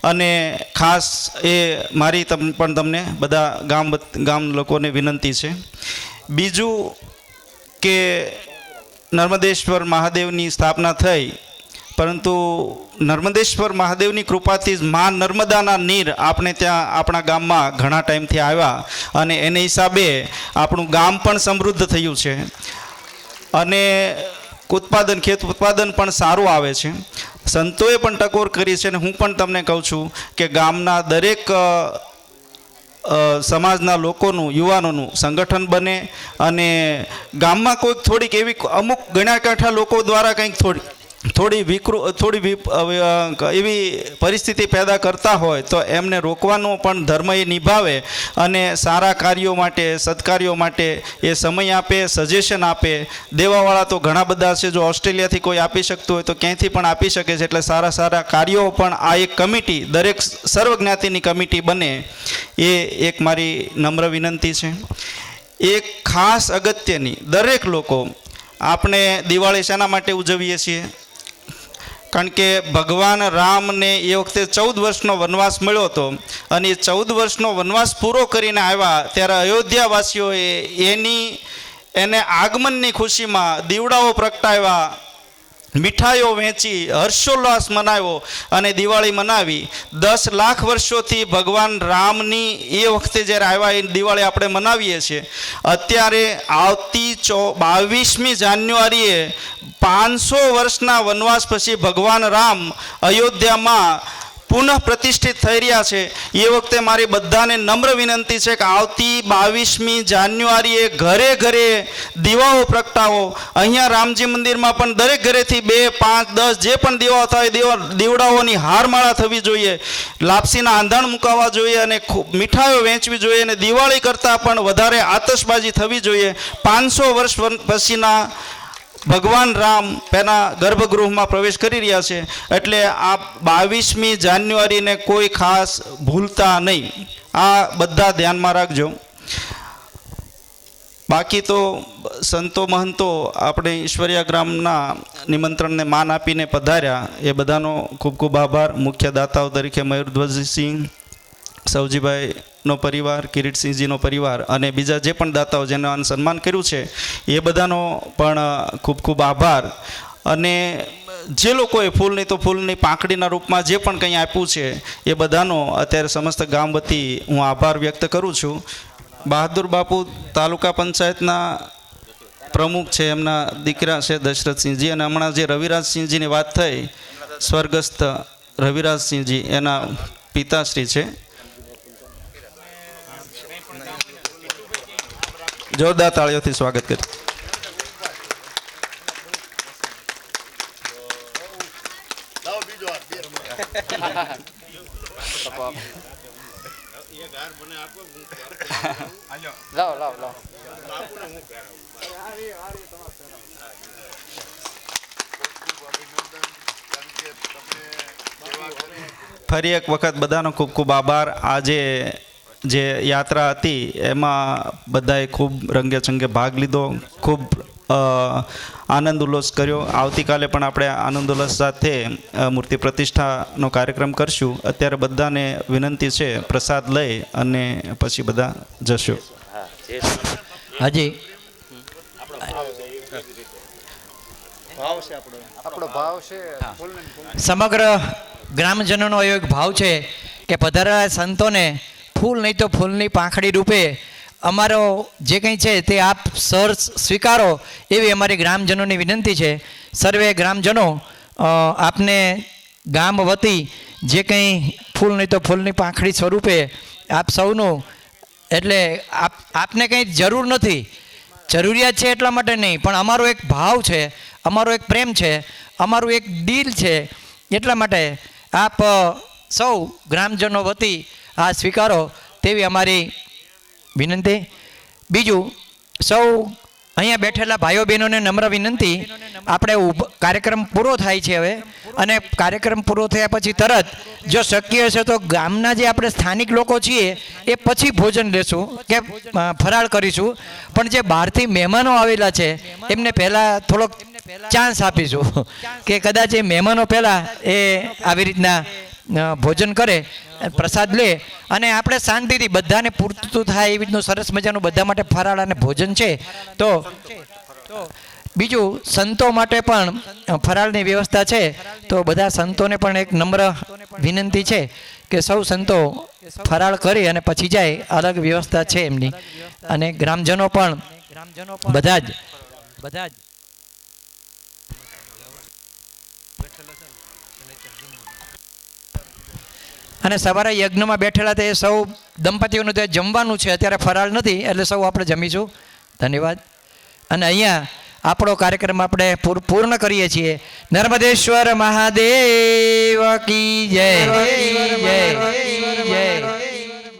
અને ખાસ એ મારી પણ તમને બધા ગામ લોકોને વિનંતી છે. બીજું કે નર્મદેશ્વર મહાદેવની સ્થાપના થઈ, પરંતુ નર્મદેશ્વર મહાદેવની કૃપાથી જ મા નર્મદાના નીર આપણે ત્યાં આપણા ગામમાં ઘણા ટાઈમથી આવ્યા, અને એને હિસાબે આપણું ગામ પણ સમૃદ્ધ થયું છે અને ખેત ઉત્પાદન પણ સારું આવે છે. સંતોએ પણ ટકોર કરી છે. અને હું પણ તમને કહું છું કે ગામના દરેક સમાજના લોકોનું, યુવાનોનું સંગઠન બને અને ગામમાં કોઈક થોડીક એવી અમુક ગણ્યા કાંઠા લોકો દ્વારા કંઈક એવી પરિસ્થિતિ પેદા કરતા હોય તો એમને રોકવાનો પણ ધર્મ એ નિભાવે અને સારા કાર્યો માટે સત્કાર્યો માટે એ સમય આપે, સજેશન આપે. દેવાવાળા તો ઘણા બધા છે, જો ઓસ્ટ્રેલિયાથી કોઈ આપી શકતું હોય તો ક્યાંયથી પણ આપી શકે છે. એટલે સારા સારા કાર્યો પણ આ એક કમિટી, દરેક સર્વજ્ઞાતિની કમિટી બને એ એક મારી નમ્ર વિનંતી છે. એક ખાસ અગત્યની, દરેક લોકો આપણે દિવાળી શાના માટે ઉજવીએ છીએ? કારણ કે ભગવાન રામને એ વખતે 14 વર્ષનો વનવાસ મળ્યો હતો અને એ 14 વર્ષનો વનવાસ પૂરો કરીને આવ્યા ત્યારે અયોધ્યાવાસીઓએ એને આગમનની ખુશીમાં દીવડાઓ પ્રગટાવ્યા, મીઠાઈઓ વહેંચી, હર્ષોલ્લાસ મનાવ્યો અને દિવાળી મનાવી. 10 લાખ વર્ષોથી ભગવાન રામની એ વખતે જ્યારે આવ્યા એ દિવાળી આપણે મનાવીએ છીએ. અત્યારે આવતી 22મી જાન્યુઆરીએ 500 વર્ષના વનવાસ પછી ભગવાન રામ અયોધ્યામાં પુનઃ પ્રતિષ્ઠિત થઈ રહ્યા છે. એ વખતે મારી બધાને નમ્ર વિનંતી છે કે આવતી 22મી જાન્યુઆરીએ ઘરે ઘરે દીવાઓ પ્રગટાવો. અહીંયા રામજી મંદિરમાં પણ દરેક ઘરેથી 2, 5, 10 જે પણ દીવાઓ થાય દીવડાઓની હારમાળા થવી જોઈએ, લાપસીના આંધણ મુકાવવા જોઈએ અને મીઠાઈઓ વહેંચવી જોઈએ અને દિવાળી કરતાં પણ વધારે આતશબાજી થવી જોઈએ. 500 વર્ષ પછીના ભગવાન રામ પહેલાં ગર્ભગૃહમાં પ્રવેશ કરી રહ્યા છે. એટલે આ 22મી જાન્યુઆરીને કોઈ ખાસ ભૂલતા નહીં. આ બધા ધ્યાનમાં રાખજો. બાકી તો સંતો મહંતો આપણે ઈશ્વરિયા ગ્રામના નિમંત્રણને માન આપીને પધાર્યા એ બધાનો ખૂબ ખૂબ આભાર. મુખ્ય દાતાઓ તરીકે મયુરધ્વજસિંહ, સૌજીભાઈનો પરિવાર, કિરીટસિંહજીનો પરિવાર અને બીજા જે પણ દાતાઓ જેને સન્માન કર્યું છે એ બધાનો પણ ખૂબ ખૂબ આભાર. અને જે લોકોએ ફૂલની તો ફૂલની પાંખડીના રૂપમાં જે પણ કંઈ આપ્યું છે એ બધાનો અત્યારે સમસ્ત ગામ વતી હું આભાર વ્યક્ત કરું છું. બહાદુર બાપુ તાલુકા પંચાયતના પ્રમુખ છે, એમના દીકરા છે દશરથસિંહજી, અને હમણાં જે રવિરાજસિંહજીની વાત થઈ, સ્વર્ગસ્થ રવિરાજસિંહજી એના પિતાશ્રી છે. જોરદાર તાળીઓથી સ્વાગત કરી. ફરી એક વખત બધાનો ખૂબ ખૂબ આભાર. આજે જે યાત્રા હતી એમાં બધાએ ખૂબ રંગે ચંગે ભાગ લીધો, ખૂબ આનંદ ઉલ્લાસ કર્યો. આવતીકાલે પણ આપણે આનંદ ઉલ્લાસ સાથે મૂર્તિ પ્રતિષ્ઠાનો કાર્યક્રમ કરશું. અત્યારે બધાને વિનંતી છે પ્રસાદ લઈ અને પછી બધા જશું. હાજી સમગ્ર ગ્રામજનોનો એવો એક ભાવ છે કે પધારેલા સંતોને ફૂલ નહીં તો ફૂલની પાંખડી રૂપે અમારો જે કંઈ છે તે આપ સર સ્વીકારો એવી અમારી ગ્રામજનોની વિનંતી છે. સર્વે ગ્રામજનો આપને ગામ વતી જે કંઈ ફૂલ નહીં તો ફૂલની પાંખડી સ્વરૂપે આપ સૌનું, એટલે આપને કંઈ જરૂર નથી, જરૂરિયાત છે એટલા માટે નહીં, પણ અમારો એક ભાવ છે, અમારો એક પ્રેમ છે, અમારું એક દિલ છે, એટલા માટે આપ સૌ ગ્રામજનો વતી આ સ્વીકારો તેવી અમારી વિનંતી. બીજું, સૌ અહીંયા બેઠેલા ભાઈઓ બહેનોને નમ્ર વિનંતી, આપણે કાર્યક્રમ પૂરો થાય છે હવે, અને કાર્યક્રમ પૂરો થયા પછી તરત જો શક્ય હશે તો ગામના જે આપણે સ્થાનિક લોકો છીએ એ પછી ભોજન લેશું કે ફરાળ કરીશું, પણ જે બહારથી મહેમાનો આવેલા છે એમને પહેલાં થોડોક ચાન્સ આપીશું કે કદાચ એ મહેમાનો પહેલાં એ આવી રીતના ભોજન કરે, પ્રસાદ લે અને આપણે શાંતિથી બધાને પૂરતું થાય એવી રીતનું સરસ મજાનું બધા માટે ફરાળ અને ભોજન છે. તો બીજું, સંતો માટે પણ ફરાળની વ્યવસ્થા છે, તો બધા સંતોને પણ એક નમ્ર વિનંતી છે કે સૌ સંતો ફરાળ કરી અને પછી જાય, અલગ વ્યવસ્થા છે એમની. અને ગ્રામજનો પણ બધા જ અને સવારે યજ્ઞમાં બેઠેલા તે સૌ દંપતીઓનું ત્યાં જમવાનું છે, અત્યારે ફરાળ નથી એટલે સૌ આપણે જમીશું. ધન્યવાદ. અને અહીંયા આપણો કાર્યક્રમ આપણે પૂર્ણ કરીએ છીએ. નર્મદેશ્વર મહાદેવ કી જય. જય જય.